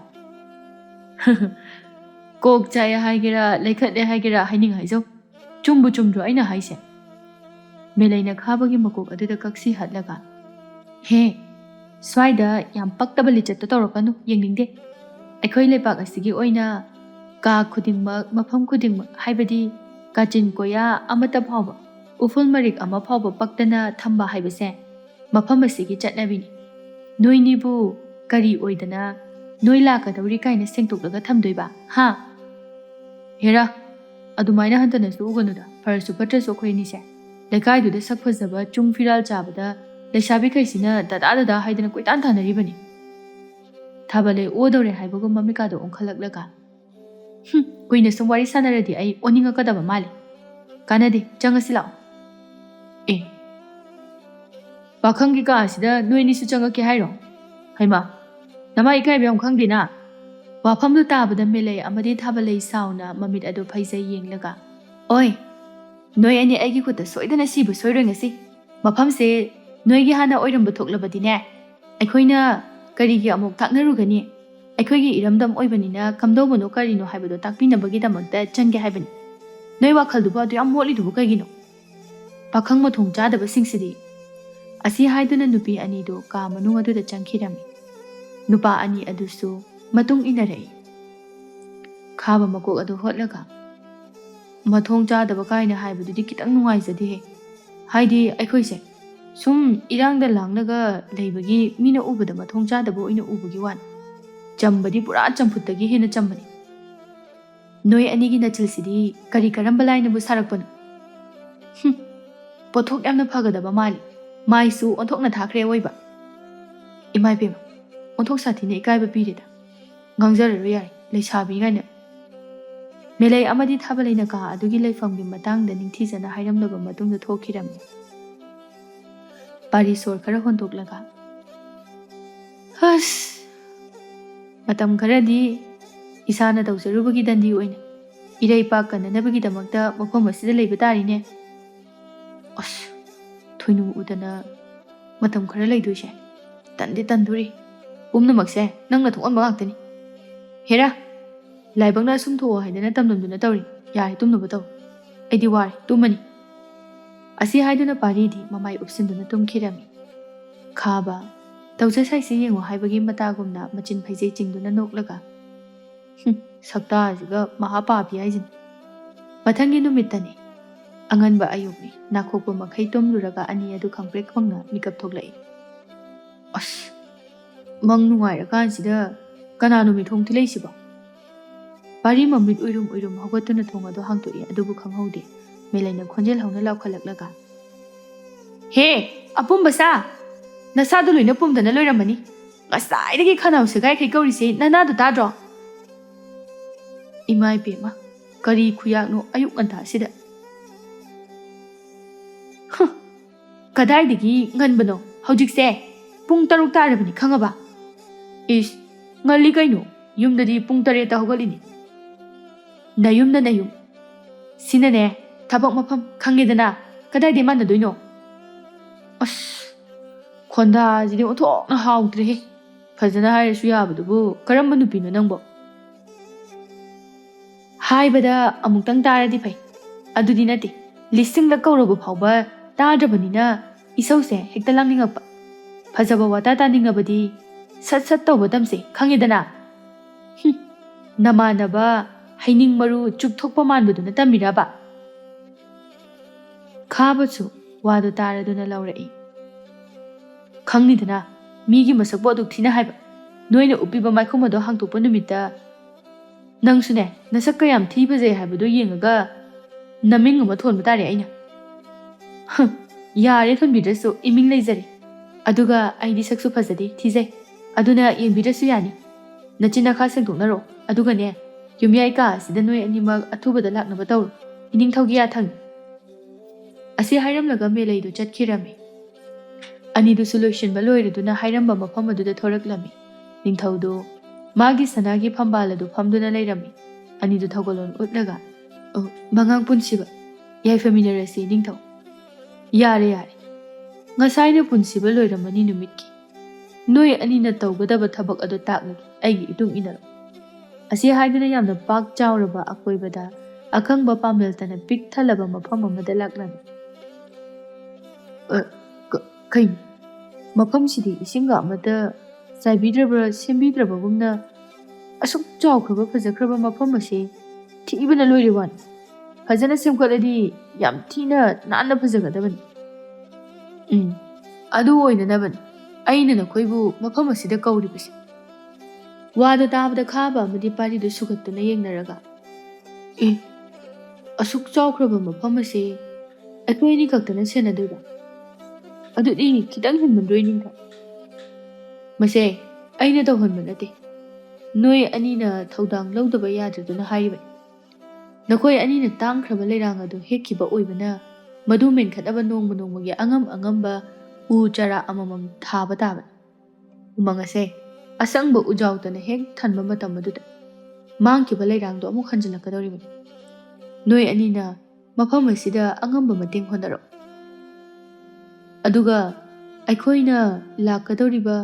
Speaker 1: ꯀꯣꯛ ꯆꯥꯛꯑꯦ ꯍꯥꯏꯒꯦꯔꯥ ꯂꯩꯈꯠꯂꯦ ꯍꯥꯏꯒꯦꯔꯥ ꯍꯥꯏꯅꯤꯡ ꯍꯥꯏꯖꯧ ꯆꯨꯝꯗ꯭ꯔꯣ ꯑꯩꯅ ꯍꯥꯏꯁꯦ ꯃꯦꯂꯩꯅ ꯈꯥꯕꯒꯤ ꯃꯀꯣꯛ ꯑꯗꯨꯗ ꯀꯛꯁꯤ ꯍꯠꯂꯒ ꯍꯦ ꯁ꯭ꯋꯥꯏꯗ ꯌꯥꯝ ꯄꯛꯇꯕ ꯂꯤꯆꯠꯇꯣ ꯇꯧꯔꯛꯀꯅꯨ ꯌꯦꯡꯅꯤꯡꯗꯦ ꯑꯩꯈꯣꯏ ꯂꯩꯄꯥꯛ ꯑꯁꯤꯒꯤ ꯑꯣꯏꯅ ꯀꯥ ꯈꯨꯗꯤꯡꯃꯛ ꯃꯐꯝ ꯈꯨꯗꯤꯡꯃꯛ ꯍꯥꯏꯕꯗꯤ ꯀꯥꯆꯤꯟ ꯀꯣꯌꯥ ꯑꯃꯠꯇ ꯐꯥꯎꯕ ꯎꯐꯨꯜ ꯃꯔꯤꯛ ꯑꯃ ꯐꯥꯎꯕ ꯄꯛꯇꯅ ꯊꯝꯕ ꯍꯥꯏꯕꯁꯦ ꯃꯐꯝ ꯑꯁꯤꯒꯤ ꯆꯠꯅꯕꯤꯅꯤ ꯅꯣꯏꯅꯤꯕꯨ ꯀꯔꯤ ꯑꯣꯏꯗꯅ ꯅꯣꯏ ꯂꯥꯛꯀꯗꯧꯔꯤ ꯀꯥꯏꯅ ꯁꯦꯡꯇꯣꯛꯂꯒ ꯊꯝꯗꯣꯏꯕ ꯍꯥ ꯍꯦꯔꯥ ꯑꯗꯨꯃꯥꯏꯅ ꯍꯟꯊꯅꯁꯨ ꯎꯒꯅꯨꯗ ꯐꯔꯁꯨ ꯐꯠꯇ꯭ꯔꯁꯨ ꯑꯩꯈꯣꯏ ꯑꯅꯤꯁꯦ ꯂꯩꯀꯥꯏꯗꯨꯗ ꯁꯛ ꯐꯖꯕ ꯆꯨꯡ ꯐꯤꯔꯥꯜ ꯆꯥꯕꯗ ꯂꯩꯁꯥꯕꯤꯈꯩꯁꯤꯅ ꯗꯗꯥ ꯍꯥꯏꯗꯅ ꯀꯣꯏꯇꯥꯟ ꯇꯥꯟꯅꯔꯤꯕꯅꯤ ꯊꯥꯕꯂꯩ ꯑꯣꯗꯧꯔꯦ ꯍꯥꯏꯕꯒꯨꯝ ꯃꯃꯤꯀꯥꯗꯣ ꯑꯣꯟꯈꯠꯂꯛꯂꯒ ꯀꯨꯏꯅ ꯁꯨꯝ ꯋꯥꯔꯤ ꯁꯥꯟꯅꯔꯗꯤ ꯑꯩ ꯑꯣꯟꯅꯤꯡꯉꯛꯀꯗꯕ ꯃꯥꯜꯂꯤ ꯀꯥꯟꯅꯗꯦ ꯆꯪꯉꯁꯤ ꯂꯥꯛꯑꯣ ꯄꯥꯈꯪꯒꯤ ꯀꯥ ꯑꯁꯤꯗ ꯅꯣꯏ ꯑꯅꯤꯁꯨ ꯆꯪꯉꯛꯀꯦ ꯍꯥꯏꯔꯣ ꯍꯩꯃꯥ ꯅꯃꯥ ꯏꯀꯥꯏꯕ ꯌꯥꯝ ꯈꯪꯗꯦꯅ ꯋꯥꯐꯝꯗꯨ ꯇꯥꯕꯗ ꯃꯦꯂꯩ ꯑꯃꯗꯤ ꯊꯥꯕꯂꯩ ꯁꯥꯎꯅ ꯃꯃꯤꯠ ꯑꯗꯨ ꯐꯩꯖꯩ ꯌꯦꯡꯂꯒ ꯑꯣꯏ ꯅꯣꯏ ꯑꯅꯤ ꯑꯩꯒꯤ ꯈꯨꯠꯇ ꯁꯣꯏꯗꯅ ꯁꯤꯕ ꯁꯣꯏꯔꯣꯏ ꯉꯁꯤ ꯃꯐꯝꯁꯦ ꯅꯣꯏꯒꯤ ꯍꯥꯟꯅ ꯑꯣꯏꯔꯝꯕ ꯊꯣꯛꯂꯕꯗꯤꯅꯦ ꯑꯩꯈꯣꯏꯅ ꯀꯔꯤꯒꯤ ꯑꯃꯨꯛ ꯇꯥꯛꯅꯔꯨꯒꯅꯤ ꯑꯩꯈꯣꯏꯒꯤ ꯏꯔꯝꯗꯝ ꯑꯣꯏꯕꯅꯤꯅ ꯀꯝꯗꯧꯕꯅꯣ ꯀꯔꯤꯅꯣ ꯍꯥꯏꯕꯗꯣ ꯇꯥꯛꯄꯤꯅꯕꯒꯤꯗꯃꯛꯇ ꯆꯪꯒꯦ ꯍꯥꯏꯕꯅꯤ ꯅꯣꯏ ꯋꯥꯈꯜꯗꯨꯕꯨ ꯑꯗꯨ ꯌꯥꯝ ꯃꯣꯠꯂꯤꯗꯨꯕꯨ ꯀꯩꯒꯤꯅꯣ ꯄꯥꯈꯪ ꯃꯊꯣꯡ ꯆꯥꯗꯕꯁꯤꯡꯁꯤꯗꯤ ꯑꯁꯤ ꯍꯥꯏꯗꯨꯅ ꯅꯨꯄꯤ ꯑꯅꯤꯗꯨ ꯀꯥ ꯃꯅꯨꯡ ꯑꯗꯨꯗ ꯆꯪꯈꯤꯔꯝꯃꯤ ꯅꯨꯄꯥ ꯑꯅꯤ ꯑꯗꯨꯁꯨ ꯃꯇꯨꯡ ꯏꯟꯅꯔꯛꯏ ꯈꯥꯕ ꯃꯀꯣꯛ ꯑꯗꯨ ꯍꯣꯠꯂꯒ ꯃꯊꯣꯡ ꯆꯥꯗꯕ ꯀꯥꯏꯅ ꯍꯥꯏꯕꯗꯨꯗꯤ ꯈꯤꯇꯪ ꯅꯨꯡꯉꯥꯏꯖꯗꯦꯍꯦ ꯍꯥꯏꯗꯤ ꯑꯩꯈꯣꯏꯁꯦ ꯁꯨꯝ ꯏꯔꯥꯡꯗ ꯂꯥꯡꯂꯒ ꯂꯩꯕꯒꯤ ꯃꯤꯅ ꯎꯕꯗ ꯃꯊꯣꯡ ꯆꯥꯗꯕ ꯑꯣꯏꯅ ꯎꯕꯒꯤ ꯋꯥꯅꯤ ꯆꯝꯕꯗꯤ ꯄꯨꯔꯥ ꯆꯝꯐꯨꯠꯇꯒꯤ ꯍꯦꯟꯅ ꯆꯝꯕꯅꯤ ꯅꯣꯏ ꯑꯅꯤꯒꯤ ꯅꯆꯤꯜꯁꯤꯗꯤ ꯀꯔꯝꯕ ꯂꯥꯏꯅꯕꯨ ꯁꯥꯔꯛꯄꯅꯣ ꯄꯣꯠꯊꯣꯛ ꯌꯥꯝꯅ ꯐꯒꯗꯕ ꯃꯥꯜꯂꯤ ꯃꯥꯏꯁꯨ ꯑꯣꯟꯊꯣꯛꯅ ꯊꯥꯈ꯭ꯔꯦ ꯑꯣꯏꯕ ꯏꯃꯥꯏꯕꯦꯝꯃ ꯑꯣꯟꯊꯣꯛ ꯁꯥꯊꯤꯅ ꯏꯀꯥꯏꯕ ꯄꯤꯔꯦꯗ ꯉꯥꯡꯖꯔꯔꯣꯏ ꯌꯥꯔꯦ ꯂꯩꯁꯥꯕꯤ ꯀꯥꯏꯅ ꯃꯦꯂꯩ ꯑꯃꯗꯤ ꯊꯥꯕꯂꯩꯅ ꯀꯥ ꯑꯗꯨꯒꯤ ꯂꯩꯐꯝꯒꯤ ꯃꯇꯥꯡꯗ ꯅꯤꯡꯊꯤꯖꯅ ꯍꯥꯏꯔꯝꯂꯕ ꯃꯇꯨꯡꯗ ꯊꯣꯛꯈꯤꯔꯝꯃꯤ ꯄꯥꯔꯤ ꯁꯣꯔ ꯈꯔ ꯍꯣꯟꯗꯣꯛꯂꯒ ꯃꯇꯝ ꯈꯔꯗꯤ ꯏꯁꯥꯅ ꯇꯧꯖꯔꯨꯕꯒꯤ ꯗꯟꯗꯤ ꯑꯣꯏꯅ ꯏꯔꯩꯄꯥꯛ ꯀꯟꯅꯅꯕꯒꯤꯗꯃꯛꯇ ꯃꯐꯝ ꯑꯁꯤꯗ ꯂꯩꯕ ꯇꯥꯔꯤꯅꯦ. ꯑꯁ, ꯊꯣꯏꯅꯨ ꯎꯗꯅ ꯃꯇꯝ ꯈꯔ ꯂꯩꯗꯣꯏꯁꯦ ꯇꯟꯗꯤ ꯇꯟꯗꯣꯔꯤ. ꯄꯨꯝꯅꯃꯛꯁꯦ ꯅꯪꯅ ꯊꯣꯛꯍꯟꯕ ꯉꯥꯛꯇꯅꯤ. ꯍꯦꯔꯥ, ꯂꯥꯏꯕꯛꯅ ꯑꯁꯨꯝ ꯊꯣꯛꯑꯣ ꯍꯥꯏꯗꯅ ꯇꯝꯂꯝꯗꯨꯅ ꯇꯧꯔꯤ. ꯌꯥꯔꯦ, ꯇꯨꯝꯅꯕ ꯇꯧ. ꯑꯩꯗꯤ ꯋꯥꯔꯦ, ꯇꯨꯝꯃꯅꯤ. ꯑꯁꯤ ꯍꯥꯏꯗꯨꯅ ꯄꯥꯔꯤꯗꯤ ꯃꯃꯥꯏ ꯎꯞꯁꯤꯟꯗꯨꯅ ꯇꯨꯝꯈꯤꯔꯝꯃꯤ. ꯈꯥꯕ ꯇꯧꯖꯁꯥꯏꯁꯤ ꯌꯦꯡꯉꯣ ꯍꯥꯏꯕꯒꯤ ꯃꯇꯥꯒꯨꯝꯅ ꯃꯆꯤꯟ ꯐꯩꯖꯩ ꯆꯤꯡꯗꯨꯅ ꯅꯣꯛꯂꯒ, ꯁꯛꯇꯥꯁꯤꯒ ꯃꯍꯥꯄꯥꯄꯤ ꯍꯥꯏꯁꯤꯅꯤ. ꯃꯊꯪꯒꯤ ꯅꯨꯃꯤꯠꯇꯅꯤ. ꯑꯉꯟꯕ ꯑꯌꯨꯛꯅꯤ. ꯅꯥꯈꯣꯛꯄ ꯃꯈꯩ ꯇꯨꯝꯂꯨꯔꯒ ꯑꯅꯤ ꯑꯗꯨ ꯈꯪꯄ꯭ꯔꯦꯛ ꯈꯪꯅ ꯃꯤꯀꯞ ꯊꯣꯛꯂꯛꯏ. ꯑꯁ, ꯃꯪ ꯅꯨꯡꯉꯥꯏꯔꯀꯥꯟꯁꯤꯗ ꯀꯅꯥꯅꯣ ꯃꯤꯊꯣꯡ ꯊꯤꯜꯂꯛꯏꯁꯤꯕꯣ? ꯄꯥꯔꯤ ꯃꯃꯤꯠ ꯎꯏꯔꯨꯝ ꯎꯏꯔꯨꯝ ꯍꯧꯒꯠꯇꯨꯅ ꯊꯣꯡ ꯑꯗꯨ ꯍꯥꯡꯇꯣꯛꯏ. ꯑꯗꯨꯕꯨ ꯈꯪꯍꯧꯗꯦ. ꯃꯦꯂꯩꯅ ꯈꯣꯟꯖꯦꯜ ꯍꯧꯅ ꯂꯥꯎꯈꯠꯂꯛꯂꯒ, ꯍꯦ, ꯑꯄꯨꯝꯕ ꯁꯥ! ꯅꯁꯥꯗꯨ ꯂꯣꯏꯅ ꯄꯨꯝꯗꯅ ꯂꯣꯏꯔꯝꯃꯅꯤ. ꯉꯁꯥꯏꯗꯒꯤ ꯈꯅꯥꯎ ꯁꯦꯒꯥꯏꯈꯩ ꯀꯧꯔꯤꯁꯦ ꯅꯅꯥꯗꯨ ꯇꯥꯗ꯭ꯔꯣ? ꯏꯃꯥ ꯏꯕꯦꯝꯃ, ꯀꯔꯤ ꯈꯨꯌꯥꯛꯅꯣ ꯑꯌꯨꯛ ꯉꯟꯇꯥꯁꯤꯗ? ꯀꯗꯥꯏꯗꯒꯤ ꯉꯟꯕꯅꯣ? ꯍꯧꯖꯤꯛꯁꯦ ꯄꯨꯡ 6 ꯇꯥꯔꯕꯅꯤ ꯈꯪꯉꯕ? ꯏꯁ, ꯉꯜꯂꯤ ꯀꯩꯅꯣ. ꯌꯨꯝꯗꯗꯤ ꯄꯨꯡ 7ꯗ ꯍꯧꯒꯠꯂꯤꯅꯤ. ꯅꯌꯨꯝꯅ ꯅꯌꯨꯝ. ꯁꯤꯅꯅꯦ ꯊꯕꯛ ꯃꯐꯝ, ꯈꯪꯉꯦꯗꯅ. ꯀꯗꯥꯏꯗꯩ ꯃꯥꯟꯅꯗꯣꯏꯅꯣ? ꯑꯁ, ꯈꯣꯟꯗꯥꯁꯤꯗꯤ ꯑꯣꯟꯊꯣꯛꯅ ꯍꯥꯎꯇ꯭ꯔꯦꯍꯦ. ꯐꯖꯅ ꯍꯥꯏꯔꯁꯨ ꯌꯥꯕꯗꯨꯕꯨ ꯀꯔꯝꯕ ꯅꯨꯄꯤꯅꯣ ꯅꯪꯕꯣ? ꯍꯥꯏꯕꯗ ꯑꯃꯨꯛꯇꯪ ꯇꯥꯔꯗꯤ ꯐꯩ. ꯑꯗꯨꯗꯤ ꯅꯠꯇꯦ. ꯂꯤꯁꯤꯡꯂꯛ ꯀꯧꯔꯕ ꯐꯥꯎꯕ ꯇꯥꯗ꯭ꯔꯕꯅꯤꯅ ꯏꯁꯧꯁꯦ ꯍꯦꯛꯇ ꯂꯥꯡꯅꯤꯡꯉꯛꯄ. ꯐꯖꯕ ꯋꯥꯇꯥ ꯇꯥꯅꯤꯡꯉꯕꯗꯤ ꯁꯠ ꯁꯠ ꯇꯧꯕ ꯇꯝꯁꯦ, ꯈꯪꯉꯦꯗꯅ. ꯅꯃꯥꯟꯅꯕ ꯍꯩꯅꯤꯡ ꯃꯔꯨ ꯆꯨꯞꯊꯣꯛꯄ ꯃꯥꯟꯕꯗꯨꯅ ꯇꯝꯃꯤꯔꯕ? ꯈꯥꯕꯁꯨ ꯋꯥꯗꯨ ꯇꯥꯔꯗꯨꯅ ꯂꯧꯔꯛꯏ. ꯈꯪꯅꯤꯗꯅ, ꯃꯤꯒꯤ ꯃꯁꯛꯄꯨ ꯑꯗꯨꯛ ꯊꯤꯅ ꯍꯥꯏꯕ. ꯅꯣꯏꯅ ꯎꯞꯄꯤꯕ ꯃꯥꯏꯈꯨꯝ ꯑꯗꯣ ꯍꯥꯡꯇꯣꯛꯄ ꯅꯨꯃꯤꯠꯇ ꯅꯪꯁꯨꯅꯦ ꯅꯁꯛ ꯀꯌꯥꯝ ꯊꯤ ꯐꯖꯩ ꯍꯥꯏꯕꯗꯣ ꯌꯦꯡꯉꯒ ꯅꯃꯤꯡ ꯑꯃ ꯊꯣꯟꯕ ꯇꯥꯔꯦ ꯑꯩꯅ. ꯌꯥꯔꯦ, ꯊꯣꯟꯕꯤꯗ꯭ꯔꯁꯨ ꯏꯃꯤꯡ ꯂꯩꯖꯔꯦ. ꯑꯗꯨꯒ ꯑꯩꯗꯤ ꯁꯛꯁꯨ ꯐꯖꯗꯦ, ꯊꯤꯖꯩ. ꯑꯗꯨꯅ ꯌꯦꯡꯕꯤꯗ꯭ꯔꯁꯨ ꯌꯥꯅꯤ. ꯅꯆꯤꯟ ꯅꯈꯥ ꯁꯦꯡꯗꯣꯛꯅꯔꯣ. ꯑꯗꯨꯒꯅꯦ, ꯌꯨꯝꯌꯥꯏ ꯀꯥ ꯑꯁꯤꯗ ꯅꯣꯏ ꯑꯅꯤꯃꯛ ꯑꯊꯨꯕꯗ ꯂꯥꯛꯅꯕ ꯇꯧꯔꯣ. ꯏꯅꯤꯡꯊꯧꯒꯤ ꯌꯥꯊꯪ. ꯑꯁꯤ ꯍꯥꯏꯔꯝꯂꯒ ꯃꯦꯂꯩꯗꯨ ꯆꯠꯈꯤꯔꯝꯃꯤ. ꯑꯅꯤꯗꯨꯁꯨ ꯂꯣꯏꯁꯤꯟꯕ ꯂꯣꯏꯔꯗꯨꯅ ꯍꯥꯏꯔꯝꯕ ꯃꯐꯝ ꯑꯗꯨꯗ ꯊꯣꯔꯛꯂꯝꯃꯤ. ꯅꯤꯡꯊꯧꯗꯨ ꯃꯥꯒꯤ ꯁꯅꯥꯒꯤ ꯐꯝꯕꯥꯜ ꯑꯗꯨ ꯐꯝꯗꯨꯅ ꯂꯩꯔꯝꯃꯤ. ꯑꯅꯤꯗꯨ ꯊꯧꯒꯜꯂꯣꯟ ꯎꯠꯂꯒ, ꯃꯉꯥꯡ ꯄꯨꯟꯁꯤꯕ, ꯌꯥꯏꯐꯃꯤꯟꯅꯔꯁꯤ ꯅꯤꯡꯊꯧ. ꯌꯥꯔꯦ ꯌꯥꯔꯦ. ꯉꯁꯥꯏꯅ ꯄꯨꯟꯁꯤꯕ ꯂꯣꯏꯔꯝꯃꯅꯤ ꯅꯨꯃꯤꯠꯀꯤ. ꯅꯣꯏ ꯑꯅꯤꯅ ꯇꯧꯒꯗꯕ ꯊꯕꯛ ꯑꯗꯨ ꯇꯥꯛꯂꯒꯦ. ꯑꯩꯒꯤ ꯏꯇꯨꯡ ꯏꯟꯅꯔꯣ. ꯑꯁꯤ ꯍꯥꯏꯗꯨꯅ ꯌꯥꯝꯅ ꯄꯥꯛ ꯆꯥꯎꯔꯕ ꯑꯀꯣꯏꯕꯗ ꯑꯈꯪꯕ ꯄꯥꯝꯕꯦꯜꯇꯅ ꯄꯤꯛ ꯊꯜꯂꯕ ꯃꯐꯝ ꯑꯃꯗ ꯂꯥꯛꯂꯝꯃꯤ. ꯀꯩꯅꯣ? ꯃꯐꯝꯁꯤꯗꯤ ꯏꯁꯤꯡꯒ ꯑꯃꯇ ꯆꯥꯏꯕꯤꯗ꯭ꯔꯕ ꯁꯦꯝꯕꯤꯗ꯭ꯔꯕꯒꯨꯝꯅ ꯑꯁꯨꯛ ꯆꯥꯎꯈ꯭ꯔꯕ ꯐꯖꯈ꯭ꯔꯕ ꯃꯐꯝ ꯑꯁꯤ ꯊꯤꯕꯅ ꯂꯣꯏꯔꯦ ꯋꯥꯅꯤ. ꯐꯖꯅ ꯁꯦꯝꯒꯠꯂꯗꯤ ꯌꯥꯝ ꯊꯤꯅ ナꯟꯅ ꯐꯖꯒꯗꯕꯅꯤ. ꯑꯗꯨ ꯑꯣꯏꯅꯅꯕꯅꯤ ꯑꯩꯅ ꯅꯈꯣꯏꯕꯨ ꯃꯐꯝ ꯑꯁꯤꯗ ꯀꯧꯔꯤꯕꯁꯦ. ꯋꯥꯗꯨ ꯇꯥꯕꯗ ꯈꯥꯕ ꯑꯃꯗꯤ ꯄꯥꯔꯤꯗꯨ ꯁꯨꯒꯠꯇꯨꯅ ꯌꯦꯡꯅꯔꯒ, ꯑꯁꯨꯛ ꯆꯥꯎꯈ꯭ꯔꯕ ꯃꯐꯝ ꯑꯁꯤ ꯑꯩꯈꯣꯏ ꯑꯅꯤ ꯈꯛꯇꯅ ꯁꯦꯟꯅꯗꯣꯏꯕ? ꯑꯗꯨꯗꯤ ꯈꯤꯇꯪ ꯍꯦꯟꯃꯟꯗ꯭ꯔꯣꯏ ꯅꯤꯡꯊꯧ? ꯃꯁꯦ ꯑꯩꯅ ꯇꯧꯍꯟꯕ ꯅꯠꯇꯦ. ꯅꯣꯏ ꯑꯅꯤꯅ ꯊꯧꯗꯥꯡ ꯂꯧꯗꯕ ꯌꯥꯗ꯭ꯔꯗꯨꯅ ꯍꯥꯏꯔꯤꯕꯅꯤ. ꯅꯈꯣꯏ ꯑꯅꯤꯅ ꯇꯥꯡꯈ꯭ꯔꯕ ꯂꯩꯔꯥꯡ ꯑꯗꯨ ꯍꯦꯛꯈꯤꯕ ꯑꯣꯏꯕꯅ ꯃꯗꯨ ꯃꯦꯟꯈꯠꯅꯕ ꯅꯣꯡꯃ ꯅꯣꯡꯃꯒꯤ ꯑꯉꯝ ꯑꯉꯝꯕ ꯎ ꯆꯥꯔꯥ ꯑꯃꯃꯝ ꯊꯥꯕ ꯇꯥꯕꯅꯤ. ꯎꯃꯪ ꯑꯁꯦ ꯑꯁꯪꯕ ꯎꯖꯥꯎꯇꯅ ꯍꯦꯛ ꯊꯟꯕ ꯃꯇꯝ ꯑꯗꯨꯗ ꯃꯥꯡꯈꯤꯕ ꯂꯩꯔꯥꯡꯗꯣ ꯑꯃꯨꯛ ꯍꯟꯖꯤꯜꯂꯛꯀꯗꯧꯔꯤꯕꯅꯤ. ꯅꯣꯏ ꯑꯅꯤꯅ ꯃꯐꯝ ꯑꯁꯤꯗ ꯑꯉꯝꯕ ꯃꯇꯦꯡ ꯍꯣꯠꯅꯔꯣ. ꯑꯗꯨꯒ ꯑꯩꯈꯣꯏꯅ ꯂꯥꯛꯀꯗꯧꯔꯤꯕ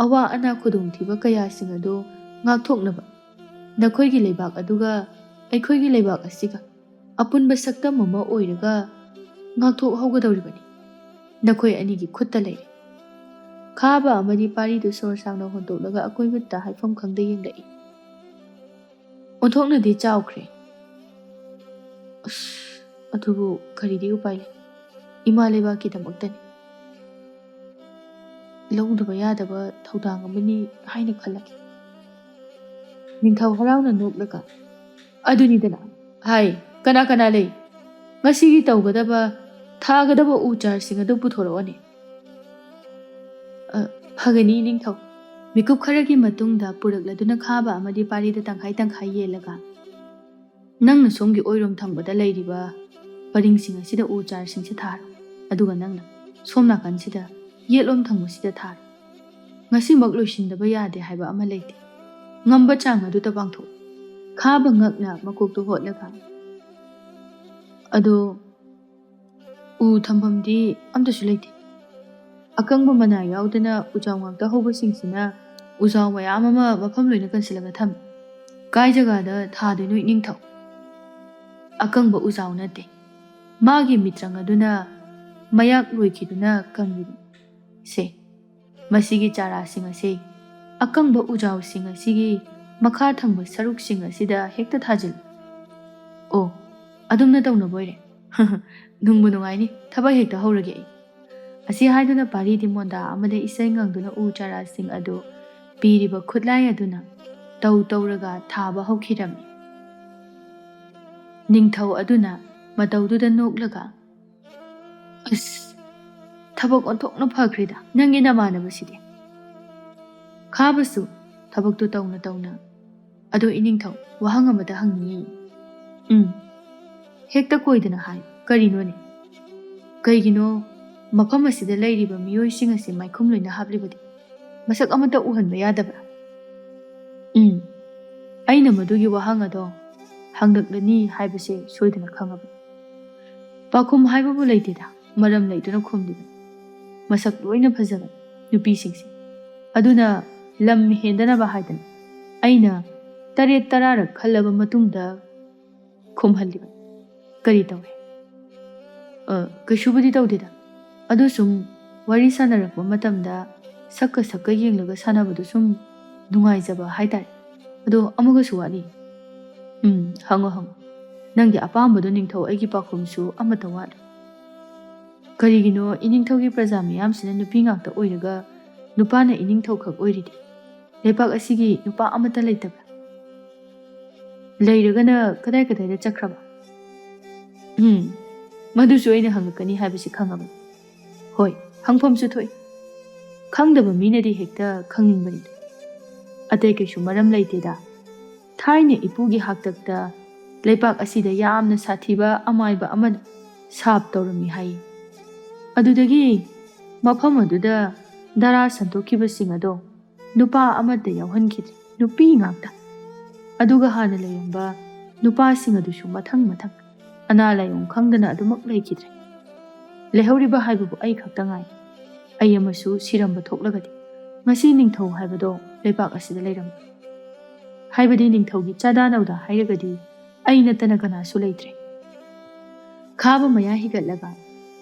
Speaker 1: ꯑꯋꯥ ꯑꯅꯥ ꯈꯨꯗꯣꯡꯊꯤꯕ ꯀꯌꯥꯁꯤꯡ ꯑꯗꯨ ꯉꯥꯛꯊꯣꯛꯅꯕ ꯅꯈꯣꯏꯒꯤ ꯂꯩꯕꯥꯛ ꯑꯗꯨꯒ ꯑꯩꯈꯣꯏꯒꯤ ꯂꯩꯕꯥꯛ ꯑꯁꯤꯒ ꯑꯄꯨꯟꯕ ꯁꯛꯇꯝ ꯑꯃ ꯑꯣꯏꯔꯒ ꯉꯥꯛꯊꯣꯛꯍꯧꯒꯗꯧꯔꯤꯕꯅꯤ. ꯅꯈꯣꯏ ꯑꯅꯤꯒꯤ ꯈꯨꯠꯇ ꯂꯩꯔꯦ. ꯈꯥꯕ ꯑꯃꯗꯤ ꯄꯥꯔꯤꯗꯨ ꯁꯣꯔ ꯁꯥꯡꯅ ꯍꯣꯟꯇꯣꯛꯂꯒ ꯑꯀꯣꯏꯕꯗ ꯍꯥꯏꯐꯝ ꯈꯪꯗ ꯌꯦꯡꯂꯛꯏ. ꯑꯣꯟꯊꯣꯛꯅꯗꯤ ꯆꯥꯎꯈ꯭ꯔꯦ. ꯑꯗꯨꯕꯨ ꯀꯔꯤꯗꯤ ꯎꯄꯥꯏ ꯂꯩ. ꯏꯃꯥ ꯂꯩꯕꯥꯛꯀꯤꯗꯃꯛꯇꯅꯤ. ꯂꯧꯗꯕ ꯌꯥꯗꯕ ꯊꯧꯗꯥꯡ ꯑꯃꯅꯤ ꯍꯥꯏꯅ ꯈꯜꯂꯛꯏ. ꯅꯤꯡꯊꯧ ꯍꯔꯥꯎꯅ ꯅꯣꯛꯂꯒ, ꯑꯗꯨꯅꯤꯗꯅ. ꯍꯥꯏ, ꯀꯅꯥ ꯀꯅꯥ ꯂꯩ? ꯉꯁꯤꯒꯤ ꯇꯧꯒꯗꯕ ꯊꯥꯒꯗꯕ ꯎ ꯆꯥꯔꯁꯤꯡ ꯑꯗꯨ ꯄꯨꯊꯣꯔꯛꯑꯣꯅꯦ. ꯐꯒꯅꯤ ꯅꯤꯡꯊꯧ. ꯃꯤꯀꯨꯞ ꯈꯔꯒꯤ ꯃꯇꯨꯡꯗ ꯄꯨꯔꯛꯂꯗꯨꯅ ꯈꯥꯕ ꯑꯃꯗꯤ ꯄꯥꯔꯤꯗ ꯇꯪꯈꯥꯏ ꯇꯪꯈꯥꯏ ꯌꯦꯜꯂꯒ, ꯅꯪꯅ ꯁꯣꯝꯒꯤ ꯑꯣꯏꯔꯣꯝ ꯊꯪꯕꯗ ꯂꯩꯔꯤꯕ ꯄꯔꯤꯡꯁꯤꯡ ꯑꯁꯤꯗ ꯎ ꯆꯥꯔꯁꯤꯡꯁꯦ ꯊꯥꯔꯣ. ꯑꯗꯨꯒ ꯅꯪꯅ ꯁꯣꯝ ꯅꯥꯀꯟꯁꯤꯗ ꯌꯦꯠꯂꯣꯝ ꯊꯪꯕꯁꯤꯗ ꯊꯥꯔꯣ. ꯉꯁꯤꯃꯛ ꯂꯣꯏꯁꯤꯟꯗꯕ ꯌꯥꯗꯦ ꯍꯥꯏꯕ ꯑꯃ ꯂꯩꯇꯦ. ꯉꯝꯕ ꯆꯥꯡ ꯑꯗꯨꯗ ꯄꯥꯡꯊꯣꯛꯎ. ꯈꯥꯕ ꯉꯛꯅ ꯃꯀꯣꯛꯇꯨ ꯍꯣꯠꯂꯒ ꯑꯗꯣ ꯎ ꯊꯝꯐꯝꯗꯤ ꯑꯝꯇꯁꯨ ꯂꯩꯇꯦ ꯑꯀꯪꯕ ꯃꯅꯥ ꯌꯥꯎꯗꯅ ꯎꯖꯥꯎ ꯉꯥꯛꯇ ꯍꯧꯕꯁꯤꯡꯁꯤꯅ ꯎꯖꯥꯎ ꯃꯌꯥꯝ ꯑꯃ ꯃꯐꯝ ꯂꯣꯏꯅ ꯀꯟꯁꯤꯜꯂꯒ ꯊꯝꯃꯤ ꯀꯥꯏ ꯖꯒꯥꯗ ꯊꯥꯗꯣꯏꯅꯣ ꯏꯅꯤꯡꯊꯧ ꯑꯀꯪꯕ ꯎꯖꯥꯎ ꯅꯠꯇꯦ ꯃꯥꯒꯤ ꯃꯤꯇ꯭ꯔꯪ ꯑꯗꯨꯅ ꯃꯌꯥꯛ ꯂꯣꯏꯈꯤꯗꯨꯅ ꯀꯪꯂꯤꯕ ꯁꯦ ꯃꯁꯤꯒꯤ ꯆꯥꯔꯥꯁꯤꯡ ꯑꯁꯤ ꯑꯀꯪꯕ ꯎꯖꯥꯎꯁꯤꯡ ꯑꯁꯤꯒꯤ ꯃꯈꯥ ꯊꯪꯕ ꯁꯔꯨꯛꯁꯤꯡ ꯑꯁꯤꯗ ꯍꯦꯛꯇ ꯊꯥꯖꯤꯜꯂꯨ ꯑꯣ ꯑꯗꯨꯝꯅ ꯇꯧꯅꯕ ꯑꯣꯏꯔꯦ ꯅꯨꯡꯕꯨ ꯅꯨꯡꯉꯥꯏꯅꯤ ꯊꯕꯛ ꯍꯦꯛꯇ ꯍꯧꯔꯒꯦ ꯑꯩ ꯑꯁꯤ ꯍꯥꯏꯗꯨꯅ ꯄꯥꯔꯤꯗꯤ ꯃꯣꯟꯗꯥ ꯑꯃꯗ ꯏꯁꯩ ꯉꯪꯗꯨꯅ ꯎ ꯆꯥꯔꯥꯁꯤꯡ ꯑꯗꯨ ꯄꯤꯔꯤꯕ ꯈꯨꯠꯂꯥꯏ ꯑꯗꯨꯅ ꯇꯧ ꯇꯧꯔꯒ ꯊꯥꯕ ꯍꯧꯈꯤꯔꯝꯃꯤ ꯅꯤꯡꯊꯧ ꯑꯗꯨꯅ ꯃꯇꯧꯗꯨꯗ ꯅꯣꯛꯂꯒ ꯑꯁ ꯊꯕꯛ ꯑꯣꯟꯊꯣꯛꯅ ꯐꯈ꯭ꯔꯦꯗ ꯅꯪꯒꯤ ꯅꯃꯥꯟꯅꯕꯁꯤꯗꯤ ꯈꯥꯕꯁꯨ ꯊꯕꯛꯇꯨ ꯇꯧꯅ ꯇꯧꯅ ꯑꯗꯣ ꯏꯅꯤꯡꯊꯧ ꯋꯥꯍꯪ ꯑꯃꯗ ꯍꯪꯅꯤꯡꯏ ꯍꯦꯛꯇ ꯀꯣꯏꯗꯅ ꯍꯥꯏ ꯀꯔꯤꯅꯣꯅꯦ ꯀꯩꯒꯤꯅꯣ ꯃꯐꯝ ꯑꯁꯤꯗ ꯂꯩꯔꯤꯕ ꯃꯤꯑꯣꯏꯁꯤꯡ ꯑꯁꯤ ꯃꯥꯏꯈꯨꯝ ꯂꯣꯏꯅ ꯍꯥꯞꯂꯤꯕꯗꯤ ꯃꯁꯛ ꯑꯃꯠꯇ ꯎꯍꯟꯕ ꯌꯥꯗꯕ꯭ꯔꯥ ꯑꯩꯅ ꯃꯗꯨꯒꯤ ꯋꯥꯍꯪ ꯑꯗꯣ ꯍꯪꯂꯛꯂꯅꯤ ꯍꯥꯏꯕꯁꯦ ꯁꯣꯏꯗꯅ ꯈꯪꯉꯕꯅꯤ ꯄꯥꯎꯈꯨꯝ ꯍꯥꯏꯕꯕꯨ ꯂꯩꯇꯦꯗ ꯃꯔꯝ ꯂꯩꯗꯨꯅ ꯈꯨꯝꯂꯤꯕꯅꯤ ꯃꯁꯛ ꯂꯣꯏꯅ ꯐꯖꯕꯅꯤ ꯅꯨꯄꯤꯁꯤꯡꯁꯦ ꯑꯗꯨꯅ ꯂꯝ ꯍꯦꯟꯗꯅꯕ ꯍꯥꯏꯗꯅ ꯑꯩꯅ 7-10ꯔꯛ ꯈꯜꯂꯕ ꯃꯇꯨꯡꯗ ꯈꯨꯝꯍꯜꯂꯤꯕꯅꯤ ꯀꯔꯤ ꯇꯧꯔꯦ ꯀꯩꯁꯨꯕꯨꯗꯤ ꯇꯧꯗꯦꯗ ꯑꯗꯨ ꯁꯨꯝ ꯋꯥꯔꯤ ꯁꯥꯟꯅꯔꯛꯄ ꯃꯇꯝꯗ ꯁꯛꯀ ꯁꯛꯀ ꯌꯦꯡꯂꯒ ꯁꯥꯟꯅꯕꯗꯨ ꯁꯨꯝ ꯅꯨꯡꯉꯥꯏꯖꯕ ꯍꯥꯏꯇꯥꯔꯦ ꯑꯗꯣ ꯑꯃꯒꯁꯨ ꯋꯥꯠꯂꯤ ꯍꯪꯉꯣ ꯅꯪꯒꯤ ꯑꯄꯥꯝꯕꯗꯣ ꯅꯤꯡꯊꯧ ꯑꯩꯒꯤ ꯄꯥꯎꯈꯨꯝꯁꯨ ꯑꯃꯠꯇ ꯋꯥꯠꯂꯤ ꯀꯔꯤꯒꯤꯅꯣ ꯏꯅꯤꯡꯊꯧꯒꯤ ꯄ꯭ꯔꯖꯥ ꯃꯌꯥꯝꯁꯤꯅ ꯅꯨꯄꯤ ꯉꯥꯛꯇ ꯑꯣꯏꯔꯒ ꯅꯨꯄꯥꯅ ꯏꯅꯤꯡꯊꯧꯈꯛ ꯑꯣꯏꯔꯤꯗꯤ ꯂꯩꯕꯥꯛ ꯑꯁꯤꯒꯤ ꯅꯨꯄꯥ ꯑꯃꯠꯇ ꯂꯩꯇꯕ꯭ꯔꯥ ꯂꯩꯔꯒꯅ ꯀꯗꯥꯏ ꯀꯗꯥꯏꯗ ꯆꯠꯈ꯭ꯔꯕ ꯃꯗꯨꯁꯨ ꯑꯩꯅ ꯍꯪꯂꯛꯀꯅꯤ ꯍꯥꯏꯕꯁꯤ ꯈꯪꯉꯕꯅꯤ ꯍꯣꯏ ꯍꯪꯐꯝꯁꯨ ꯊꯣꯛꯏ ꯈꯪꯗꯕ ꯃꯤꯅꯗꯤ ꯍꯦꯛꯇ ꯈꯪꯅꯤꯡꯕꯅꯤꯗ ꯑꯇꯩ ꯀꯩꯁꯨ ꯃꯔꯝ ꯂꯩꯇꯦꯗ ꯊꯥꯏꯅ ꯏꯄꯨꯒꯤ ꯍꯥꯛꯇꯛꯇ ꯂꯩꯕꯥꯛ ꯑꯁꯤꯗ ꯌꯥꯝꯅ ꯁꯥꯊꯤꯕ ꯑꯃꯥꯏꯕ ꯑꯃꯅ ꯁꯥꯞ ꯇꯧꯔꯝꯃꯤ ꯍꯥꯏꯌꯦ ꯑꯗꯨꯗꯒꯤ ꯃꯐꯝ ꯑꯗꯨꯗ ꯗꯔꯥ ꯁꯟꯇꯣꯛꯈꯤꯕꯁꯤꯡ ꯑꯗꯣ ꯅꯨꯄꯥ ꯑꯃꯠꯇ ꯌꯥꯎꯍꯟꯈꯤꯗ꯭ꯔꯦ ꯅꯨꯄꯤ ꯉꯥꯛꯇ ꯑꯗꯨꯒ ꯍꯥꯟꯅ ꯂꯩꯔꯝꯕ ꯅꯨꯄꯥꯁꯤꯡ ꯑꯗꯨꯁꯨ ꯃꯊꯪ ꯑꯅꯥ ꯂꯥꯏꯑꯣꯡ ꯈꯪꯗꯅ ꯑꯗꯨꯃꯛ ꯂꯩꯈꯤꯗ꯭ꯔꯦ ꯂꯩꯍꯧꯔꯤꯕ ꯍꯥꯏꯕꯕꯨ ꯑꯩ ꯈꯛꯇ ꯉꯥꯏ ꯑꯩ ꯑꯃꯁꯨ ꯁꯤꯔꯝꯕ ꯊꯣꯛꯂꯒꯗꯤ ꯉꯁꯤ ꯅꯤꯡꯊꯧ ꯍꯥꯏꯕꯗꯣ ꯂꯩꯕꯥꯛ ꯑꯁꯤꯗ ꯂꯩꯔꯝꯕ ꯍꯥꯏꯕꯗꯤ ꯅꯤꯡꯊꯧꯒꯤ ꯆꯥꯗꯥ ꯅꯧꯗꯥ ꯍꯥꯏꯔꯒꯗꯤ ꯑꯩ ꯅꯠꯇꯅ ꯀꯅꯥꯁꯨ ꯂꯩꯇ꯭ꯔꯦ ꯈꯥꯕ ꯃꯌꯥ ꯍꯤꯒꯠꯂꯒ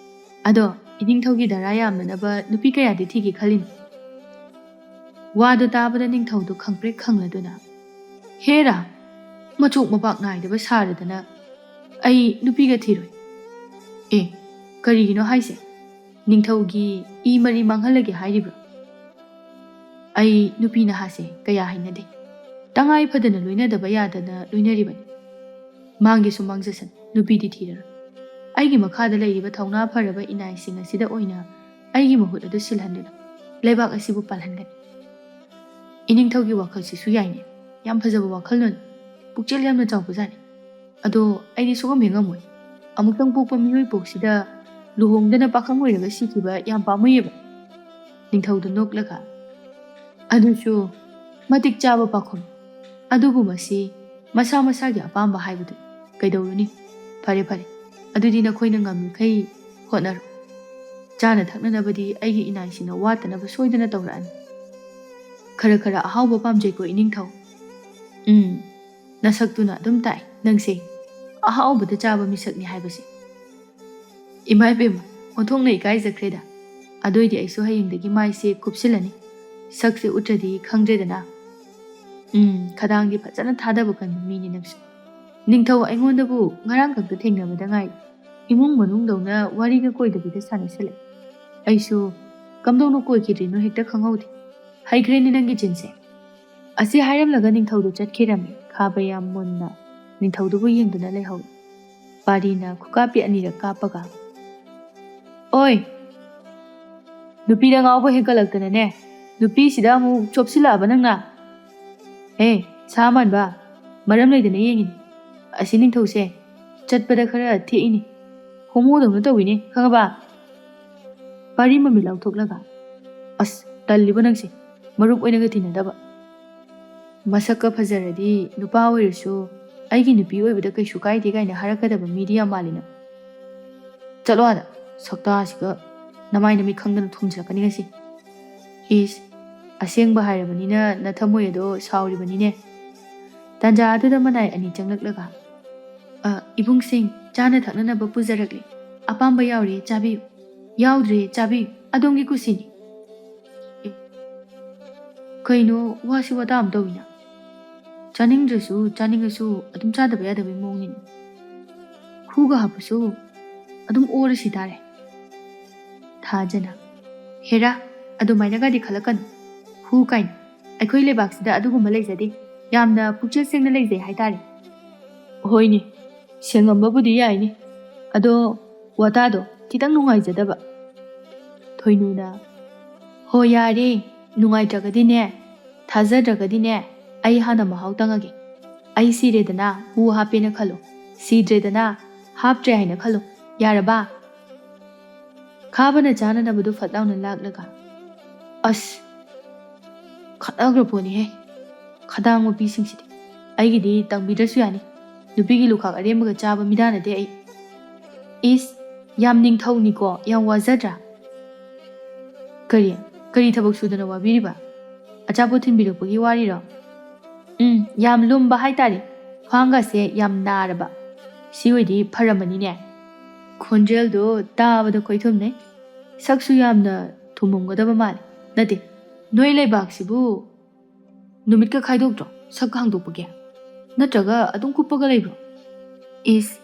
Speaker 1: ꯑꯗꯣ ꯏꯅꯤꯡꯊꯧꯒꯤ ꯗꯔꯥ ꯌꯥꯝꯅꯅꯕ ꯅꯨꯄꯤ ꯀꯌꯥꯗꯤ ꯊꯤꯒꯦ ꯈꯜꯂꯤꯅꯣ ꯋꯥꯗꯨ ꯇꯥꯕꯗ ꯅꯤꯡꯊꯧꯗꯨ ꯈꯪꯄ꯭ꯔꯦꯛ ꯈꯪꯂꯗꯨꯅ ꯍꯦꯔꯥ ꯃꯆꯣꯛ ꯃꯄꯥꯛ ꯅꯥꯏꯗꯕ ꯁꯥꯔꯗꯅ ꯑꯩ ꯅꯨꯄꯤꯒ ꯊꯤꯔꯣꯏ ꯀꯔꯤꯒꯤꯅꯣ ꯍꯥꯏꯁꯦ ꯅꯤꯡꯊꯧꯒꯤ ꯏ ꯃꯔꯤ ꯃꯥꯡꯍꯜꯂꯒꯦ ꯍꯥꯏꯔꯤꯕ꯭ꯔꯣ ꯑꯩ ꯅꯨꯄꯤ ꯅꯍꯥꯁꯦ ꯀꯌꯥ ꯍꯩꯅꯗꯦ ꯇꯉꯥꯏ ꯐꯗꯅ ꯂꯣꯏꯅꯗꯕ ꯌꯥꯗꯅ ꯂꯣꯏꯅꯔꯤꯕꯅꯤ ꯃꯥꯡꯒꯦꯁꯨ ꯃꯥꯡꯖꯁꯅꯨ ꯅꯨꯄꯤꯗꯤ ꯊꯤꯔꯔꯣꯏ ꯑꯩꯒꯤ ꯃꯈꯥꯗ ꯂꯩꯔꯤꯕ ꯊꯧꯅꯥ ꯐꯔꯕ ꯏꯅꯥꯏꯁꯤꯡ ꯑꯁꯤꯗ ꯑꯣꯏꯅ ꯑꯩꯒꯤ ꯃꯍꯨꯠ ꯑꯗꯨ ꯁꯤꯜꯍꯟꯗꯨꯅ ꯂꯩꯕꯥꯛ ꯑꯁꯤꯕꯨ ꯄꯥꯜꯍꯟꯒꯅꯤ ꯏꯅꯤꯡꯊꯧꯒꯤ ꯋꯥꯈꯜꯁꯤꯁꯨ ꯌꯥꯏꯅꯦ ꯌꯥꯝ ꯐꯖꯕ ꯋꯥꯈꯜꯂꯣꯟ ꯄꯨꯛꯆꯦꯜ ꯌꯥꯝꯅ ꯆꯥꯎꯕꯖꯥꯠꯅꯤ ꯑꯗꯣ ꯑꯩꯗꯤ ꯁꯨꯡꯉꯝ ꯍꯦꯉꯝꯃꯣꯏ ꯑꯃꯨꯛꯇꯪ ꯄꯣꯛꯄ ꯃꯤꯑꯣꯏ ꯄꯣꯛꯁꯤꯗ ꯂꯨꯍꯣꯡꯗꯅ ꯄꯥꯈꯪ ꯑꯣꯏꯔꯒ ꯁꯤꯈꯤꯕ ꯌꯥꯝ ꯄꯥꯝꯃꯨꯏꯌꯦꯕ ꯅꯤꯡꯊꯧꯗꯨ ꯅꯣꯛꯂꯒ ꯑꯗꯨꯁꯨ ꯃꯇꯤꯛ ꯆꯥꯕ ꯄꯥꯈꯨꯝ ꯑꯗꯨꯕꯨ ꯃꯁꯤ ꯃꯁꯥ ꯃꯁꯥꯒꯤ ꯑꯄꯥꯝꯕ ꯍꯥꯏꯕꯗꯨ ꯀꯩꯗꯧꯔꯨꯅꯤ ꯐꯔꯦ ꯑꯗꯨꯗꯤ ꯅꯈꯣꯏꯅ ꯉꯝꯃꯤꯈꯩ ꯍꯣꯠꯅꯔꯣ ꯆꯥꯅ ꯊꯛꯅꯅꯕꯗꯤ ꯑꯩꯒꯤ ꯏꯅꯥꯏꯁꯤꯡꯅ ꯋꯥꯠꯇꯅꯕ ꯁꯣꯏꯗꯅ ꯇꯧꯔꯛꯑꯅꯤ ꯈꯔ ꯑꯍꯥꯎꯕ ꯄꯥꯝꯖꯩꯀꯣ ꯏꯅꯤꯡꯊꯧ ꯅꯁꯛꯇꯨꯅ ꯑꯗꯨꯝ ꯇꯥꯏ ꯅꯪꯁꯦ ꯑꯍꯥꯎꯕꯗ ꯆꯥꯕ ꯃꯤꯁꯛꯅꯤ ꯍꯥꯏꯕꯁꯦ ꯏꯃꯥ ꯏꯕꯦꯝꯃ ꯑꯣꯟꯊꯣꯛꯅ ꯏꯀꯥꯏꯖꯈ꯭ꯔꯦꯗ ꯑꯗꯨꯏꯗꯤ ꯑꯩꯁꯨ ꯍꯌꯦꯡꯗꯒꯤ ꯃꯥꯏꯁꯦ ꯀꯨꯞꯁꯤꯜꯂꯅꯤ ꯁꯛꯁꯦ ꯎꯠꯇ꯭ꯔꯗꯤ ꯈꯪꯗ꯭ꯔꯦꯗꯅ ꯈꯗꯥꯡꯗꯤ ꯐꯖꯅ ꯊꯥꯗꯕ ꯀꯟꯕ ꯃꯤꯅꯤ ꯅꯪꯁꯨ ꯅꯤꯡꯊꯧ ꯑꯩꯉꯣꯟꯗꯕꯨ ꯉꯔꯥꯡ ꯈꯛꯇ ꯊꯦꯡꯅꯕꯗ ꯉꯥꯏ इमुंग मनुंगदौना वारीगा कोइदबिदा सानैसले अइसु कमदौनो कोइखिद्रिनो हेक्ता खंगौदि हाइग्रेनि नंगी जिनसे असी हायरमलगा निंथौदु चटखिरमी खाबा याम मुन्ना निंथौदुबु येंगदुना लेहौ पारीना खुकापि अनिरक कापगा ओय नुपीदा गावबो हेगलक्तनाने नुपी सिदा अमु चोपसिलाबा नंगना ए सामानबा मरम लैदना येंगिनि असी निंथौसे चटपदा खरा थेइनि होमोदौना तौइनि खंगबा पारी ममि लाउथोक्लगा अस तल्लिबो नंसे मरुप ओइनगा थिनदबा ꯃꯁꯛꯀ ꯐꯖꯔꯗꯤ ꯅꯨꯄꯥ ꯑꯣꯏꯔꯁꯨ ꯑꯩꯒꯤ ꯅꯨꯄꯤ ꯑꯣꯏꯕꯗ ꯀꯩꯁꯨ ꯀꯥꯏꯗꯦ ꯀꯥꯏꯅ ꯍꯥꯏꯔꯛꯀꯗꯕ ꯃꯤꯗꯤ ꯌꯥꯝ ꯃꯥꯜꯂꯤꯅ ꯆꯠꯂꯣ ꯑꯥꯗ ꯁꯛꯇꯥꯁꯤꯒ ꯅꯃꯥꯏ ꯅꯃꯤꯠ ꯈꯪꯗꯅ ꯊꯣꯝꯖꯤꯜꯂꯛꯀꯅꯤ ꯉꯁꯤ ꯏꯁ ꯑꯁꯦꯡꯕ ꯍꯥꯏꯔꯕꯅꯤꯅ ꯅꯊꯃꯣꯏ ꯑꯗꯣ ꯁꯥꯎꯔꯤꯕꯅꯤꯅꯦ ꯇꯥꯟꯖꯥ ꯑꯗꯨꯗ ꯃꯅꯥꯏ ꯑꯅꯤ ꯆꯪꯂꯛꯂꯒ ꯏꯕꯨꯡꯁꯤꯡ ꯆꯥꯅ ꯊꯛꯅꯅꯕ ꯄꯨꯖꯔꯛꯂꯤ ꯑꯄꯥꯝꯕ ꯌꯥꯎꯔꯦ ꯆꯥꯕꯤꯌꯨ ꯌꯥꯎꯗ꯭ꯔꯦ ꯆꯥꯕꯤꯌꯨ ꯑꯗꯣꯝꯒꯤ ꯀꯨꯁꯤꯅꯤ ꯀꯩꯅꯣ ꯋꯥꯁꯤ ꯋꯥꯇꯥ ꯑꯃ ꯇꯧꯏꯅ ꯆꯥꯅꯤꯡꯗ꯭ꯔꯁꯨ ꯆꯥꯅꯤꯡꯉꯁꯨ ꯑꯗꯨꯝ ꯆꯥꯗꯕ ꯌꯥꯗꯕꯩ ꯃꯑꯣꯡꯅꯤꯅꯦ ꯈꯨꯒ ꯍꯥꯞꯄꯁꯨ ꯑꯗꯨꯝ ꯑꯣꯔꯁꯤ ꯇꯥꯔꯦ ꯊꯥꯖꯅ ꯍꯦꯔꯥ ꯑꯗꯨꯃꯥꯏꯅꯒꯗꯤ ꯈꯜꯂꯛꯀꯅꯨ ꯍꯨ ꯀꯥꯏꯅ ꯑꯩꯈꯣꯏ ꯂꯩꯕꯥꯛꯁꯤꯗ ꯑꯗꯨꯒꯨꯝꯕ ꯂꯩꯖꯗꯦ ꯌꯥꯝꯅ ꯄꯨꯛꯆꯦꯜ ꯁꯦꯡꯅ ꯂꯩꯖꯩ ꯍꯥꯏꯇꯥꯔꯦ ꯍꯣꯏꯅꯦ ꯁꯦꯡꯉꯝꯕꯕꯨꯗꯤ ꯌꯥꯏꯅꯦ ꯑꯗꯣ ꯋꯥꯇꯥꯗꯣ ꯈꯤꯇꯪ ꯅꯨꯡꯉꯥꯏꯖꯗꯕ ꯊꯣꯏꯅꯨꯅ ꯍꯣ ꯌꯥꯔꯦ ꯅꯨꯡꯉꯥꯏꯇ꯭ꯔꯒꯗꯤꯅꯦ ꯊꯥꯖꯗ꯭ꯔꯒꯗꯤꯅꯦ ꯑꯩ ꯍꯥꯟꯅ ꯃꯍꯥꯎ ꯇꯪꯉꯒꯦ ꯑꯩ ꯁꯤꯔꯦꯗꯅ ꯍꯨ ꯍꯥꯞꯄꯦꯅ ꯈꯜꯂꯣ ꯁꯤꯗ꯭ꯔꯦꯗꯅ ꯍꯥꯞꯇ꯭ꯔꯦ ꯍꯥꯏꯅ ꯈꯜꯂꯣ ꯌꯥꯔꯕ ꯈꯥꯕꯅ ꯆꯥꯅꯅꯕꯗꯨ ꯐꯠ ꯂꯥꯎꯅ ꯂꯥꯛꯂꯒ ꯑꯁ ꯈꯠꯅꯈ꯭ꯔꯄꯣꯠꯅꯤꯍꯦ ꯈꯗꯥꯡ ꯃꯄꯤꯁꯤꯡꯁꯤꯗꯤ ꯑꯩꯒꯤꯗꯤ ꯇꯪꯕꯤꯗ꯭ꯔꯁꯨ ꯌꯥꯅꯤ ꯅꯨꯄꯤꯒꯤ ꯂꯨꯈꯥꯛ ꯑꯔꯦꯝꯕꯒ ꯆꯥꯕ ꯃꯤꯗꯥꯅꯗꯦ ꯑꯩ ꯏꯁ ꯌꯥꯝ ꯅꯤꯡꯊꯧꯅꯤꯀꯣ ꯌꯥꯝ ꯋꯥꯖꯗ꯭ꯔꯥ ꯀꯔꯤ ꯊꯕꯛ ꯁꯨꯗꯅ ꯋꯥꯕꯤꯔꯤꯕ ꯑꯆꯥꯄꯣꯠ ꯊꯤꯟꯕꯤꯔꯛꯄꯒꯤ ꯋꯥꯔꯤꯔꯣ ꯌꯥꯝ ꯂꯨꯝꯕ ꯍꯥꯏꯇꯥꯔꯦ ꯈ꯭ꯋꯥꯡꯒꯁꯦ ꯌꯥꯝ ꯅꯥꯔꯕ ꯁꯤ ꯑꯣꯏꯗꯤ ꯐꯔꯝꯃꯅꯤꯅꯦ ꯈꯣꯟꯖꯦꯜꯗꯣ ꯇꯥꯕꯗ ꯈꯣꯏꯊꯨꯝꯅꯩ ꯁꯛꯁꯨ ꯌꯥꯝꯅ ꯊꯨꯝꯃꯝꯒꯗꯕ ꯃꯥꯜꯂꯦ ꯅꯠꯇꯦ ꯅꯣꯏ ꯂꯩꯕꯥꯛꯁꯤꯕꯨ ꯅꯨꯃꯤꯠꯀ ꯈꯥꯏꯗꯣꯛꯇ꯭ꯔꯣ ꯁꯛ ꯍꯥꯡꯗꯣꯛꯄꯒꯤ ꯅꯠꯇ꯭ꯔꯒ ꯑꯗꯨꯝ ꯀꯨꯞꯄꯒ ꯂꯩꯕ꯭ꯔꯣ ꯏꯁ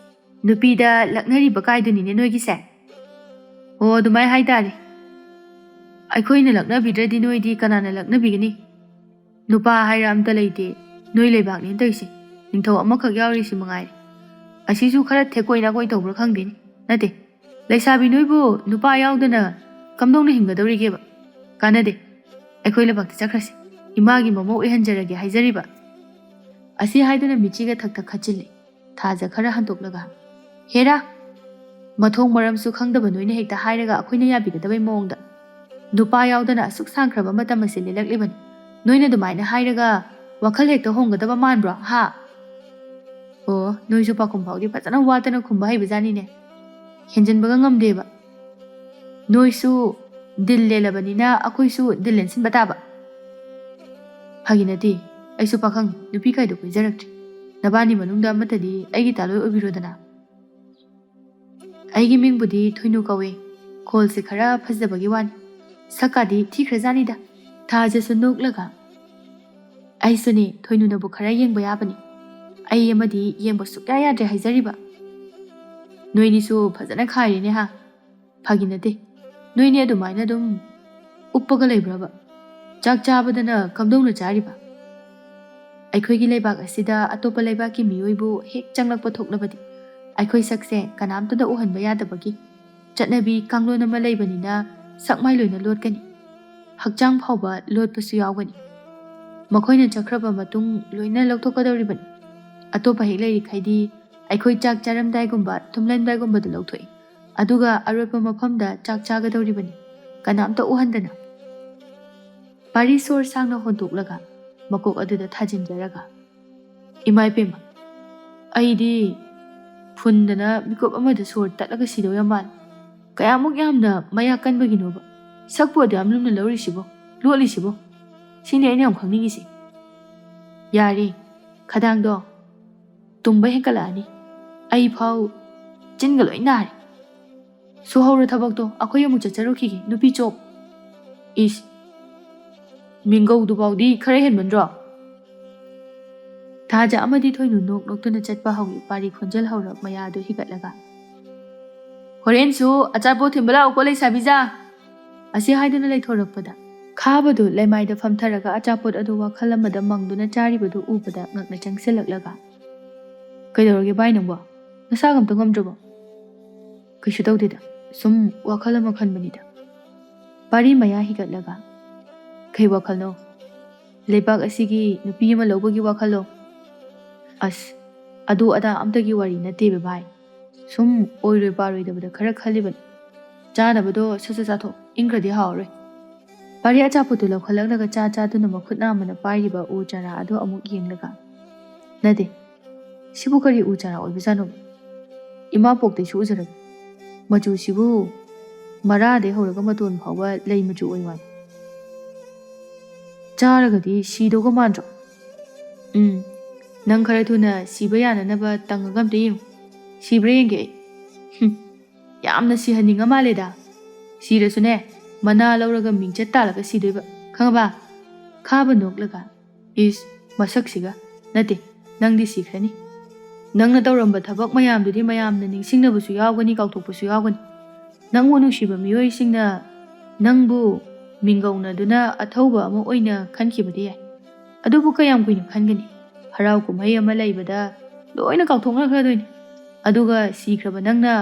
Speaker 1: ꯅꯨꯄꯤꯗ ꯂꯛꯅꯔꯤꯕ ꯀꯥꯏꯗꯨꯅꯤꯅꯦ ꯅꯣꯏꯒꯤꯁꯦ ꯑꯣ ꯑꯗꯨꯃꯥꯏ ꯍꯥꯏꯇꯥꯔꯦ ꯑꯩꯈꯣꯏꯅ ꯂꯛꯅꯕꯤꯗ꯭ꯔꯗꯤ ꯅꯣꯏꯗꯤ ꯀꯅꯥꯅ ꯂꯛꯅꯕꯤꯒꯅꯤ ꯅꯨꯄꯥ ꯍꯥꯏꯔ ꯑꯝꯇ ꯂꯩꯇꯦ ꯅꯣꯏ ꯂꯩꯕꯥꯛꯅꯦꯅ ꯇꯧꯔꯤꯁꯦ ꯅꯤꯡꯊꯧ ꯑꯃꯈꯛ ꯌꯥꯎꯔꯤꯁꯤ ꯃꯉꯥꯏꯔꯦ ꯑꯁꯤꯁꯨ ꯈꯔ ꯊꯦꯛꯀꯣꯏ ꯅꯥꯀꯣꯏ ꯇꯧꯕ꯭ꯔꯥ ꯈꯪꯗꯦꯅꯦ ꯅꯠꯇꯦ ꯂꯩꯁꯥꯕꯤ ꯅꯣꯏꯕꯨ ꯅꯨꯄꯥ ꯌꯥꯎꯗꯅ ꯀꯝꯗꯧꯅ ꯍꯤꯡꯒꯗꯧꯔꯤꯒꯦꯕ ꯀꯥꯟꯅꯗꯦ ꯑꯩꯈꯣꯏ ꯂꯩꯕꯥꯛꯇ ꯆꯠꯈ꯭ꯔꯁꯤ ꯏꯃꯥꯒꯤ ꯃꯃꯧ ꯑꯣꯏꯍꯟꯖꯔꯒꯦ ꯍꯥꯏꯖꯔꯤꯕ ꯑꯁꯤ ꯍꯥꯏꯗꯨꯅ ꯃꯤꯆꯤꯒ ꯊꯛ ꯊꯛ ꯈꯠꯆꯤꯜꯂꯤ ꯊꯥꯖ ꯈꯔ ꯍꯟꯗꯣꯛꯂꯒ ꯍꯦꯔꯥ ꯃꯊꯣꯡ ꯃꯔꯝꯁꯨ ꯈꯪꯗꯕ ꯅꯣꯏꯅ ꯍꯦꯛꯇ ꯍꯥꯏꯔꯒ ꯑꯩꯈꯣꯏꯅ ꯌꯥꯕꯤꯒꯗꯕꯩ ꯃꯑꯣꯡꯗ ꯅꯨꯄꯥ ꯌꯥꯎꯗꯅ ꯑꯁꯨꯛ ꯁꯥꯡꯈ꯭ꯔꯕ ꯃꯇꯝ ꯑꯁꯤ ꯂꯦꯜꯂꯛꯂꯤꯕꯅꯤ ꯅꯣꯏꯅ ꯑꯗꯨꯃꯥꯏꯅ ꯍꯥꯏꯔꯒ ꯋꯥꯈꯜ ꯍꯦꯛꯇ ꯍꯣꯡꯒꯗꯕ ꯃꯥꯟꯕ꯭ꯔꯣ ꯍꯥ ꯑꯣ ꯅꯣꯏꯁꯨ ꯄꯥꯈꯨꯝ ꯐꯥꯎꯗꯤ ꯐꯖꯅ ꯋꯥꯠꯇꯅ ꯈꯨꯝꯕ ꯍꯩꯕꯖꯥꯅꯤꯅꯦ ꯍꯦꯟꯖꯤꯟꯕꯒ ꯉꯝꯗꯦꯕ ꯅꯣꯏꯁꯨ ꯗꯤꯜ ꯂꯦꯜꯂꯕꯅꯤꯅ ꯑꯩꯈꯣꯏꯁꯨ ꯗꯤꯜ ꯂꯦꯟꯁꯤꯟꯕ ꯇꯥꯕ ꯐꯥꯒꯤ ꯅꯠꯇꯦ ꯑꯩꯁꯨ ꯄꯥꯈꯪ ꯅꯨꯄꯤ ꯀꯥꯏꯗꯣ ꯀꯣꯏꯖꯔꯛꯇ꯭ꯔꯤ ꯅꯕꯥꯅꯤ ꯃꯅꯨꯡꯗ ꯑꯃꯠꯇꯗꯤ ꯑꯩꯒꯤ ꯇꯥꯂꯣꯏ ꯑꯣꯏꯕꯤꯔꯣꯗꯅ ꯑꯩꯒꯤ ꯃꯤꯡꯕꯨꯗꯤ ꯊꯣꯏꯅꯨ ꯀꯧꯋꯦ ꯈꯣꯜꯁꯦ ꯈꯔ ꯐꯖꯕꯒꯤ ꯋꯥꯅꯤ ꯁꯛꯀꯥꯗꯤ ꯊꯤꯈ꯭ꯔꯖꯥꯅꯤꯗ ꯊꯥꯖꯁꯨ ꯅꯣꯛꯂꯒ ꯑꯩꯁꯨꯅꯦ ꯊꯣꯏꯅꯨꯅꯕꯨ ꯈꯔ ꯌꯦꯡꯕ ꯌꯥꯕꯅꯤ ꯑꯩ ꯑꯃꯗꯤ ꯌꯦꯡꯕ ꯁꯨꯛꯌꯥ ꯌꯥꯗ꯭ꯔꯦ ꯍꯥꯏꯖꯔꯤꯕ ꯅꯣꯏꯅꯤꯁꯨ ꯐꯖꯅ ꯈꯥꯏꯔꯦꯅꯦ ꯍꯥ ꯐꯥꯒꯤ ꯅꯠꯇꯦ ꯅꯣꯏꯅꯤ ꯑꯗꯨꯃꯥꯏꯅ ꯑꯗꯨꯝ ꯎꯞꯄꯒ ꯂꯩꯕ꯭ꯔꯕ ꯆꯥꯛ ꯆꯥꯕꯗꯅ ꯀꯝꯗꯧꯅ ꯆꯥꯔꯤꯕ ꯑꯩꯈꯣꯏꯒꯤ ꯂꯩꯕꯥꯛ ꯑꯁꯤꯗ ꯑꯇꯣꯞꯄ ꯂꯩꯕꯥꯛꯀꯤ ꯃꯤꯑꯣꯏꯕꯨ ꯍꯦꯛ ꯆꯪꯂꯛꯄ ꯊꯣꯛꯂꯕꯗꯤ ꯑꯩꯈꯣꯏ ꯁꯛꯁꯦ ꯀꯅꯥꯝꯇꯗ ꯎꯍꯟꯕ ꯌꯥꯗꯕꯒꯤ ꯆꯠꯅꯕꯤ ꯀꯥꯡꯂꯣꯟ ꯑꯃ ꯂꯩꯕꯅꯤꯅ ꯁꯛꯃꯥꯏ ꯂꯣꯏꯅ ꯂꯣꯠꯀꯅꯤ ꯍꯛꯆꯥꯡ ꯐꯥꯎꯕ ꯂꯣꯠꯄꯁꯨ ꯌꯥꯎꯒꯅꯤ ꯃꯈꯣꯏꯅ ꯆꯠꯈ꯭ꯔꯕ ꯃꯇꯨꯡ ꯂꯣꯏꯅ ꯂꯧꯊꯣꯛꯀꯗꯧꯔꯤꯕꯅꯤ ꯑꯇꯣꯞꯄ ꯍꯦꯛ ꯂꯩꯔꯤꯈꯩꯗꯤ ꯑꯩꯈꯣꯏ ꯆꯥꯛ ꯆꯥꯔꯝꯗꯥꯏꯒꯨꯝꯕ ꯊꯨꯝꯂꯦꯟꯕꯥꯏꯒꯨꯝꯕꯗ ꯂꯧꯊꯣꯛꯏ ꯑꯗꯨꯒ ꯑꯔꯣꯠꯄ ꯃꯐꯝꯗ ꯆꯥꯛ ꯆꯥꯒꯗꯧꯔꯤꯕꯅꯤ ꯀꯅꯥꯝꯇ ꯎꯍꯟꯗꯅ ꯄꯥꯔꯤ ꯁꯣꯔ ꯁꯥꯡꯅ ꯍꯣꯟꯗꯣꯛꯂꯒ ꯃꯀꯣꯛ ꯑꯗꯨꯗ ꯊꯥꯖꯤꯟꯖꯔꯒ ꯏꯃꯥ ꯏꯄꯦꯝꯃ ꯑꯩꯗꯤ ꯐꯨꯟꯗꯅ ꯃꯤꯀꯨꯞ ꯑꯃꯗ ꯁꯣꯔ ꯇꯠꯂꯒ ꯁꯤꯗꯧ ꯌꯥꯝ ꯃꯥꯜꯂꯦ ꯀꯌꯥꯃꯨꯛ ꯌꯥꯝꯅ ꯃꯌꯥ ꯀꯟꯕꯒꯤꯅꯣꯕ ꯁꯛꯄꯨ ꯑꯗꯨ ꯌꯥꯝ ꯂꯨꯝꯅ ꯂꯧꯔꯤꯁꯤꯕꯣ ꯂꯣꯠꯂꯤꯁꯤꯕꯣ ꯁꯤꯅꯤ ꯑꯩꯅ ꯌꯥꯝ ꯈꯪꯅꯤꯡꯉꯤꯁꯤ ꯌꯥꯔꯦ ꯈꯗꯥꯡꯗꯣ ꯇꯨꯝꯕ ꯍꯦꯟꯀꯠꯂꯛꯑꯅꯤ ꯑꯩ ꯐꯥꯎ ꯆꯤꯟꯒ ꯂꯣꯏ ꯅꯥꯔꯦ ꯁꯨꯍꯧꯔ ꯊꯕꯛꯇꯣ ꯑꯩꯈꯣꯏ ꯑꯃꯨꯛ ꯆꯠꯆꯔꯨꯈꯤꯒꯦ ꯅꯨꯄꯤ ꯆꯣꯞ ꯏꯁ ꯃꯤꯡꯒꯧꯗꯨꯐꯥꯎꯗꯤ ꯈꯔ ꯍꯦꯟꯃꯟꯗ꯭ꯔꯣ ꯊꯥꯖ ꯑꯃꯗꯤ ꯊꯣꯏꯅꯨ ꯅꯣꯛ ꯅꯣꯛꯇꯨꯅ ꯆꯠꯄ ꯍꯧꯏ ꯄꯥꯔꯤ ꯈꯣꯟꯖꯦꯜ ꯍꯧꯔ ꯃꯌꯥꯗꯨ ꯍꯤꯒꯠꯂꯒ ꯍꯣꯔꯦꯟꯁꯨ ꯑꯆꯥꯄꯣꯠ ꯊꯤꯟꯕ ꯂꯥꯛꯎꯀꯣ ꯂꯩꯁꯥꯕꯤꯖꯥ ꯑꯁꯤ ꯍꯥꯏꯗꯨꯅ ꯂꯩꯊꯣꯔꯛꯄꯗ ꯈꯥꯕꯗꯨ ꯂꯩꯃꯥꯏꯗ ꯐꯝꯊꯔꯒ ꯑꯆꯥꯄꯣꯠ ꯑꯗꯨ ꯋꯥꯈꯜ ꯑꯃꯗ ꯃꯪꯗꯨꯅ ꯆꯥꯔꯤꯕꯗꯨ ꯎꯕꯗ ꯉꯛꯅ ꯆꯪꯁꯤꯜꯂꯛꯂꯒ ꯀꯩꯗꯧꯔꯒꯦ ꯚꯥꯏ ꯅꯪꯕꯣ ꯅꯁꯥꯒ ꯑꯝꯇ ꯉꯝꯗ꯭ꯔꯕꯣ ꯀꯩꯁꯨ ꯇꯧꯗꯦꯗ ꯁꯨꯝ ꯋꯥꯈꯜ ꯑꯃ ꯈꯟꯕꯅꯤꯗ ꯄꯥꯔꯤ ꯃꯌꯥ ꯍꯤꯒꯠꯂꯒ ꯀꯩ ꯋꯥꯈꯜꯅꯣ ꯂꯩꯕꯥꯛ ꯑꯁꯤꯒꯤ ꯅꯨꯄꯤ ꯑꯃ ꯂꯧꯕꯒꯤ ꯋꯥꯈꯜꯂꯣ ꯑꯁ ꯑꯗꯨ ꯑꯗꯥ ꯑꯝꯇꯒꯤ ꯋꯥꯔꯤ ꯅꯠꯇꯦꯕ ꯚꯥꯏ ꯁꯨꯝ ꯑꯣꯏꯔꯣꯏ ꯄꯥꯔꯣꯏꯗꯕꯗ ꯈꯔ ꯈꯜꯂꯤꯕꯅꯤ ꯆꯥꯅꯕꯗꯣ ꯁꯠ ꯁꯠ ꯆꯥꯊꯣꯛ ꯏꯪꯈ꯭ꯔꯗꯤ ꯍꯥꯎꯔꯣꯏ ꯄꯥꯔꯤ ꯑꯆꯥꯄꯣꯠꯇꯨ ꯂꯧꯈꯠꯂꯛꯂꯒ ꯆꯥꯗꯨꯅ ꯃꯈꯨꯠ ꯅꯥꯝꯃꯅ ꯄꯥꯏꯔꯤꯕ ꯎ ꯆꯥꯔꯥ ꯑꯗꯨ ꯑꯃꯨꯛ ꯌꯦꯡꯂꯒ ꯅꯠꯇꯦ ꯁꯤꯕꯨ ꯀꯔꯤ ꯎ ꯆꯥꯔꯥ ꯑꯣꯏꯕꯖꯥꯠꯅꯣ ꯏꯃꯥ ꯄꯣꯛꯇꯩꯁꯨ ꯎꯖꯔꯛꯏ ꯃꯆꯨꯁꯤꯕꯨ ꯃꯔꯥꯗꯩ ꯍꯧꯔꯒ ꯃꯇꯣꯟ ꯐꯥꯎꯕ ꯂꯩ ꯃꯆꯨ ꯑꯣꯏ ꯋꯥꯅꯤ ꯆꯥꯔꯒꯗꯤ ꯁꯤꯗꯧꯒ ꯃꯥꯟꯗ꯭ꯔꯣ ꯅꯪ ꯈꯔ ꯊꯨꯅ ꯁꯤꯕ ꯌꯥꯅꯅꯕ ꯇꯪꯉꯒ ꯑꯝꯇ ꯌꯦꯡꯉꯨ ꯁꯤꯕ꯭ꯔꯥ ꯌꯦꯡꯒꯦ ꯑꯩ ꯌꯥꯝꯅ ꯁꯤꯍꯟꯅꯤꯡꯉ ꯃꯥꯜꯂꯦꯗ ꯁꯤꯔꯁꯨꯅꯦ ꯃꯅꯥ ꯂꯧꯔꯒ ꯃꯤꯡꯆꯠ ꯇꯥꯜꯂꯒ ꯁꯤꯗꯣꯏꯕ ꯈꯪꯉꯕ ꯈꯥꯕ ꯅꯣꯛꯂꯒ ꯏꯁ ꯃꯁꯛꯁꯤꯒ ꯅꯠꯇꯦ ꯅꯪꯗꯤ ꯁꯤꯈ꯭ꯔꯅꯤ ꯅꯪꯅ ꯇꯧꯔꯝꯕ ꯊꯕꯛ ꯃꯌꯥꯝꯗꯨꯗꯤ ꯃꯌꯥꯝꯅ ꯅꯤꯡꯁꯤꯡꯅꯕꯁꯨ ꯌꯥꯎꯒꯅꯤ ꯀꯥꯎꯊꯣꯛꯄꯁꯨ ꯌꯥꯎꯒꯅꯤ ꯅꯪꯕꯨ ꯅꯨꯡꯁꯤꯕ ꯃꯤꯑꯣꯏꯁꯤꯡꯅ ꯅꯪꯕꯨ ꯃꯤꯡꯒꯧꯅꯗꯨꯅ ꯑꯊꯧꯕ ꯑꯃ ꯑꯣꯏꯅ ꯈꯟꯈꯤꯕꯗꯤ ꯌꯥꯏ ꯑꯗꯨꯕꯨ ꯀꯌꯥꯝ ꯀꯨꯏꯅ ꯈꯟꯒꯅꯤ ꯍꯔꯥꯎ ꯀꯨꯝꯍꯩ ꯑꯃ ꯂꯩꯕꯗ ꯂꯣꯏꯅ ꯀꯥꯎꯊꯣꯛꯅꯈ꯭ꯔꯗꯣꯏꯅꯤ ꯑꯗꯨꯒ ꯁꯤꯈ꯭ꯔꯕ ꯅꯪꯅ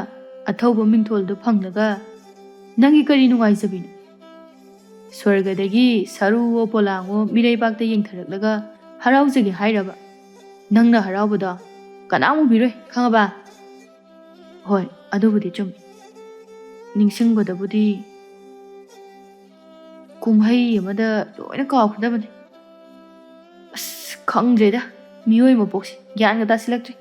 Speaker 1: ꯑꯊꯧꯕ ꯃꯤꯡꯊꯣꯜꯗꯨ ꯐꯪꯂꯒ ꯅꯪꯒꯤ ꯀꯔꯤ ꯅꯨꯡꯉꯥꯏꯖꯕꯤꯅꯣ ꯁ꯭ꯋꯔꯒꯗꯒꯤ ꯁꯔꯨꯋꯣ ꯄꯣꯂꯥꯡꯋꯣ ꯃꯤꯔꯩꯕꯥꯛꯇ ꯌꯦꯡꯊꯔꯛꯂꯒ ꯍꯔꯥꯎꯖꯒꯦ ꯍꯥꯏꯔꯕ ꯅꯪꯅ ꯍꯔꯥꯎꯕꯗꯣ ꯀꯅꯥꯝ ꯎꯕꯤꯔꯣꯏ ꯈꯪꯉꯕ ꯍꯣꯏ ꯑꯗꯨꯕꯨꯗꯤ ꯆꯨꯝꯃꯤ ꯅꯤꯡꯁꯤꯡꯕꯗꯕꯨꯗꯤ ꯀꯨꯝꯍꯩ ꯑꯃꯗ ꯂꯣꯏꯅ ꯀꯥꯎꯈ꯭ꯔꯗꯕꯅꯤ ꯑꯁ ꯈꯪꯗ꯭ꯔꯦꯗ ꯃꯤꯑꯣꯏ ꯃꯄꯣꯛꯁꯤ ꯒ꯭ꯌꯥꯟꯒ ꯇꯥꯁꯤꯜꯂꯛꯇ꯭ꯔꯦ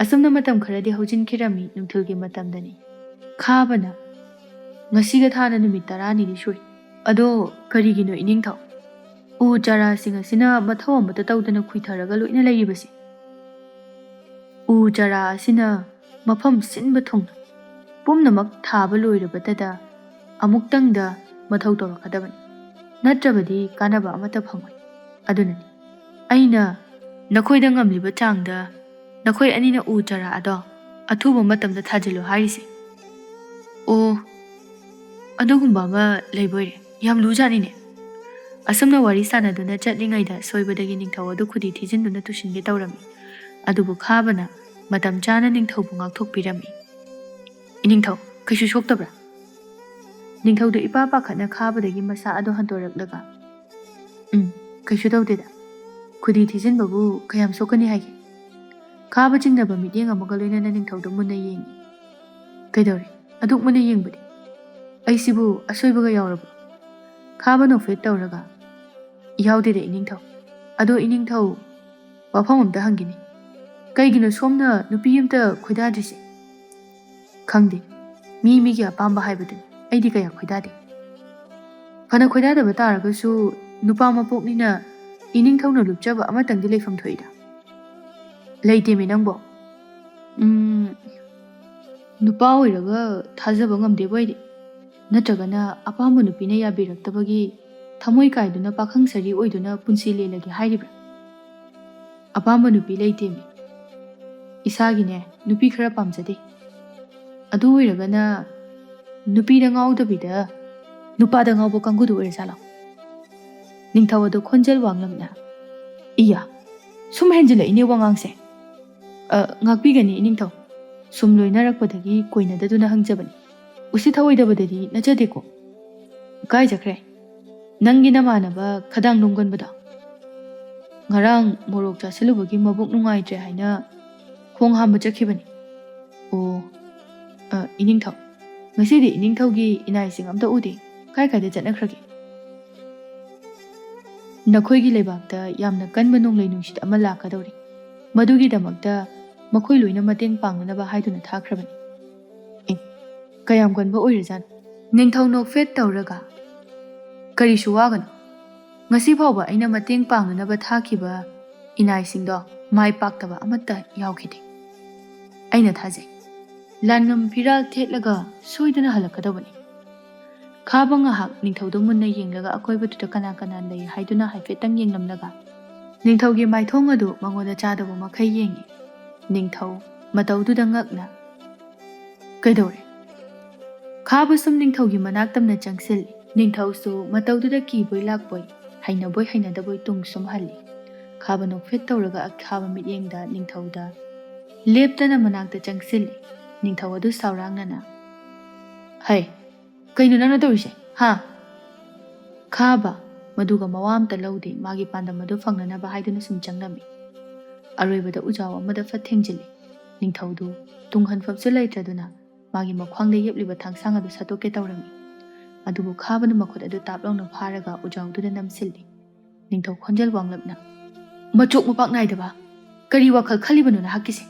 Speaker 1: ꯑꯁꯨꯝꯅ ꯃꯇꯝ ꯈꯔꯗꯤ ꯍꯧꯖꯤꯟꯈꯤꯔꯝꯃꯤ ꯅꯨꯡꯊꯤꯜꯒꯤ ꯃꯇꯝꯗꯅꯤ ꯈꯥꯕꯅ ꯉꯁꯤꯒ ꯊꯥꯅ ꯅꯨꯃꯤꯠ 10ꯅꯤꯗꯤ ꯁꯨꯔꯤ ꯑꯗꯣ ꯀꯔꯤꯒꯤꯅꯣ ꯏꯅꯤꯡꯊꯧ ꯎ ꯆꯥꯔꯥꯁꯤꯡ ꯑꯁꯤꯅ ꯃꯊꯧ ꯑꯃꯠꯇ ꯇꯧꯗꯅ ꯈꯨꯏꯊꯔꯒ ꯂꯣꯏꯅ ꯂꯩꯔꯤꯕꯁꯦ ꯎ ꯆꯥꯔꯥ ꯑꯁꯤꯅ ꯃꯐꯝ ꯁꯤꯟꯕ ꯊꯨꯡꯅ ꯄꯨꯝꯅꯃꯛ ꯊꯥꯕ ꯂꯣꯏꯔꯕꯇꯗ ꯑꯃꯨꯛꯇꯪꯗ ꯃꯊꯧ ꯇꯧꯔꯛꯀꯗꯕꯅꯤ ꯅꯠꯇ꯭ꯔꯕꯗꯤ ꯀꯥꯟꯅꯕ ꯑꯃꯠꯇ ꯐꯪꯉꯣꯏ ꯑꯗꯨꯅꯅꯤ ꯑꯩꯅ ꯅꯈꯣꯏꯗ ꯉꯝꯂꯤꯕ ꯆꯥꯡꯗ ꯅꯈꯣꯏ ꯑꯅꯤꯅ ꯎ ꯆꯥꯔꯥ ꯑꯗꯣ ꯑꯊꯨꯕ ꯃꯇꯝꯗ ꯊꯥꯖꯤꯜꯂꯨ ꯍꯥꯏꯔꯤꯁꯦ ꯑꯣ ꯑꯗꯨꯒꯨꯝꯕ ꯑꯃ ꯂꯩꯕꯣꯏꯔꯦ ꯌꯥꯝ ꯂꯨꯖꯥꯠꯅꯤꯅꯦ ꯑꯁꯨꯝꯅ ꯋꯥꯔꯤ ꯁꯥꯟꯅꯗꯨꯅ ꯆꯠꯂꯤꯉꯩꯗ ꯁꯣꯏꯕꯗꯒꯤ ꯅꯤꯡꯊꯧ ꯑꯗꯨ ꯈꯨꯗꯤ ꯊꯤꯖꯤꯟꯗꯨꯅ ꯇꯨꯁꯤꯟꯒꯦ ꯇꯧꯔꯝꯃꯤ ꯑꯗꯨꯕꯨ ꯈꯥꯕꯅ ꯃꯇꯝ ꯆꯥꯅ ꯅꯤꯡꯊꯧꯕꯨ ꯉꯥꯛꯊꯣꯛꯄꯤꯔꯝꯃꯤ ꯏꯅꯤꯡꯊꯧ ꯀꯩꯁꯨ ꯁꯣꯛꯇꯕ꯭ꯔꯥ ꯅꯤꯡꯊꯧꯗꯨ ꯏꯄꯥ ꯄꯥꯈꯠꯅ ꯈꯥꯕꯗꯒꯤ ꯃꯁꯥ ꯑꯗꯨ ꯍꯟꯗꯣꯔꯛꯂꯒ ꯀꯩꯁꯨ ꯇꯧꯗꯦꯗ ꯈꯨꯗꯤ ꯊꯤꯖꯤꯟꯕꯕꯨ ꯀꯌꯥꯝ ꯁꯣꯛꯀꯅꯤ ꯍꯥꯏꯒꯦ ꯈꯥꯕ ꯆꯤꯡꯅꯕ ꯃꯤꯠꯌꯦꯡ ꯑꯃꯒ ꯂꯣꯏꯅꯅ ꯅꯤꯡꯊꯧꯗꯨ ꯃꯨꯟꯅ ꯌꯦꯡꯉꯤ ꯀꯩꯗꯧꯔꯦ ꯑꯗꯨꯛ ꯃꯨꯟꯅ ꯌꯦꯡꯕꯗꯤ ꯑꯩꯁꯤꯕꯨ ꯑꯁꯣꯏꯕꯒ ꯌꯥꯎꯔꯕꯣ ꯈꯥꯕ ꯅꯣꯛꯐꯦꯠ ꯇꯧꯔꯒ ꯌꯥꯎꯗꯦꯗ ꯏꯅꯤꯡꯊꯧ ꯑꯗꯣ ꯏꯅꯤꯡꯊꯧ ꯋꯥꯐꯝ ꯑꯝꯇ ꯍꯪꯒꯦꯅꯤ ꯀꯩꯒꯤꯅꯣ ꯁꯣꯝꯅ ꯅꯨꯄꯤ ꯑꯃꯇ ꯈꯣꯏꯗꯥꯗ꯭ꯔꯤꯁꯦ ꯈꯪꯗꯦ ꯃꯤꯒꯤ ꯑꯄꯥꯝꯕ ꯍꯥꯏꯕꯗꯨꯅꯤ ꯑꯩꯗꯤ ꯀꯌꯥ ꯈꯣꯏꯗꯥꯗꯦ ꯐꯅ ꯈꯣꯏꯗꯥꯗꯕ ꯇꯥꯔꯒꯁꯨ ꯅꯨꯄꯥ ꯃꯄꯣꯛꯅꯤꯅ ꯏꯅꯤꯡꯊꯧꯅ ꯂꯨꯞꯆꯕ ꯑꯃꯇꯪꯗꯤ ꯂꯩꯐꯝ ꯊꯣꯛꯏꯗ ꯂꯩꯇꯦꯃꯤ ꯅꯪꯕꯣ ꯅꯨꯄꯥ ꯑꯣꯏꯔꯒ ꯊꯥꯖꯕ ꯉꯝꯗꯦꯕꯣ ꯑꯩꯗꯤ ꯅꯠꯇ꯭ꯔꯒꯅ ꯑꯄꯥꯝꯕ ꯅꯨꯄꯤꯅ ꯌꯥꯕꯤꯔꯛꯇꯕꯒꯤ ꯊꯃꯣꯏ ꯀꯥꯏꯗꯨꯅ ꯄꯥꯈꯪ ꯁꯔꯤ ꯑꯣꯏꯗꯨꯅ ꯄꯨꯟꯁꯤ ꯂꯦꯜꯂꯒꯦ ꯍꯥꯏꯔꯤꯕ꯭ꯔꯥ ꯑꯄꯥꯝꯕ ꯅꯨꯄꯤ ꯂꯩꯇꯦꯃꯤ ꯏꯁꯥꯒꯤꯅꯦ ꯅꯨꯄꯤ ꯈꯔ ꯄꯥꯝꯖꯗꯦ ꯑꯗꯨ ꯑꯣꯏꯔꯒꯅ ꯅꯨꯄꯤꯗ ꯉꯥꯎꯗꯕꯤꯗ ꯅꯨꯄꯥꯗ ꯉꯥꯎꯕ ꯀꯥꯡꯕꯨꯗꯨ ꯑꯣꯏꯔꯖꯥꯠꯂꯣ ꯅꯤꯡꯊꯧ ꯑꯗꯨ ꯈꯣꯟꯖꯦꯜ ꯋꯥꯡꯂꯝꯅ ꯏꯌꯥ ꯁꯨꯝ ꯍꯦꯟꯖꯤꯜꯂꯛꯏꯅꯦ ꯋꯥꯉꯥꯡꯁꯦ ꯉꯥꯛꯄꯤꯒꯅꯤ ꯏꯅꯤꯡꯊꯧ ꯁꯨꯝ ꯂꯣꯏꯅꯔꯛꯄꯗꯒꯤ ꯀꯣꯏꯅꯗꯗꯨꯅ ꯍꯪꯖꯕꯅꯤ ꯎꯁꯤꯠ ꯊꯑꯣꯏꯗꯕꯗꯗꯤ ꯅꯠꯆꯗꯦꯀꯣ ꯏꯀꯥꯏꯖꯈ꯭ꯔꯦ ꯅꯪꯒꯤ ꯅꯃꯥꯟꯅꯕ ꯈꯗꯥꯡ ꯅꯣꯡꯒꯟꯕꯗꯣ ꯉꯔꯥꯡ ꯃꯣꯔꯣꯛ ꯆꯥꯁꯤꯜꯂꯨꯕꯒꯤ ꯃꯕꯨꯛ ꯅꯨꯡꯉꯥꯏꯇ꯭ꯔꯦ ꯍꯥꯏꯅ ꯈꯣꯡ ꯍꯥꯝꯕ ꯆꯠꯈꯤꯕꯅꯤ ꯑꯣ ꯏꯅꯤꯡꯊꯧ ꯉꯁꯤꯗꯤ ꯏꯅꯤꯡꯊꯧꯒꯤ ꯏꯅꯥꯏꯁꯤꯡ ꯑꯝꯇ ꯎꯗꯦ ꯀꯥꯏꯗ ꯆꯠꯅꯈ꯭ꯔꯒꯦ ꯅꯈꯣꯏꯒꯤ ꯂꯩꯕꯥꯛꯇ ꯌꯥꯝꯅ ꯀꯟꯕ ꯅꯣꯡꯂꯩ ꯅꯨꯡꯁꯤꯠ ꯑꯃ ꯂꯥꯛꯀꯗꯧꯔꯤ ꯃꯗꯨꯒꯤꯗꯃꯛꯇ ꯃꯈꯣꯏ ꯂꯣꯏꯅ ꯃꯇꯦꯡ ꯄꯥꯡꯅꯅꯕ ꯍꯥꯏꯗꯨꯅ ꯊꯥꯈ꯭ꯔꯕꯅꯤ ꯀꯌꯥꯝ ꯀꯟꯕ ꯑꯣꯏꯔꯖꯥꯠꯅꯣ ꯅꯤꯡꯊꯧ ꯅꯣꯛꯐꯦꯠ ꯇꯧꯔꯒ ꯀꯔꯤꯁꯨ ꯋꯥꯒꯅꯨ ꯉꯁꯤ ꯐꯥꯎꯕ ꯑꯩꯅ ꯃꯇꯦꯡ ꯄꯥꯡꯅꯅꯕ ꯊꯥꯈꯤꯕ ꯏꯅꯥꯏꯁꯤꯡꯗꯣ ꯃꯥꯏ ꯄꯥꯛꯇꯕ ꯑꯃꯠꯇ ꯌꯥꯎꯈꯤꯗꯦ ꯑꯩꯅ ꯊꯥꯖꯩ ꯂꯥꯟꯉꯝ ꯐꯤꯔꯥꯜ ꯊꯦꯠꯂꯒ ꯁꯣꯏꯗꯅ ꯍꯜꯂꯛꯀꯗꯧꯕꯅꯤ ꯈꯥꯕ ꯉꯥꯏꯍꯥꯛ ꯅꯤꯡꯊꯧꯗ ꯃꯨꯟꯅ ꯌꯦꯡꯂꯒ ꯑꯀꯣꯏꯕꯗꯨꯗ ꯀꯅꯥ ꯀꯅꯥ ꯂꯩ ꯍꯥꯏꯗꯨꯅ ꯍꯥꯏꯐꯦꯠꯇꯪ ꯌꯦꯡꯂꯝꯂꯒ ꯅꯤꯡꯊꯧꯒꯤ ꯃꯥꯏꯊꯣꯡ ꯑꯗꯨ ꯃꯉꯣꯟꯗ ꯆꯥꯗꯕ ꯃꯈꯩ ꯌꯦꯡꯉꯤ ꯅꯤꯡꯊꯧ ꯃꯇꯧꯗꯨꯗ ꯉꯛꯅ ꯀꯩꯗꯧꯔꯦ ꯈꯥꯕ ꯁꯨꯝ ꯅꯤꯡꯊꯧꯒꯤ ꯃꯅꯥꯛꯇꯝꯅ ꯆꯪꯁꯤꯜꯂꯤ ꯅꯤꯡꯊꯧꯁꯨ ꯃꯇꯧꯗꯨꯗ ꯀꯤꯕꯣꯏ ꯂꯥꯛꯄꯣꯏ ꯍꯩꯅꯕꯣꯏ ꯍꯩꯅꯗꯕꯣꯏ ꯇꯨꯡ ꯁꯨꯝ ꯍꯜꯂꯤ ꯈꯥꯕ ꯅꯣꯛꯐꯦꯠ ꯇꯧꯔꯒ ꯑꯈꯥꯕ ꯃꯤꯠꯌꯦꯡꯗ ꯅꯤꯡꯊꯧꯗ ꯂꯦꯞꯇꯅ ꯃꯅꯥꯛꯇ ꯆꯪꯁꯤꯜꯂꯤ ꯅꯤꯡꯊꯧ ꯑꯗꯨ ꯁꯥꯎꯔꯥꯡꯅꯅ ꯍꯩ ꯀꯩꯅꯣ ꯅꯪꯅ ꯇꯧꯔꯤꯁꯦ ꯍꯥ ꯈꯥꯕ ꯃꯗꯨꯒ ꯃꯋꯥ ꯑꯝꯇ ꯂꯧꯗꯦ ꯃꯥꯒꯤ ꯄꯥꯟꯗꯝ ꯑꯗꯨ ꯐꯪꯅꯅꯕ ꯍꯥꯏꯗꯨꯅ ꯁꯨꯝ ꯆꯪꯂꯝꯃꯤ ꯑꯔꯣꯏꯕꯗ ꯎꯖꯥꯎ ꯑꯃꯗ ꯐꯠ ꯊꯦꯡꯖꯤꯜꯂꯤ ꯅꯤꯡꯊꯧꯗꯨ ꯇꯨꯡꯍꯟꯐꯝꯁꯨ ꯂꯩꯇ꯭ꯔꯗꯨꯅ ꯃꯥꯒꯤ ꯃꯈ꯭ꯋꯥꯡꯗ ꯌꯦꯞꯂꯤꯕ ꯊꯥꯡꯁꯥꯡ ꯑꯗꯨ ꯁꯠꯇꯣꯛꯀꯦ ꯇꯧꯔꯝꯃꯤ ꯑꯗꯨꯕꯨ ꯈꯥꯕꯅ ꯃꯈꯨꯠ ꯑꯗꯨ ꯇꯥꯞꯂꯥꯎꯅ ꯐꯥꯔꯒ ꯎꯖꯥꯎꯗꯨꯗ ꯅꯝꯁꯤꯜꯂꯤ꯫ ꯅꯤꯡꯊꯧ ꯈꯣꯟꯖꯦꯜ ꯋꯥꯡꯂꯞꯅ, "ꯃꯆꯣꯛ ꯃꯄꯥꯛ ꯅꯥꯏꯗꯕ, ꯀꯔꯤ ꯋꯥꯈꯜ ꯈꯜꯂꯤꯕꯅꯣ ꯅꯍꯥꯛꯀꯤꯁꯦ?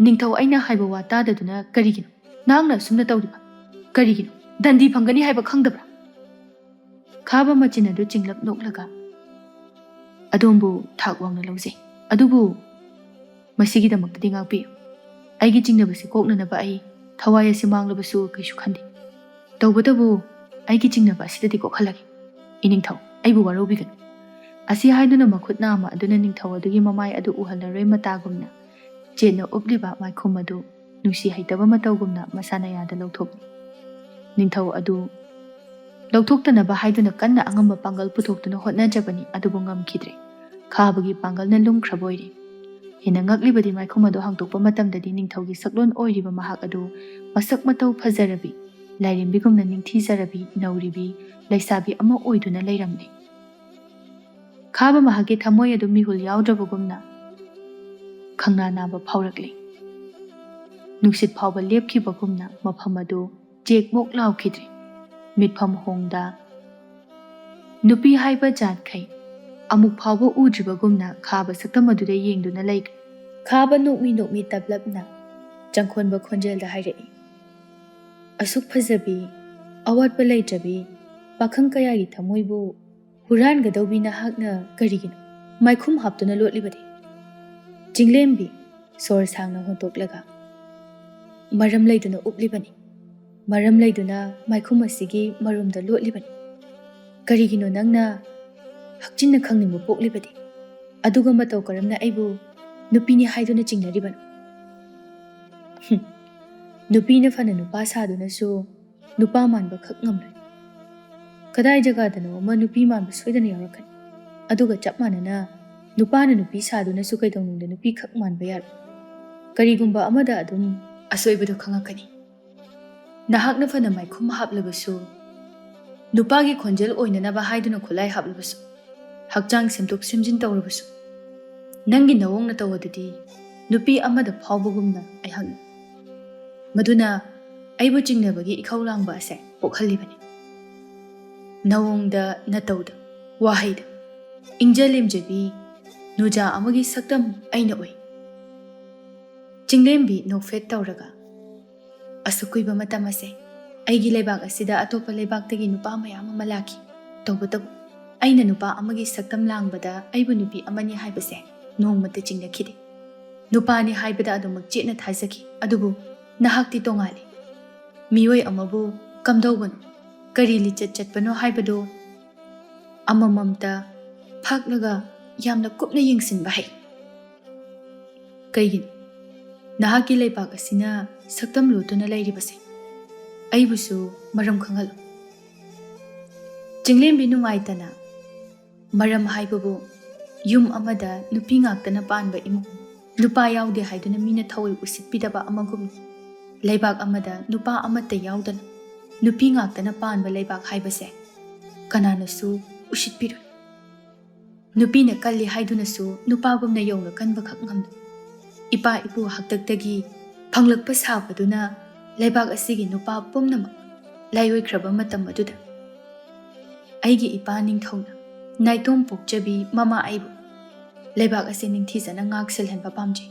Speaker 1: ꯅꯤꯡꯊꯧ ꯑꯩꯅ ꯍꯥꯏꯕ ꯋꯥ ꯇꯥꯗꯗꯨꯅ ꯀꯔꯤꯒꯤꯅꯣ ꯅꯍꯥꯛꯅ ꯑꯁꯨꯝꯅ ꯇꯧꯔꯤꯕ? ꯀꯔꯤꯒꯤꯅꯣ? ꯗꯟꯗꯤ ꯐꯪꯒꯅꯤ ꯍꯥꯏꯕ ꯈꯪꯗꯕ꯭ꯔꯥ?" ꯈꯥꯕ ꯃꯆꯤꯟ ꯑꯗꯨ ꯆꯤꯡꯂꯞ ꯅꯣꯛꯂꯒ, "ꯑꯗꯣꯝꯕꯨ ꯊꯥꯛ ꯋꯥꯡꯅ ꯂꯧꯖꯩ, ꯑꯗꯨꯕꯨ ꯃꯁꯤꯒꯤꯗꯃꯛꯇꯗꯤ ꯉꯥꯛꯄꯤꯌꯨ꯫ ꯑꯩꯒꯤ ꯆꯤꯡꯅꯕꯁꯤ ꯀꯣꯛꯅꯅꯕ ꯑꯩ ꯊꯋꯥꯏ ꯑꯁꯤ ꯃꯥꯡꯂꯕꯁꯨ ꯀꯩꯁꯨ ꯈꯟꯗꯦ꯫ ꯇꯧꯕꯇꯕꯨ ꯑꯩꯒꯤ ꯆꯤꯡꯅꯕ ꯑꯁꯤꯗꯗꯤ ꯀꯣꯛꯍꯜꯂꯒꯦ꯫ ꯏꯅꯤꯡꯊꯧ, ꯑꯩꯕꯨ ꯋꯥꯔꯧꯕꯤꯒꯅꯨ." ꯑꯁꯤ ꯍꯥꯏꯗꯨꯅ ꯃꯈꯨꯠ ꯅꯥꯝꯃ ꯑꯗꯨꯅ ꯅꯤꯡꯊꯧ ꯑꯗꯨꯒꯤ ꯃꯃꯥꯏ ꯑꯗꯨ ꯎꯍꯜꯂꯔꯣꯏ ꯃꯇꯥꯒꯨꯝꯅ ꯆꯦꯠꯅ ꯎꯞꯂꯤꯕ ꯃꯥꯏꯈꯨꯝ ꯑꯗꯨ ꯅꯨꯡꯁꯤ ꯍꯩꯇꯕ ꯃꯇꯧꯒꯨꯝꯅ ꯃꯁꯥꯅꯌꯥꯗ ꯂꯧꯊꯣꯛꯂꯤ꯫ ꯅꯤꯡꯊꯧ ꯑꯗꯨ ꯂꯧꯊꯣꯛꯇꯅꯕ ꯍꯥꯏꯗꯨꯅ ꯀꯟꯅ ꯑꯉꯝꯕ ꯄꯥꯡꯒꯜ ꯄꯨꯊꯣꯛꯇꯨꯅ ꯍꯣꯠꯅꯖꯕꯅꯤ, ꯑꯗꯨꯕꯨ ꯉꯝꯈꯤꯗ꯭ꯔꯦ꯫ ꯈꯥꯕꯒꯤ ꯄꯥꯡꯒꯜꯅ ꯂꯨꯝꯈ꯭ꯔꯕ ꯑꯣꯏꯔꯦ꯫ ꯍꯦꯟꯅ ꯉꯛꯂꯤꯕꯗꯤ ꯃꯥꯏꯈꯨꯝ ꯑꯗꯨ ꯍꯥꯡꯗꯣꯛꯄ ꯃꯇꯝꯗꯗꯤ ꯅꯤꯡꯊꯧꯒꯤ ꯁꯛꯂꯣꯟ ꯑꯣꯏꯔꯤꯕ ꯃꯍꯥꯛ ꯑꯗꯨ ꯃꯁꯛ ꯃꯇꯧ ꯐꯖꯔꯕꯤ, ꯂꯥꯏꯔꯦꯝꯕꯤꯒꯨꯝꯅ ꯅꯤꯡꯊꯤꯖꯔꯕꯤ, ꯅꯧꯔꯤꯕꯤ ꯂꯩꯁꯥꯕꯤ ꯑꯃ ꯑꯣꯏꯗꯨꯅ ꯂꯩꯔꯝꯂꯦ꯫ ꯈꯥꯕ ꯃꯍꯥꯛꯀꯤ ꯊꯃꯣꯏ ꯑꯗꯨ ꯃꯤꯍꯨꯜ ꯌꯥꯎꯗ꯭ꯔꯕꯒꯨꯝꯅ ꯈꯪꯅꯥ ꯅꯥꯕ ꯐꯥꯎꯔꯛꯂꯦ꯫ ꯅꯨꯡꯁꯤꯠ ꯐꯥꯎꯕ ꯂꯦꯞꯈꯤꯕꯒꯨꯝꯅ ꯃꯐꯝ ꯑꯗꯨ ꯆꯦꯛꯃꯣꯛ ꯂꯥꯎꯈꯤꯗ꯭ꯔꯦ꯫ ꯃꯤꯠꯐꯝ ꯍꯣꯡꯗ ꯅꯨꯄꯤ ꯍꯥꯏꯕ ꯖꯥꯠꯈꯩ ꯑꯃꯨꯛ ꯐꯥꯎꯕ ꯎꯗ꯭ꯔꯤꯕꯒꯨꯝꯅ ꯈꯥꯕ ꯁꯛꯇꯝ ꯑꯗꯨꯗ ꯌꯦꯡꯗꯨꯅ ꯂꯩꯈ꯭ꯔꯦ꯫ ꯈꯥꯕ ꯅꯣꯛꯃꯤ ꯅꯣꯛꯃꯤ ꯇꯞꯂꯞꯅ ꯆꯪꯈꯣꯟꯕ ꯈꯣꯟꯖꯦꯜꯗ ꯍꯥꯏꯔꯛꯏ, "ꯑꯁꯨꯛ ꯐꯖꯕꯤ, ꯑꯋꯥꯠꯄ ꯂꯩꯇ꯭ꯔꯕꯤ ꯄꯥꯈꯪ ꯀꯌꯥꯒꯤ ꯊꯃꯣꯏꯕꯨ ꯍꯨꯔꯥꯟꯒꯗꯧꯕꯤ ꯅꯍꯥꯛꯅ ꯀꯔꯤꯒꯤꯅꯣ ꯃꯥꯏꯈꯨꯝ ꯍꯥꯞꯇꯨꯅ ꯂꯣꯠꯂꯤꯕꯗꯤ?" ꯆꯤꯡꯂꯦꯝꯕꯤ ꯁꯣꯔ ꯁꯥꯡꯅ ꯍꯣꯟꯇꯣꯛꯂꯒ, "ꯃꯔꯝ ꯂꯩꯗꯨꯅ ꯎꯞꯂꯤꯕꯅꯤ, ꯃꯔꯝ ꯂꯩꯗꯨꯅ ꯃꯥꯏꯈꯨꯝ ꯑꯁꯤꯒꯤ ꯃꯔꯨꯝꯗ ꯂꯣꯠꯂꯤꯕꯅꯤ꯫ ꯀꯔꯤꯒꯤꯅꯣ ꯅꯪꯅ ꯍꯛꯆꯤꯟꯅ ꯈꯪꯅꯤꯡꯕ ꯄꯣꯛꯂꯤꯕꯗꯤ? ꯑꯗꯨꯒ ꯃꯇꯧ ꯀꯔꯝꯅ ꯑꯩꯕꯨ ꯅꯨꯄꯤꯅꯤ ꯍꯥꯏꯗꯨꯅ ꯆꯤꯡꯅꯔꯤꯕꯅꯣ? ꯅꯨꯄꯤꯅ ꯐꯅ ꯅꯨꯄꯥ ꯁꯥꯗꯨꯅꯁꯨ ꯅꯨꯄꯥ ꯃꯥꯟꯕ ꯈꯛ ꯉꯝꯂꯣꯏ꯫ ꯀꯗꯥꯏ ꯖꯒꯥꯗꯅꯣ ꯑꯃ ꯅꯨꯄꯤ ꯃꯥꯟꯕ ꯁꯣꯏꯗꯅ ꯌꯥꯎꯔꯛꯀꯅꯤ, ꯑꯗꯨꯒ ꯆꯞ ꯃꯥꯟꯅꯅ ꯅꯨꯄꯥꯅ ꯅꯨꯄꯤ ꯁꯥꯗꯨꯅꯁꯨ ꯀꯩꯗꯧꯅꯨꯡꯗ ꯅꯨꯄꯤ ꯈꯛ ꯃꯥꯟꯕ ꯌꯥꯔꯣꯏ꯫ ꯀꯔꯤꯒꯨꯝꯕ ꯑꯃꯗ ꯑꯗꯨꯝ ꯑꯁꯣꯏꯕꯗꯨ ꯈꯪꯉꯛꯀꯅꯤ꯫ ꯅꯍꯥꯛꯅ ꯐꯅ ꯃꯥꯏꯈꯨꯝ ꯍꯥꯞꯂꯕꯁꯨ, ꯅꯨꯄꯥꯒꯤ ꯈꯣꯟꯖꯦꯜ ꯑꯣꯏꯅꯅꯕ ꯍꯥꯏꯗꯨꯅ ꯈꯨꯠꯂꯥꯏ ꯍꯥꯞꯂꯕꯁꯨ, ꯍꯛꯆꯥꯡ ꯁꯦꯝꯗꯣꯛ ꯁꯦꯝꯖꯤन ꯇꯧꯔꯕꯁꯨ, ꯅꯪꯒꯤ ꯅꯑꯣꯡ ꯅꯇꯧ ꯑꯗꯨꯗꯤ ꯅꯨꯄꯤ ꯑꯃꯗ ꯐꯥꯎꯕꯒꯨꯝꯅ ꯑꯩꯍꯥꯛꯅ, ꯃꯗꯨꯅ ꯑꯩꯕꯨ ꯆꯤꯡꯅꯕꯒꯤ ꯏꯈꯧ ꯂꯥꯡꯕ ꯑꯁꯦ ꯄꯣꯛꯍꯜꯂꯤꯕꯅꯤ꯫ ꯅꯑꯣꯡꯗ, ꯅꯇꯧꯗ, ꯋꯥꯍꯩꯗ ꯏꯪꯖ ꯂꯦꯝꯖꯕꯤ ꯅꯨꯖꯥ ꯑꯃꯒꯤ ꯁꯛꯇꯝ ꯑꯩꯅ ꯑꯣꯏ." ꯆꯤꯡꯂꯦꯝꯕꯤ ꯅꯣꯛꯐꯦꯠ ꯇꯧꯔꯒ, "ꯑꯁꯨꯛ ꯀꯨꯏꯕ ꯃꯇꯝ ꯑꯁꯦ ꯑꯩꯒꯤ ꯂꯩꯕꯥꯛ ꯑꯁꯤꯗ ꯑꯇꯣꯞꯄ ꯂꯩꯕꯥꯛꯇꯒꯤ ꯅꯨꯄꯥ ꯃꯌꯥꯝ ꯑꯃ ꯂꯥꯛꯈꯤ꯫ ꯇꯧꯕꯇꯕꯨ ꯑꯩꯅ ꯅꯨꯄꯥ ꯑꯃꯒꯤ ꯁꯛꯇꯝ ꯂꯥꯡꯕꯗ ꯑꯩꯕꯨ ꯅꯨꯄꯤ ꯑꯃꯅꯤ ꯍꯥꯏꯕꯁꯦ ꯅꯣꯡꯃꯇ ꯆꯤꯡꯅꯈꯤꯗꯦ꯫ ꯅꯨꯄꯥꯅꯤ ꯍꯥꯏꯕꯗ ꯑꯗꯨꯃꯛ ꯆꯦꯠꯅ ꯊꯥꯖꯈꯤ꯫ ꯑꯗꯨꯕꯨ ꯅꯍꯥꯛꯇꯤ ꯇꯣꯉꯥꯜꯂꯤ꯫ ꯃꯤꯑꯣꯏ ꯑꯃꯕꯨ ꯀꯝꯗꯧꯕꯅꯣ, ꯀꯔꯤ ꯂꯤꯆꯠ ꯆꯠꯄꯅꯣ ꯍꯥꯏꯕꯗꯨ ꯑꯃꯃꯝꯇ ꯐꯥꯛꯂꯒ ꯌꯥꯝꯅ ꯀꯨꯞꯅ ꯌꯦꯡꯁꯤꯟꯕ ꯍꯩ꯫ ꯀꯩꯒꯤꯅꯣ ꯅꯍꯥꯛꯀꯤ ꯂꯩꯕꯥꯛ ꯑꯁꯤꯅ ꯁꯛꯇꯝ ꯂꯣꯠꯇꯨꯅ ꯂꯩꯔꯤꯕꯁꯦ? ꯑꯩꯕꯨꯁꯨ ꯃꯔꯝ ꯈꯪꯍꯜꯂꯨ." ꯆꯤꯡꯂꯦꯝꯕꯤ ꯅꯨꯡꯉꯥꯏꯇꯅ, "ꯃꯔꯝ ꯍꯥꯏꯕꯕꯨ ꯌꯨꯝ ꯑꯃꯗ ꯅꯨꯄꯤ ꯉꯥꯛꯇꯅ ꯄꯥꯟꯕ ꯏꯃꯨꯡ, ꯅꯨꯄꯥ ꯌꯥꯎꯗꯦ ꯍꯥꯏꯗꯨꯅ ꯃꯤꯅ ꯊꯑꯣꯏ ꯎꯁꯤꯠꯄꯤꯗꯕ ꯑꯃꯒꯨꯝꯅꯤ꯫ ꯂꯩꯕꯥꯛ ꯑꯃꯗ ꯅꯨꯄꯥ ꯑꯃꯠꯇ ꯌꯥꯎꯗꯅ ꯅꯨꯄꯤ ꯉꯥꯛꯇꯅ ꯄꯥꯟꯕ ꯂꯩꯕꯥꯛ ꯍꯥꯏꯕꯁꯦ ꯀꯅꯥꯅꯁꯨ ꯎꯁꯤꯠꯄꯤꯔꯣꯏ꯫ ꯅꯨꯄꯤꯅ ꯀꯜꯂꯤ ꯍꯥꯏꯗꯨꯅꯁꯨ ꯅꯨꯄꯥꯒꯨꯝꯅ ꯌꯧꯅ ꯀꯟꯕꯈꯛ ꯉꯝꯂꯣꯏ꯫ ꯏꯄꯥ ꯏꯄꯨ ꯍꯥꯛꯇꯛꯇꯒꯤ ꯐꯪꯂꯛꯄ ꯁꯥꯕꯗꯨꯅ ꯂꯩꯕꯥꯛ ꯑꯁꯤꯒꯤ ꯅꯨꯄꯥ ꯄꯨꯝꯅꯃꯛ ꯂꯥꯏꯑꯣꯏꯈ꯭ꯔꯕ ꯃꯇꯝ ꯑꯗꯨꯗ ꯑꯩꯒꯤ ꯏꯄꯥ ꯅꯤꯡꯊꯧꯅ ꯅꯥꯏꯇꯣꯝ ꯄꯣꯛꯆꯕꯤ ꯃꯃꯥ ꯑꯩꯕꯨ ꯂꯩꯕꯥꯛ ꯑꯁꯤ ꯅꯤꯡꯊꯤꯖꯅ ꯉꯥꯛ ꯁꯦꯜꯍꯟꯕ ꯄꯥꯝꯖꯩ꯫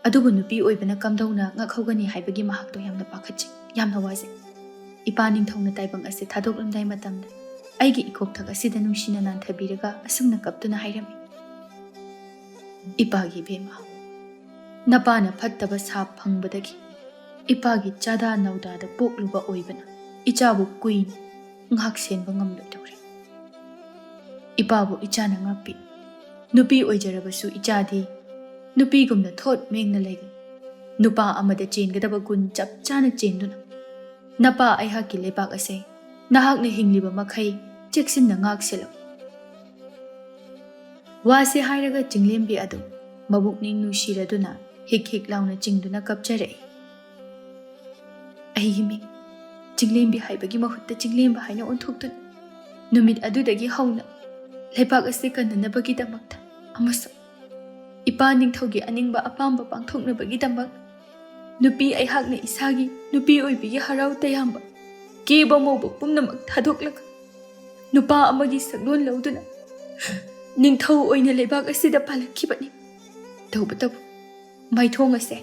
Speaker 1: ꯑꯗꯨꯕꯨ ꯅꯨꯄꯤ ꯑꯣꯏꯕꯅ ꯀꯝꯗꯧꯅ ꯉꯛꯍꯧꯒꯅꯤ ꯍꯥꯏꯕꯒꯤ ꯃꯍꯥꯛꯇꯣ ꯌꯥꯝꯅ ꯄꯥꯈꯠꯆꯩ, ꯌꯥꯝꯅ ꯋꯥꯖꯩ꯫ ꯏꯄꯥ ꯅꯤꯡꯊꯧꯅ ꯇꯥꯏꯕꯪ ꯑꯁꯤ ꯊꯥꯗꯣꯛꯂꯝꯗꯥꯏ ꯃꯇꯝꯗ ꯑꯩꯒꯤ ꯏꯀꯣꯛꯊꯛ ꯑꯁꯤꯗ ꯅꯨꯡꯁꯤꯅ ꯅꯥꯟꯊꯕꯤꯔꯒ ꯑꯁꯨꯝꯅ ꯀꯞꯇꯨꯅ ꯍꯥꯏꯔꯝꯃꯤ, 'ꯏꯄꯥꯒꯤ ꯏꯕꯦꯝꯃ, ꯅꯄꯥꯅ ꯐꯠꯇꯕ ꯁꯥꯞ ꯐꯪꯕꯗꯒꯤ ꯏꯄꯥꯒꯤ ꯆꯥꯗꯥ ꯅꯧꯗꯥꯗ ꯄꯣꯛꯂꯨꯕ ꯑꯣꯏꯕꯅ ꯏꯆꯥꯕꯨ ꯀꯨꯏꯅ ꯉꯥꯛ ꯁꯦꯟꯕ ꯉꯝꯂꯣꯏꯗꯧꯔꯦ꯫ ꯏꯄꯥꯕꯨ ꯏꯆꯥꯅ ꯉꯥꯛꯄꯤ꯫ ꯅꯨꯄꯤ ꯑꯣꯏꯖꯔꯕꯁꯨ ꯏꯆꯥꯗꯤ ꯅꯨꯄꯤꯒꯨꯝꯅ ꯊꯣꯠ ꯃꯦꯡꯅ ꯂꯩꯒꯅꯤ꯫ ꯅꯨꯄꯥ ꯑꯃꯗ ꯆꯦꯟꯒꯗꯕ ꯒꯨꯟ ꯆꯞ ꯆꯥꯅ ꯆꯦꯟꯗꯨꯅ ꯅꯄꯥ ꯑꯩꯍꯥꯛꯀꯤ ꯂꯩꯕꯥꯛ ꯑꯁꯦ ꯅꯍꯥꯛꯅ ꯍꯤꯡꯂꯤꯕ ꯃꯈꯩ ꯆꯦꯛꯁꯤꯟꯅ ꯉꯥꯛ ꯁꯦꯜꯂꯨ." ꯋꯥꯁꯦ ꯍꯥꯏꯔꯒ ꯆꯤꯡꯂꯦꯝꯕꯤ ꯑꯗꯨ ꯃꯕꯨꯛꯅꯤꯡ ꯅꯨꯡꯁꯤꯔꯗꯨꯅ ꯍꯤꯛ ꯍꯤꯛ ꯂꯥꯎꯅ ꯆꯤꯡꯗꯨꯅ ꯀꯞꯆꯔꯛꯏ꯫ ꯑꯩꯒꯤ ꯃꯤꯡ ꯆꯤꯡꯂꯦꯝꯕꯤ ꯍꯥꯏꯕꯒꯤ ꯃꯍꯨꯠꯇ ꯆꯤꯡꯂꯦꯝꯕ ꯍꯥꯏꯅ ꯑꯣꯟꯊꯣꯛꯇꯨꯅ ꯅꯨꯃꯤꯠ ꯑꯗꯨꯗꯒꯤ ꯍꯧꯅ ꯂꯩꯕꯥꯛ ꯑꯁꯤ ꯀꯟꯅꯅꯕꯒꯤꯗꯃꯛꯇ ꯑꯃꯁꯨꯡ ꯏꯄꯥ ꯅꯤꯡꯊꯧꯒꯤ ꯑꯅꯤꯡꯕ ꯑꯄꯥꯝꯕ ꯄꯥꯡꯊꯣꯛꯅꯕꯒꯤꯗꯃꯛ ꯅꯨꯄꯤ ꯑꯩꯍꯥꯛꯅ ꯏꯁꯥꯒꯤ ꯅꯨꯄꯤ ꯑꯣꯏꯕꯤꯒꯤ ꯍꯔꯥꯎ ꯇꯌꯥꯝꯕ ꯀꯤꯕ ꯃꯧꯕ ꯄꯨꯝꯅꯃꯛ ꯊꯥꯗꯣꯛꯂꯒ ꯅꯨꯄꯥ ꯑꯃꯒꯤ ꯁꯛꯂꯣꯟ ꯂꯧꯗꯨꯅ ꯅꯤꯡꯊꯧ ꯑꯣꯏꯅ ꯂꯩꯕꯥꯛ ꯑꯁꯤꯗ ꯄꯥꯜꯂꯛꯈꯤꯕꯅꯤ꯫ ꯇꯧꯕꯇꯕꯨ ꯃꯥꯏꯊꯣꯡ ꯑꯁꯦ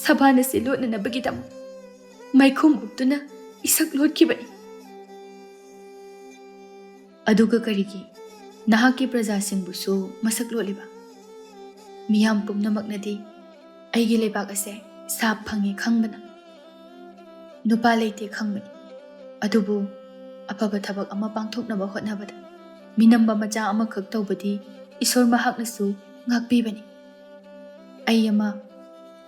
Speaker 1: ꯁꯕꯥꯟ ꯑꯁꯤ ꯂꯣꯠꯅꯅꯕꯒꯤꯗꯃꯛ ꯃꯥꯏꯈꯨꯝ ꯎꯞꯇꯨꯅ ꯏꯁꯛ ꯂꯣꯠꯈꯤꯕꯅꯤ꯫ ꯑꯗꯨꯒ ꯀꯔꯤꯒꯤ ꯅꯍꯥꯛꯀꯤ ꯄ꯭ꯔꯖꯥꯁꯤꯡꯕꯨꯁꯨ ꯃꯁꯛ ꯂꯣꯠꯂꯤꯕ? ꯃꯤꯌꯥꯝ ꯄꯨꯝꯅꯃꯛꯅꯗꯤ ꯑꯩꯒꯤ ꯂꯩꯕꯥꯛ ꯑꯁꯦ ꯁꯥꯞ ꯐꯪꯉꯤ ꯈꯪꯕꯅ, ꯅꯨꯄꯥ ꯂꯩꯇꯦ ꯈꯪꯕꯅꯤ꯫ ꯑꯗꯨꯕꯨ ꯑꯐꯕ ꯊꯕꯛ ꯑꯃ ꯄꯥꯡꯊꯣꯛꯅꯕ ꯍꯣꯠꯅꯕꯗ ꯃꯤꯅꯝꯕ ꯃꯆꯥ ꯑꯃꯈꯛ ꯇꯧꯕꯗꯤ ꯏꯁꯣꯔ ꯃꯍꯥꯛꯅꯁꯨ ꯉꯥꯛꯄꯤꯕꯅꯤ꯫ ꯑꯩ ꯑꯃ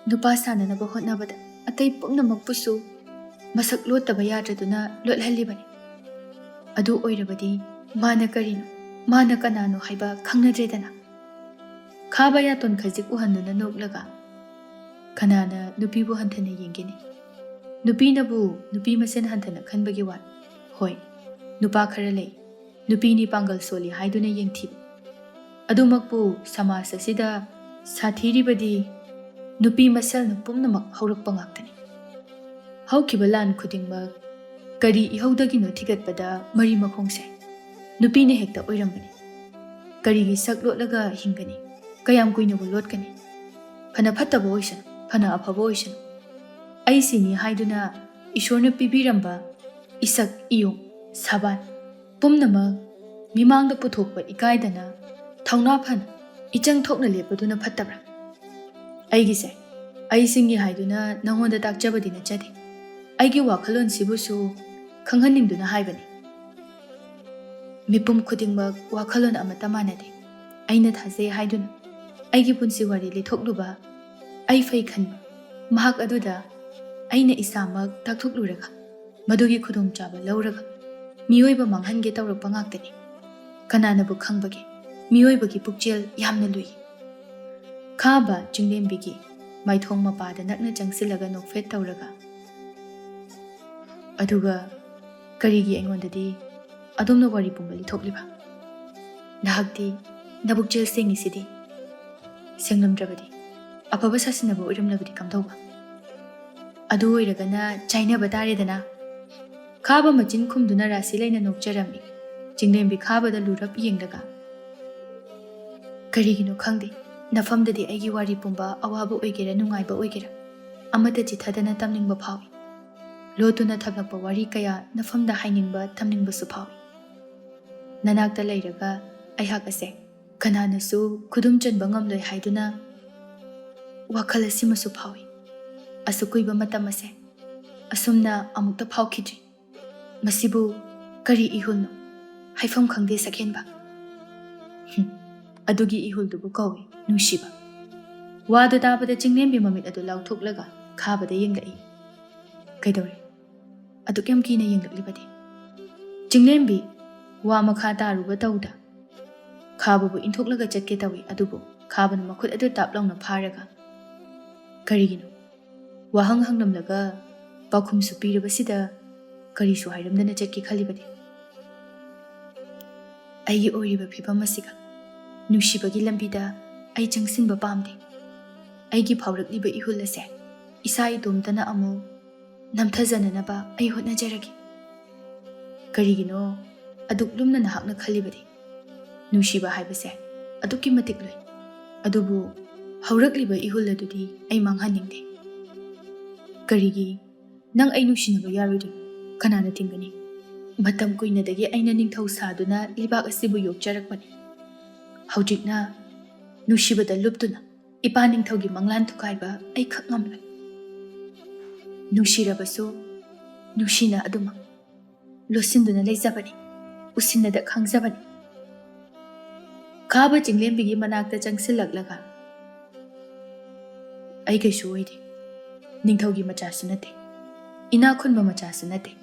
Speaker 1: ꯅꯨꯄꯥ ꯁꯥꯅꯅꯕ ꯍꯣꯠꯅꯕꯗ ꯑꯇꯩ ꯄꯨꯝꯅꯃꯛꯄꯨꯁꯨ ꯃꯁꯛ ꯂꯣꯠꯇꯕ ꯌꯥꯗ꯭ꯔꯗꯨꯅ ꯂꯣꯠꯍꯜꯂꯤꯕꯅꯤ꯫ ꯑꯗꯨ ꯑꯣꯏꯔꯕꯗꯤ ꯃꯥꯅ ꯀꯔꯤꯅꯣ, ꯃꯥꯅ ꯀꯅꯥꯅꯣ ꯍꯥꯏꯕ ꯈꯪꯅꯗ꯭ꯔꯦꯗꯅ꯫ ꯈꯥꯕ ꯌꯥꯇꯣꯟ ꯈꯖꯤꯛ ꯎꯍꯟꯗꯨꯅ ꯅꯣꯛꯂꯒ ꯀꯅꯥꯅ ꯅꯨꯄꯤꯕꯨ ꯍꯟꯊꯅ ꯌꯦꯡꯒꯦꯅꯤ? ꯅꯨꯄꯤꯅꯕꯨ ꯅꯨꯄꯤ ꯃꯁꯦꯟ ꯍꯟꯊꯅ ꯈꯟꯕꯒꯤ ꯋꯥ? ꯍꯣꯏ, ꯅꯨꯄꯥ ꯈꯔ ꯂꯩ ꯅꯨꯄꯤꯅꯤ ꯄꯥꯡꯒꯜ ꯁꯣꯜꯂꯤ ꯍꯥꯏꯗꯨꯅ ꯌꯦꯡꯊꯤꯕ꯫ ꯑꯗꯨꯃꯛꯄꯨ ꯁꯃꯥꯖ ꯑꯁꯤꯗ ꯁꯥꯊꯤꯔꯤꯕꯗꯤ ꯅꯨꯄꯤ ꯃꯁꯦꯜꯅ ꯄꯨꯝꯅꯃꯛ ꯍꯧꯔꯛꯄ ꯉꯥꯛꯇꯅꯤ꯫ ꯍꯧꯈꯤꯕ ꯂꯥꯟ ꯈꯨꯗꯤꯡꯃꯛ ꯀꯔꯤ ꯏꯍꯧꯗꯒꯤꯅꯣ ꯊꯤꯒꯠꯄꯗ ꯃꯔꯤ ꯃꯈꯣꯡꯁꯦ ꯅꯨꯄꯤꯅ ꯍꯦꯛꯇ ꯑꯣꯏꯔꯝꯕꯅꯤ꯫ ꯀꯔꯤꯒꯤ ꯁꯛ ꯂꯣꯠꯂꯒ ꯍꯤꯡꯒꯅꯤ? ꯀꯌꯥꯝ ꯀꯨꯏꯅꯕꯨ ꯂꯣꯠꯀꯅꯤ? ꯐꯅ ꯐꯠꯇꯕ ꯑꯣꯏꯁꯅꯨ, ꯐꯅ ꯑꯐꯕ ꯑꯣꯏꯁꯅꯨ, ꯑꯩ ꯁꯤꯅꯤ ꯍꯥꯏꯗꯨꯅ ꯏꯁꯣꯔꯅ ꯄꯤꯕꯤꯔꯝꯕ इसक इयो साबान पुमनमक मिमांग दा पुथोकपा इकायदना थौना फन इचंग थोकना लेपदुना फत्तब्रा अइगिसे अइसिंगी हाइदुना नंगोंदा ताकचबदि नचदे अइगी वाखलोन सिबुसु खंगहनिंगदुना हाइबनी मिपुम खुदिंगमक वाखलोन अमता मानदे अइना थाजे हाइदुना अइगी पुंसि वारी लिथोकलुबा अइ फै खनबा महक अदुदा अइना इसामक ताकथोकलुरगा मदुगी खुदोंग चाबा लौरगा मियोइबा मांगहनगे तौरकपा ngaktani कनानबु खंगबगे मियोइबगी पुकचेल यामना लुई खाबा चिंगलेंबिगी माइथोंग मपादा नकना चंगसिलगा नोकफेट तौरगा अदुगा करिगी अइंगोंददी अदोमना वारी पुंबली थोकलिबा नहाकती नबुकचेल सेंगिसिदी सेंगलमद्रबदी अफबा सासिनबा ओइरमलबदी कमदौबा अदु ओइरगना चाइनाबा तारेदना खाबा मचिन खुमदुना रासि लैना नोकचरमी चिंगलेंबी खाबदा लुरप येंगलगा करिगिनो खंगदे नफमददी अइगी वारी पुंबा अवाबा ओइगेरा नुंगाइबा ओइगेरा अमता चिथादना तमनिंगबा फावी लोतुना थगलपा वारी कया नफमदा हाइनिंगबा तमनिंगबसु फावी ननाकता लैरगा अइहाक असे कनानसु खुदुम चनबा ngamloi हाइदुना वाखल असिमसु फावी असुकुइबा मतम असे असुमना अमुक्ता फावखिद्रि मसिबु करी इहुलनो हाइफम खंगदे सखेनबा अदुगी इहुलदुबु कौवे नुसिबा वादो ताबदा चिंगलेंबी ममित अदु लाउथोकलगा खाबदा येंगलई कैदौरे अदुक्यम कीना येंगललिबदे चिंगलेंबी वा मखा तारुबा तौदा खाबबु इंथोकलगा चटके तौई अदुबु खाबन मखुद अदु तापलौना फारगा करिगिनो वाहंग हंगनमलगा पाखुमसु पीरबसिदा करिसु हाइरमदना चटके खलिबदे अइगी ओइरिबा फिबम असिगा नुसिबगी लंबिदा अइ चंगसिनबा पामदे अइगी फावरकलिबा इहुल असे इसा इतोमतना अमु नमथजननबा अइ होटनजरगे करिगिनो अदुकलुमना नहाकना खलिबदे नुसिबा हाइबसे अदुकी मतिक लुइ अदुबु हौरकलिबा इहुल अदुदी अइ मांगहनिंगदे करिगी नंग अइ नुसिनबा यारोइदु कनाना थिंगनी मतम कुइनदगी अइना निंगथौ सादुना लिबाक असिबु योगचरकपनि हौजिकना नुसिबदा लुपतुना इपा निंगथौगी मंगलान थुकाइबा अइ खक ngamloi नुसिरबसु नुसिना अदुमा लोसिंदुना लेजबनि उसिनदा खंगजबनि खाबा चिंगलेंबिगी मनाकता चंगसिलकलगा अइ कैसु ओइदे निंगथौगी मचासु नते इना खुनबा मचासु नते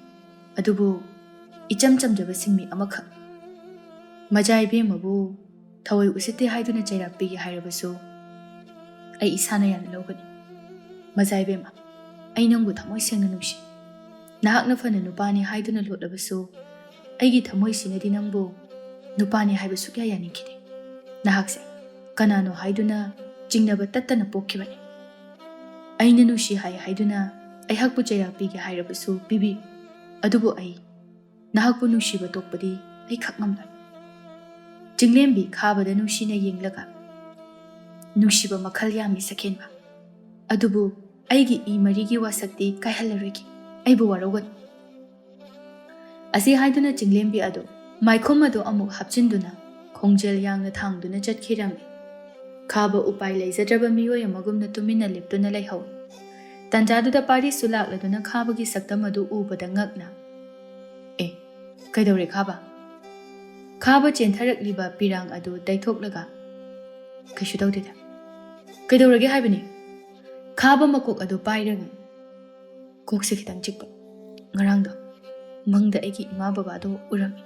Speaker 1: अदुबु इचम चमजबा सिंगमी अमखक मजाइ बेमबु थवै उसिते हाइदुना चैरापीगी हाइरबसु अइ इसाना याना लौगनि मजाइ बेमा अइ नंगु थमोइ सेंना नुसि नाहकना फना नुपानी हाइदुना लोटलबसु अइगी थमोइ सिनदि नंगबु नुपानी हाइबसु क्या यानिखिदे नाहकसे कनानो हाइदुना चिंगनबा तत्तना पोखिबनि अइना नुसि हाइदुना अइहाकपु चैरापीगी हाइरबसु पिबि ꯑꯗꯨꯕꯨ ꯑꯩ ꯅꯍꯥꯛꯄꯨ ꯅꯨꯡꯁꯤꯕ ꯇꯣꯛꯄꯗꯤ ꯑꯩ ꯈꯛ ꯉꯝꯂꯣꯏ꯫ ꯆꯤꯡꯂꯦꯝꯕꯤ ꯈꯥꯕꯗ ꯅꯨꯡꯁꯤꯅ ꯌꯦꯡꯂꯒ ꯅꯨꯡꯁꯤꯕ ꯃꯈꯜ ꯌꯥꯝꯃꯤ ꯁꯈꯦꯟꯕ, ꯑꯗꯨꯕꯨ ꯑꯩꯒꯤ ꯏ ꯃꯔꯤꯒꯤ ꯋꯥꯁꯛꯇꯤ ꯀꯥꯏꯍꯜꯂꯔꯣꯏꯒꯦ, ꯑꯩꯕꯨ ꯋꯥꯔꯧꯒꯅꯨ꯫ ꯑꯁꯤ ꯍꯥꯏꯗꯨꯅ ꯆꯤꯡꯂꯦꯝꯕꯤ ꯑꯗꯨ ꯃꯥꯏꯈꯨꯝ ꯑꯗꯨ ꯑꯃꯨꯛ ꯍꯥꯞꯆꯤꯟꯗꯨꯅ ꯈꯣꯡꯖꯦꯜ ꯌꯥꯡꯅ ꯊꯥꯡꯗꯨꯅ ꯆꯠꯈꯤꯔꯝꯃꯤ꯫ ꯈꯥꯕ ꯎꯄꯥꯏ ꯂꯩꯖꯗ꯭ꯔꯕ ꯃꯤꯑꯣꯏ ꯑꯃꯒꯨꯝꯅ ꯇꯨꯃꯤꯟꯅ ꯂꯦꯞꯇꯨꯅ ꯂꯩꯍꯧꯏ꯫ ꯇꯟꯖꯥꯗꯨꯗ ꯄꯥꯔꯤꯁꯨ ꯂꯥꯛꯂꯗꯨꯅ ꯈꯥꯕꯒꯤ ꯁꯛꯇꯝ ꯑꯗꯨ ꯎꯕꯗ ꯉꯛꯅ "ꯑꯦ, ꯀꯩꯗꯧꯔꯦ ꯈꯥꯕ?" ꯈꯥꯕ ꯆꯦꯟꯊꯔꯛꯂꯤꯕ ꯄꯤꯔꯥꯡ ꯑꯗꯨ ꯇꯩꯊꯣꯛꯂꯒ "ꯀꯩꯁꯨ ꯇꯧꯗꯦꯗ, ꯀꯩꯗꯧꯔꯒꯦ ꯍꯥꯏꯕꯅꯤ?" ꯈꯥꯕ ꯃꯀꯣꯛ ꯑꯗꯨ ꯄꯥꯏꯔꯒ "ꯀꯣꯛꯁꯦ ꯈꯤꯇꯪ ꯆꯤꯛꯄ, ꯉꯔꯥꯡꯗꯣ ꯃꯪꯗ ꯑꯩꯒꯤ ꯏꯃꯥ ꯕꯕꯥꯗꯣ ꯎꯔꯝꯃꯤ,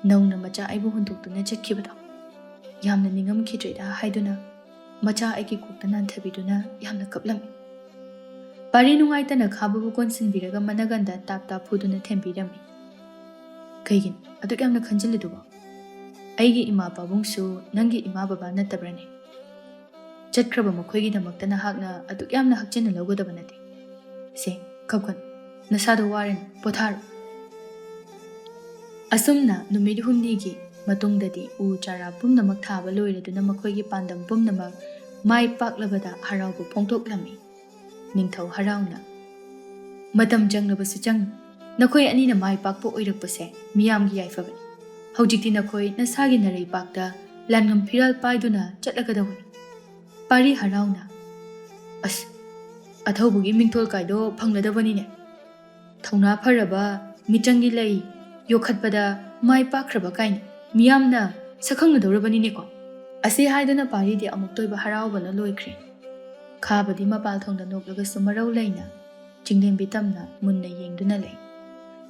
Speaker 1: ꯅꯧꯅ ꯃꯆꯥ ꯑꯩꯕꯨ ꯍꯨꯟꯗꯣꯛꯇꯨꯅ ꯆꯠꯈꯤꯕꯗꯣ, ꯌꯥꯝꯅ ꯅꯤꯡꯉꯝꯈꯤꯗ꯭ꯔꯦꯗ" ꯍꯥꯏꯗꯨꯅ ꯃꯆꯥ ꯑꯩꯒꯤ ꯀꯣꯛꯇ ꯅꯥꯟꯊꯕꯤꯗꯨꯅ ꯌꯥꯝꯅ ꯀꯞꯂꯝꯃꯤ꯫ ꯄꯥꯔꯤ ꯅꯨꯡꯉꯥꯏꯇꯅ ꯈꯥꯕꯕꯨ ꯀꯣꯟꯁꯤꯟꯕꯤꯔꯒ ꯃꯅꯒꯟꯗ ꯇꯥꯞ ꯇꯥꯞ ꯐꯨꯗꯨꯅ ꯊꯦꯝꯕꯤꯔꯝꯃꯤ꯫ "ꯀꯩꯒꯤꯅꯣ ꯑꯗꯨꯛ ꯌꯥꯝꯅ ꯈꯟꯖꯤꯜꯂꯤꯗꯨꯕꯣ? ꯑꯩꯒꯤ ꯏꯃꯥ ꯄꯥꯕꯨꯡꯁꯨ ꯅꯪꯒꯤ ꯏꯃꯥ ꯕꯕꯥ ꯅꯠꯇꯕ꯭ꯔꯅꯦ? ꯆꯠꯈ꯭ꯔꯕ ꯃꯈꯣꯏꯒꯤꯗꯃꯛꯇ ꯅꯍꯥꯛꯅ ꯑꯗꯨꯛ ꯌꯥꯝꯅ ꯍꯛꯆꯤꯟꯅ ꯂꯧꯒꯗꯕ ꯅꯠꯇꯦ꯫ ꯁꯦ, ꯀꯞꯀꯅꯨ, ꯅꯁꯥꯗꯣ ꯋꯥꯔꯅꯤ, ꯄꯣꯊꯥꯔꯣ." ꯑꯁꯨꯝꯅ ꯅꯨꯃꯤꯠ ꯍꯨꯝꯅꯤꯒꯤ ꯃꯇꯨꯡꯗꯗꯤ ꯎ ꯆꯥꯔꯥ ꯄꯨꯝꯅꯃꯛ ꯊꯥꯕ ꯂꯣꯏꯔꯗꯨꯅ ꯃꯈꯣꯏꯒꯤ ꯄꯥꯟꯗꯝ ꯄꯨꯝꯅꯃꯛ ꯃꯥꯏ ꯄꯥꯛꯂꯕꯗ ꯍꯔꯥꯎꯕ ꯐꯣꯡꯗꯣꯛꯂꯝꯃꯤ꯫ ꯅꯤꯡꯊꯧ ꯍꯔꯥꯎꯅ "ꯃꯇꯝ ꯆꯪꯂꯕꯁꯨ ꯆꯪꯅ ꯅꯈꯣꯏ ꯑꯅꯤꯅ ꯃꯥꯏ ꯄꯥꯛꯄ ꯑꯣꯏꯔꯛꯄꯁꯦ ꯃꯤꯌꯥꯝꯒꯤ ꯌꯥꯏꯐꯕꯅꯤ꯫ ꯍꯧꯖꯤꯛꯇꯤ ꯅꯈꯣꯏ ꯅꯁꯥꯒꯤ ꯅꯔꯩꯄꯥꯛꯇ ꯂꯥꯟꯉꯝ ꯐꯤꯔꯥꯜ ꯄꯥꯏꯗꯨꯅ ꯆꯠꯂꯒꯗꯧꯕꯅꯤ." ꯄꯥꯔꯤ ꯍꯔꯥꯎꯅ "ꯑꯁ, ꯑꯊꯧꯕꯒꯤ ꯃꯤꯡꯊꯣꯜ ꯀꯥꯏꯗꯣ ꯐꯪꯂꯗꯕꯅꯤꯅꯦ꯫ ꯊꯧꯅꯥ ꯐꯔꯕ ꯃꯤꯆꯪꯒꯤ ꯂꯩ ꯌꯣꯛꯈꯠꯄꯗ ꯃꯥꯏ ꯄꯥꯛꯈ꯭ꯔꯕ ꯀꯥꯏꯅ ꯃꯤꯌꯥꯝꯅ ꯁꯛꯈꯪꯅꯗꯧꯔꯕꯅꯤꯅꯦꯀꯣ." ꯑꯁꯤ ꯍꯥꯏꯗꯨꯅ ꯄꯥꯔꯤꯗꯤ ꯑꯃꯨꯛꯇꯣꯏꯕ ꯍꯔꯥꯎꯕꯅ ꯂꯣꯏꯈ꯭ꯔꯦ꯫ ꯈꯥꯕꯗꯤ ꯃꯄꯥꯜ ꯊꯣꯡꯗ ꯅꯣꯛꯂꯒꯁꯨ ꯃꯔꯧ ꯂꯩꯅ ꯆꯤꯡꯂꯦꯝꯕꯤ ꯇꯝꯅ ꯃꯨꯟꯅ ꯌꯦꯡꯗꯨꯅ ꯂꯩ꯫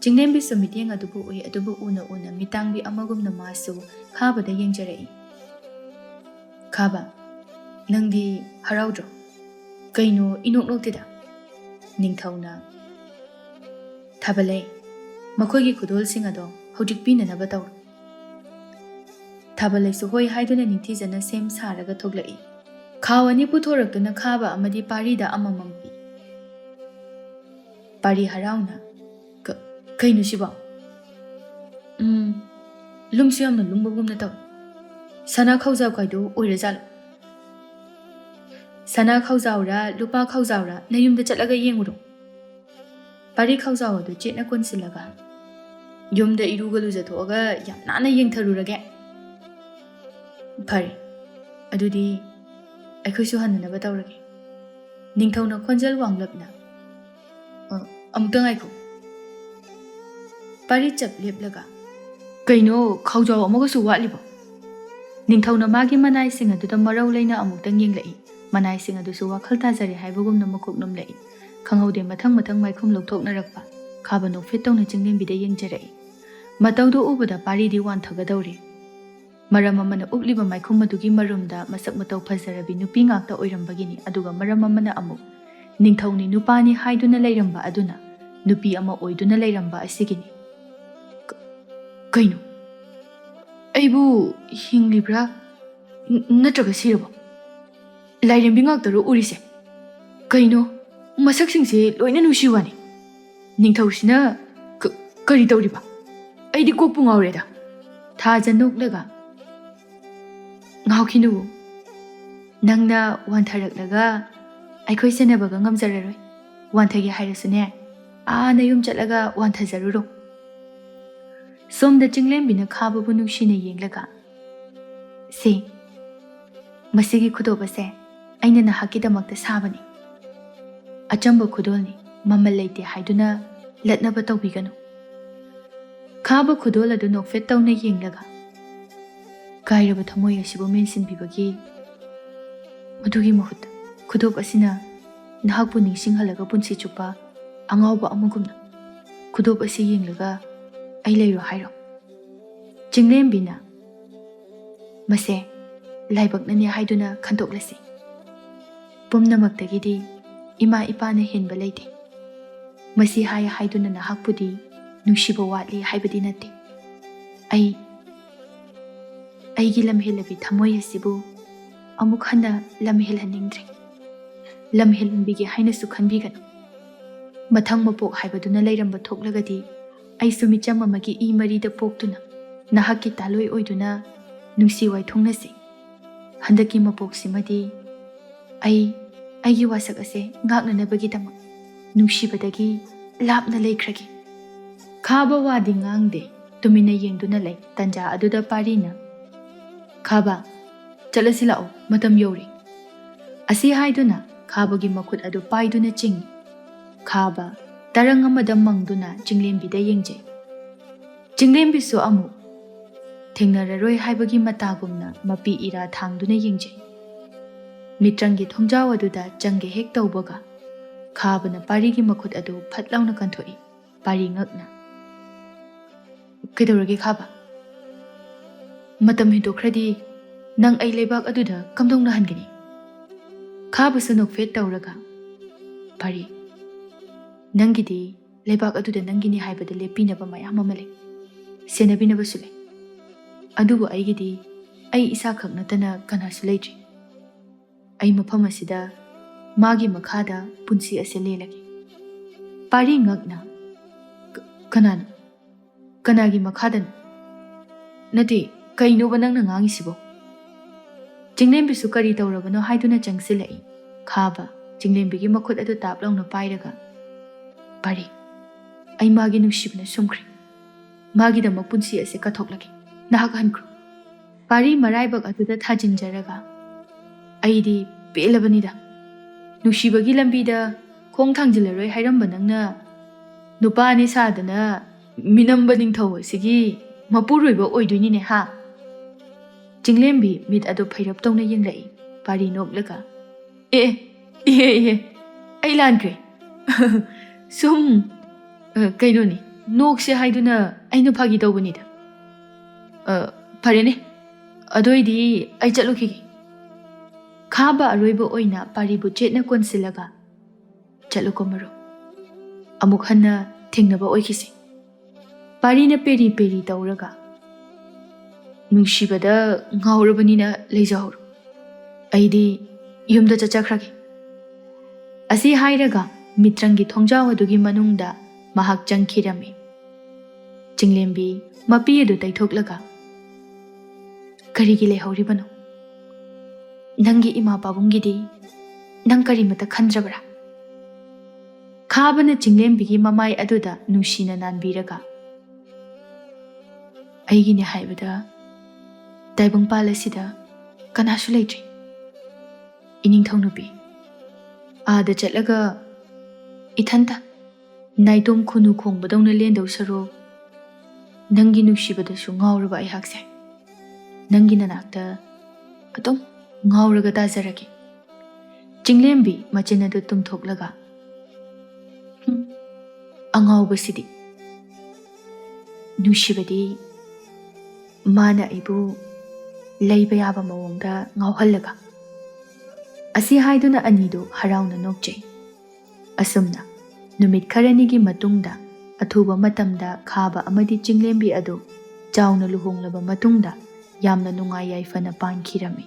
Speaker 1: ꯆꯤꯡꯂꯦꯝꯕꯤꯁꯨ ꯃꯤꯠꯌꯦꯡ ꯑꯗꯨꯕꯨ ꯎꯏ, ꯑꯗꯨꯕꯨ ꯎꯅ ꯎꯅ ꯃꯤꯇꯥꯡꯕꯤ ꯑꯃꯒꯨꯝꯅ ꯃꯥꯁꯨ ꯈꯥꯕꯗ ꯌꯦꯡꯖꯔꯛꯏ꯫ "ꯈꯥꯕ, ꯅꯪꯗꯤ ꯍꯔꯥꯎꯗ꯭ꯔꯣ? ꯀꯩꯅꯣ ꯏꯅꯣꯛ ꯅꯣꯛꯇꯦꯗ?" ꯅꯤꯡꯊꯧꯅ "ꯊꯥꯕꯜꯂꯩ, ꯃꯈꯣꯏꯒꯤ ꯈꯨꯗꯣꯜꯁꯤꯡ ꯑꯗꯣ ꯍꯧꯖꯤꯛ ꯄꯤꯅꯅꯕ ꯇꯧꯔꯣ." ꯊꯥꯕꯜꯂꯩꯁꯨ ꯍꯣꯏ ꯍꯥꯏꯗꯨꯅ ꯅꯤꯡꯊꯤꯖꯅ ꯁꯦꯝ ꯁꯥꯔꯒ ꯊꯣꯛꯂꯛꯏ꯫ ꯈꯥꯎ ꯑꯅꯤ ꯄꯨꯊꯣꯔꯛꯇꯨꯅ ꯈꯥꯕ ꯑꯃꯗꯤ ꯄꯥꯔꯤꯗ ꯑꯃꯃꯝ ꯄꯤ꯫ ꯄꯥꯔꯤ ꯍꯔꯥꯎꯅ "ꯀꯩꯅꯣ ꯁꯤꯕꯣ? ꯂꯨꯝꯁꯨ ꯌꯥꯝꯅ ꯂꯨꯝꯕꯒꯨꯝꯅ ꯇꯧꯏ, ꯁꯅꯥ ꯈꯥꯎꯖꯥꯎ ꯀꯥꯏꯗꯣ ꯑꯣꯏꯔꯖꯥꯠꯂꯣ? ꯁꯅꯥ ꯈꯥꯎꯖꯥꯎꯔ ꯂꯨꯄꯥ ꯈꯥꯎꯖꯥꯎꯔ ꯅꯌꯨꯝꯗ ꯆꯠꯂꯒ ꯌꯦꯡꯉꯨꯔꯣ." ꯄꯥꯔꯤ ꯈꯥꯎꯖꯥꯎ ꯑꯗꯨ ꯆꯦꯠꯅ ꯀꯣꯟꯁꯤꯜꯂꯒ "ꯌꯨꯝꯗ ꯏꯔꯨꯒ ꯂꯨꯖꯊꯣꯛꯑꯒ ꯌꯥꯝ ꯅꯥꯟꯅ ꯌꯦꯡꯊꯔꯨꯔꯒꯦ." "ꯐꯔꯦ, ꯑꯗꯨꯗꯤ ꯑꯩꯈꯣꯏꯁꯨ ꯍꯟꯅꯅꯕ ꯇꯧꯔꯒꯦ." ꯅꯤꯡꯊꯧꯅ ꯈꯣꯟꯖꯦꯜ ꯋꯥꯡꯂꯞꯅ "ꯑꯃꯨꯛꯇ ꯉꯥꯏꯈꯣ." ꯄꯥꯔꯤ ꯆꯞ ꯂꯦꯞꯂꯒ "ꯀꯩꯅꯣ, ꯈꯥꯎꯖꯥꯎ ꯑꯃꯒꯁꯨ ꯋꯥꯠꯂꯤꯕꯣ?" ꯅꯤꯡꯊꯧꯅ ꯃꯥꯒꯤ ꯃꯅꯥꯏꯁꯤꯡ ꯑꯗꯨꯗ ꯃꯔꯧ ꯂꯩꯅ ꯑꯃꯨꯛꯇꯪ ꯌꯦꯡꯂꯛꯏ꯫ ꯃꯅꯥꯏꯁꯤꯡ ꯑꯗꯨꯁꯨ ꯋꯥꯈꯜ ꯇꯥꯖꯔꯦ ꯍꯥꯏꯕꯒꯨꯝꯅ ꯃꯀꯣꯛ ꯅꯨꯝꯂꯛꯏ꯫ ꯈꯪꯍꯧꯗꯦ ꯃꯊꯪ ꯃꯊꯪ ꯃꯥꯏꯈꯨꯝ ꯂꯧꯊꯣꯛꯅꯔꯛꯄ꯫ ꯈꯥꯕ ꯅꯣꯛꯐꯦꯠ ꯇꯧꯅ ꯆꯤꯡꯂꯦꯝꯕꯤꯗ ꯌꯦꯡꯖꯔꯛꯏ꯫ ꯃꯇꯧꯗꯨ ꯎꯕꯗ ꯄꯥꯔꯤꯗꯤ ꯋꯥꯟꯊꯒꯗꯧꯔꯦ꯫ ꯃꯔꯝ ꯑꯃꯅ ꯎꯞꯂꯤꯕ ꯃꯥꯏꯈꯨꯝ ꯑꯗꯨꯒꯤ ꯃꯔꯨꯝꯗ ꯃꯁꯛ ꯃꯇꯧ ꯐꯖꯔꯕꯤ ꯅꯨꯄꯤ ꯉꯥꯛꯇ ꯑꯣꯏꯔꯝꯕꯒꯤꯅꯤ, ꯑꯗꯨꯒ ꯃꯔꯝ ꯑꯃꯅ ꯑꯃꯨꯛ ꯅꯤꯡꯊꯧꯅꯤ ꯅꯨꯄꯥꯅꯤ ꯍꯥꯏꯗꯨꯅ ꯂꯩꯔꯝꯕ ꯑꯗꯨꯅ ꯅꯨꯄꯤ ꯑꯃ ꯑꯣꯏꯗꯨꯅ ꯂꯩꯔꯝꯕ ꯑꯁꯤꯒꯤꯅꯤ꯫ "ꯀꯩꯅꯣ, ꯑꯩꯕꯨ ꯍꯤꯡꯂꯤꯕ꯭ꯔꯥ ꯅꯠꯇ꯭ꯔꯒ ꯁꯤꯔꯕꯣ? ꯂꯥꯏꯔꯦꯝꯕꯤ ꯉꯥꯛꯇꯔꯣ ꯎꯔꯤꯁꯦ? ꯀꯩꯅꯣ, ꯃꯁꯛꯁꯤꯡꯁꯦ ꯂꯣꯏꯅ ꯅꯨꯡꯁꯤ ꯋꯥꯅꯤ꯫ ꯅꯤꯡꯊꯧꯁꯤꯅ ꯀꯔꯤ ꯇꯧꯔꯤꯕ? ꯑꯩꯗꯤ ꯀꯣꯛꯄꯨ ꯉꯥꯎꯔꯦꯗ." ꯊꯥꯖ ꯅꯣꯛꯂꯒ "ꯉꯥꯎꯈꯤꯅꯨ, ꯅꯪꯅ ꯋꯥꯟꯊꯔꯛꯂꯒ ꯑꯩꯈꯣꯏ ꯁꯦꯟꯅꯕꯒ ꯉꯝꯖꯔꯔꯣꯏ꯫ ꯋꯥꯟꯊꯒꯦ ꯍꯥꯏꯔꯁꯨꯅꯦ, ꯅꯌꯨꯝ ꯆꯠꯂꯒ ꯋꯥꯟꯊꯖꯔꯨꯔꯣ." ꯁꯣꯝꯗ ꯆꯤꯡꯂꯦꯝꯕꯤꯅ ꯈꯥꯕꯕꯨ ꯅꯨꯡꯁꯤꯅ ꯌꯦꯡꯂꯒ "ꯁꯦ, ꯃꯁꯤꯒꯤ ꯈꯨꯗꯣꯞ ꯑꯁꯦ ꯑꯩꯅ ꯅꯍꯥꯛꯀꯤꯗꯃꯛꯇ ꯁꯥꯕꯅꯤ. ꯑꯆꯝꯕ ꯈꯨꯗꯣꯜꯅꯤ, ꯃꯃꯜ ꯂꯩꯇꯦ ꯍꯥꯏꯗꯨꯅ ꯂꯠꯅꯕ ꯇꯧꯕꯤꯒꯅꯨ." ꯈꯥꯕ ꯈꯨꯗꯣꯜ ꯑꯗꯨ ꯅꯣꯛꯐꯦꯠ ꯇꯧꯅ ꯌꯦꯡꯂꯒ "ꯀꯥꯏꯔꯕ ꯊꯃꯣꯏ ꯑꯁꯤꯕꯨ ꯃꯦꯟꯁꯤꯟꯕꯤꯕꯒꯤ ꯃꯗꯨꯒꯤ ꯃꯍꯨꯠꯇ ꯈꯨꯗꯣꯞ ꯑꯁꯤꯅ ꯅꯍꯥꯛꯄꯨ ꯅꯤꯡꯁꯤꯡꯍꯜꯂꯒ ꯄꯨꯟꯁꯤ ꯆꯨꯞꯄ ꯑꯉꯥꯎꯕ ꯑꯃꯒꯨꯝꯅ ꯈꯨꯗꯣꯞ ꯑꯁꯤ ꯌꯦꯡꯂꯒ ꯑꯩ ꯂꯩꯔꯣ ꯍꯥꯏꯔꯣ?" ꯆꯤꯡꯂꯦꯝꯕꯤꯅ "ꯃꯁꯦ ꯂꯥꯏꯕꯛꯅꯅꯤ ꯍꯥꯏꯗꯨꯅ ꯈꯟꯗꯣꯛꯂꯁꯤ. ꯄꯨꯝꯅꯃꯛꯇꯒꯤꯗꯤ ꯏꯃꯥ ꯏꯄꯥꯅ ꯍꯦꯟꯕ ꯂꯩꯇꯦ. ꯃꯁꯤ ꯍꯥꯏꯗꯨꯅ ꯅꯍꯥꯛꯄꯨꯗꯤ ꯅꯨꯡꯁꯤꯕ ꯋꯥꯠꯂꯤ ꯍꯥꯏꯕꯗꯤ ꯅꯠꯇꯦ. ꯑꯩꯒꯤ ꯂꯝꯍꯦꯜꯂꯕꯤ ꯊꯃꯣꯏ ꯑꯁꯤꯕꯨ ꯑꯃꯨꯛ ꯍꯟꯅ ꯂꯝꯍꯦꯜꯍꯟꯅꯤꯡꯗ꯭ꯔꯦ. ꯂꯝꯍꯦꯜꯍꯟꯕꯤꯒꯦ ꯍꯥꯏꯅꯁꯨ ꯈꯟꯕꯤꯒꯅꯨ. ꯃꯊꯪ ꯃꯄꯣꯛ ꯍꯥꯏꯕꯗꯨꯅ ꯂꯩꯔꯝꯕ ꯊꯣꯛꯂꯒꯗꯤ ꯑꯩꯁꯨ ꯃꯤꯆꯝ ꯑꯃꯒꯤ ꯏ ꯃꯔꯤꯗ ꯄꯣꯛꯇꯨꯅ ꯅꯍꯥꯛꯀꯤ ꯇꯥꯂꯣꯏ ꯑꯣꯏꯗꯨꯅ ꯅꯨꯡꯁꯤ ꯋꯥꯏꯊꯣꯡꯅꯁꯤ꯫ ꯍꯟꯗꯛꯀꯤ ꯃꯄꯣꯛꯁꯤꯃꯗꯤ ꯑꯩꯒꯤ ꯋꯥꯁꯛ ꯑꯁꯦ ꯉꯥꯛꯅꯅꯕꯒꯤꯗꯃꯛ ꯅꯨꯡꯁꯤꯕꯗꯒꯤ ꯂꯥꯞꯅ ꯂꯩꯈ꯭ꯔꯒꯦ꯫ ꯈꯥꯕ ꯋꯥꯗꯤ ꯉꯥꯡꯗꯦ, ꯇꯨꯃꯤꯟꯅ ꯌꯦꯡꯗꯨꯅ ꯂꯩ꯫ ꯇꯟꯖꯥ ꯑꯗꯨꯗ ꯄꯥꯔꯤꯅ "ꯈꯥꯕ, ꯆꯠꯂꯁꯤ ꯂꯥꯛꯑꯣ, ꯃꯇꯝ ꯌꯧꯔꯦ" ꯑꯁꯤ ꯍꯥꯏꯗꯨꯅ ꯈꯥꯕꯒꯤ ꯃꯈꯨꯠ ꯑꯗꯨ ꯄꯥꯏꯗꯨꯅ ꯆꯤꯡꯏ꯫ ꯈꯥꯕ ꯇꯔꯪ ꯑꯃꯗ ꯃꯪꯗꯨꯅ ꯆꯤꯡꯂꯦꯝꯕꯤꯗ ꯌꯦꯡꯖꯩ꯫ ꯆꯤꯡꯂꯦꯝꯕꯤꯁꯨ ꯑꯃꯨꯛ ꯊꯦꯡꯅꯔꯔꯣꯏ ꯍꯥꯏꯕꯒꯤ ꯃꯇꯥꯒꯨꯝꯅ ꯃꯄꯤ ꯏꯔꯥ ꯊꯥꯡꯗꯨꯅ ꯌꯦꯡꯖꯩ꯫ ꯃꯤꯇ꯭ꯔꯪꯒꯤ ꯊꯣꯡꯖꯥꯎ ꯑꯗꯨꯗ ꯆꯪꯒꯦ ꯍꯦꯛ ꯇꯧꯕꯒ ꯈꯥꯕꯅ ꯄꯥꯔꯤꯒꯤ ꯃꯈꯨꯠ ꯑꯗꯨ ꯐꯠ ꯂꯥꯎꯅ ꯀꯟꯊꯣꯛꯏ꯫ ꯄꯥꯔꯤ ꯉꯛꯅ "ꯀꯩꯗꯧꯔꯒꯦ ꯈꯥꯕ? ꯃꯇꯝ ꯍꯦꯟꯗꯣꯛꯈ꯭ꯔꯗꯤ ꯅꯪ ꯑꯩ ꯂꯩꯕꯥꯛ ꯑꯗꯨꯗ ꯀꯝꯗꯧꯅ ꯍꯟꯒꯅꯤ?" ꯈꯥꯕꯁꯨ ꯅꯣꯛꯐꯦꯠ ꯇꯧꯔꯒ "ꯄꯥꯔꯤ, ꯅꯪꯒꯤꯗꯤ ꯂꯩꯕꯥꯛ ꯑꯗꯨꯗ ꯅꯪꯒꯤꯅꯤ ꯍꯥꯏꯕꯗ ꯂꯦꯞꯄꯤꯅꯕ ꯃꯌꯥꯝ ꯑꯃ ꯂꯩ, ꯁꯦꯟꯅꯕꯤꯅꯕꯁꯨ ꯂꯩ꯫ ꯑꯗꯨꯕꯨ ꯑꯩꯒꯤꯗꯤ ꯑꯩ ꯏꯁꯥꯈꯛ ꯅꯠꯇꯅ ꯀꯅꯥꯁꯨ ꯂꯩꯇ꯭ꯔꯤ꯫ ꯑꯩ ꯃꯐꯝ ꯑꯁꯤꯗ ꯃꯥꯒꯤ ꯃꯈꯥꯗ ꯄꯨꯟꯁꯤ ꯑꯁꯦ ꯂꯦꯜꯂꯒꯦ." ꯄꯥꯔꯤ ꯉꯛꯅ "ꯀꯅꯥꯅꯣ? ꯀꯅꯥꯒꯤ ꯃꯈꯥꯗꯅꯣ? ꯅꯠꯇꯦ, ꯀꯩꯅꯣꯕ ꯅꯪꯅ ꯉꯥꯡꯉꯤꯁꯤꯕꯣ?" ꯆꯤꯡꯂꯦꯝꯕꯤꯁꯨ ꯀꯔꯤ ꯇꯧꯔꯕꯅꯣ ꯍꯥꯏꯗꯨꯅ ꯆꯪꯁꯤꯜꯂꯛꯏ꯫ ꯈꯥꯕ ꯆꯤꯡꯂꯦꯝꯕꯤꯒꯤ ꯃꯈꯨꯠ ꯑꯗꯨ ꯇꯥꯞ ꯂꯥꯎꯅ ꯄꯥꯏꯔꯒ "ꯄꯥꯔꯤ, ꯑꯩ ꯃꯥꯒꯤ ꯅꯨꯡꯁꯤꯕꯅ ꯁꯨꯝꯈ꯭ꯔꯦ꯫ ꯃꯥꯒꯤꯗꯃꯛ ꯄꯨꯟꯁꯤ ꯑꯁꯦ ꯀꯠꯊꯣꯛꯂꯒꯦ, ꯅꯍꯥꯛ ꯍꯟꯈ꯭ꯔꯣ." ꯄꯥꯔꯤ ꯃꯔꯥꯏꯕꯛ ꯑꯗꯨꯗ ꯊꯥꯖꯤꯟꯖꯔꯒ "ꯑꯩꯗꯤ ꯄꯦꯜꯂꯕꯅꯤꯗ, ꯅꯨꯡꯁꯤꯕꯒꯤ ꯂꯝꯕꯤꯗ ꯈꯣꯡ ꯊꯥꯡꯖꯤꯜꯂꯔꯣꯏ ꯍꯥꯏꯔꯝꯕ ꯅꯪꯅ ꯅꯨꯄꯥꯅꯤ ꯁꯥꯗꯅ ꯃꯤꯅꯝꯕ ꯅꯤꯡꯊꯧ ꯑꯁꯤꯒꯤ ꯃꯄꯨꯔꯣꯏꯕ ꯑꯣꯏꯗꯣꯏꯅꯤꯅꯦ ꯍꯥ?" ꯆꯤꯡꯂꯦꯝꯕꯤ ꯃꯤꯠ ꯑꯗꯨ ꯐꯩꯔꯞ ꯇꯧꯅ ꯌꯦꯡꯂꯛꯏ꯫ ꯄꯥꯔꯤ ꯅꯣꯛꯂꯒ "ꯏꯍꯦ, ꯑꯩ ꯂꯥꯟꯈ꯭ꯔꯦ꯫ ꯁꯨꯝ ꯀꯩꯅꯣꯅꯤ, ꯅꯣꯛꯁꯦ ꯍꯥꯏꯗꯨꯅ ꯑꯩꯅ ꯐꯥꯒꯤ ꯇꯧꯕꯅꯤꯗ꯫ ꯐꯔꯦꯅꯦ, ꯑꯗꯨꯏꯗꯤ ꯑꯩ ꯆꯠꯂꯨꯈꯤꯒꯦ." ꯈꯥꯕ ꯑꯔꯣꯏꯕ ꯑꯣꯏꯅ ꯄꯥꯔꯤꯕꯨ ꯆꯦꯠꯅ ꯀꯣꯟꯁꯤꯜꯂꯒ "ꯆꯠꯂꯨꯀꯣ ꯃꯔꯨꯞ, ꯑꯃꯨꯛ ꯍꯟꯅ ꯊꯦꯡꯅꯕ ꯑꯣꯏꯈꯤꯁꯤ." ꯄꯥꯔꯤꯅ ꯄꯦꯔꯤ ꯄꯦꯔꯤ ꯇꯧꯔꯒ "ꯅꯨꯡꯁꯤꯕꯗ ꯉꯥꯎꯔꯕꯅꯤꯅ ꯂꯩꯖꯍꯧꯔꯣ, ꯑꯩꯗꯤ ꯌꯨꯝꯗ ꯆꯠꯆꯈ꯭ꯔꯒꯦ." ꯑꯁꯤ ꯍꯥꯏꯔꯒ ꯃꯤꯇ꯭ꯔꯪꯒꯤ ꯊꯣꯡꯖꯥꯎ ꯑꯗꯨꯒꯤ ꯃꯅꯨꯡꯗ ꯃꯍꯥꯛ ꯆꯪꯈꯤꯔꯝꯃꯤ꯫ ꯆꯤꯡꯂꯦꯝꯕꯤ ꯃꯄꯤ ꯑꯗꯨ ꯇꯩꯊꯣꯛꯂꯒ "ꯀꯔꯤꯒꯤ ꯂꯩꯍꯧꯔꯤꯕꯅꯣ? ꯅꯪꯒꯤ ꯏꯃꯥ ꯄꯥꯕꯨꯡꯒꯤꯗꯤ ꯅꯪ ꯀꯔꯤꯃꯇ ꯈꯟꯗ꯭ꯔꯕ꯭ꯔꯥ?" ꯈꯥꯕꯅ ꯆꯤꯡꯂꯦꯝꯕꯤꯒꯤ ꯃꯃꯥꯏ ꯑꯗꯨꯗ ꯅꯨꯡꯁꯤꯅ ꯅꯥꯟꯕꯤꯔꯒ "ꯑꯩꯒꯤꯅꯦ ꯍꯥꯏꯕꯗ ꯇꯥꯏꯕꯪꯄꯥꯜ ꯑꯁꯤꯗ ꯀꯅꯥꯁꯨ ꯂꯩꯇ꯭ꯔꯤ꯫ ꯏꯅꯤꯡꯊꯧ ꯅꯨꯄꯤ, ꯑꯥꯗ ꯆꯠꯂꯒ ꯏꯊꯟꯇ ꯅꯥꯏꯇꯣꯝ ꯈꯨꯅꯨ ꯈꯣꯡꯕꯗꯧꯅ ꯂꯦꯟꯗꯧ ꯁꯔꯨꯛ ꯅꯪꯒꯤ ꯅꯨꯡꯁꯤꯕꯗꯁꯨ ꯉꯥꯎꯔꯕ ꯑꯩꯍꯥꯛꯁꯦ ꯅꯪꯒꯤ ꯅꯅꯥꯛꯇ ꯑꯗꯨꯝ ꯉꯥꯎꯔꯒ ꯇꯥꯖꯔꯒꯦ." ꯆꯤꯡꯂꯦꯝꯕꯤ ꯃꯆꯤꯟ ꯑꯗꯨ ꯇꯨꯝꯊꯣꯛꯂꯒ "ꯑꯉꯥꯎꯕꯁꯤꯗꯤ, ꯅꯨꯡꯁꯤꯕꯗꯤ ꯃꯥꯅ ꯑꯩꯕꯨ ꯂꯩꯕ ꯌꯥꯕ ꯃꯑꯣꯡꯗ ꯉꯥꯎꯍꯜꯂꯒ" ꯑꯁꯤ ꯍꯥꯏꯗꯨꯅ ꯑꯅꯤꯗꯨ ꯍꯔꯥꯎꯅ ꯅꯣꯛꯆꯩ꯫ ꯑꯁꯨꯝꯅ ꯅꯨꯃꯤꯠ ꯈꯔꯅꯤꯒꯤ ꯃꯇꯨꯡꯗ ꯑꯊꯨꯕ ꯃꯇꯝꯗ ꯈꯥꯕ ꯑꯃꯗꯤ ꯆꯤꯡꯂꯦꯝꯕꯤ ꯑꯗꯨ ꯆꯥꯎꯅ ꯂꯨꯍꯣꯡꯂꯕ ꯃꯇꯨꯡꯗ ꯌꯥꯝꯅ ꯅꯨꯡꯉꯥꯏ ꯌꯥꯏꯐꯅ ꯄꯥꯟꯈꯤꯔꯝꯃꯤ꯫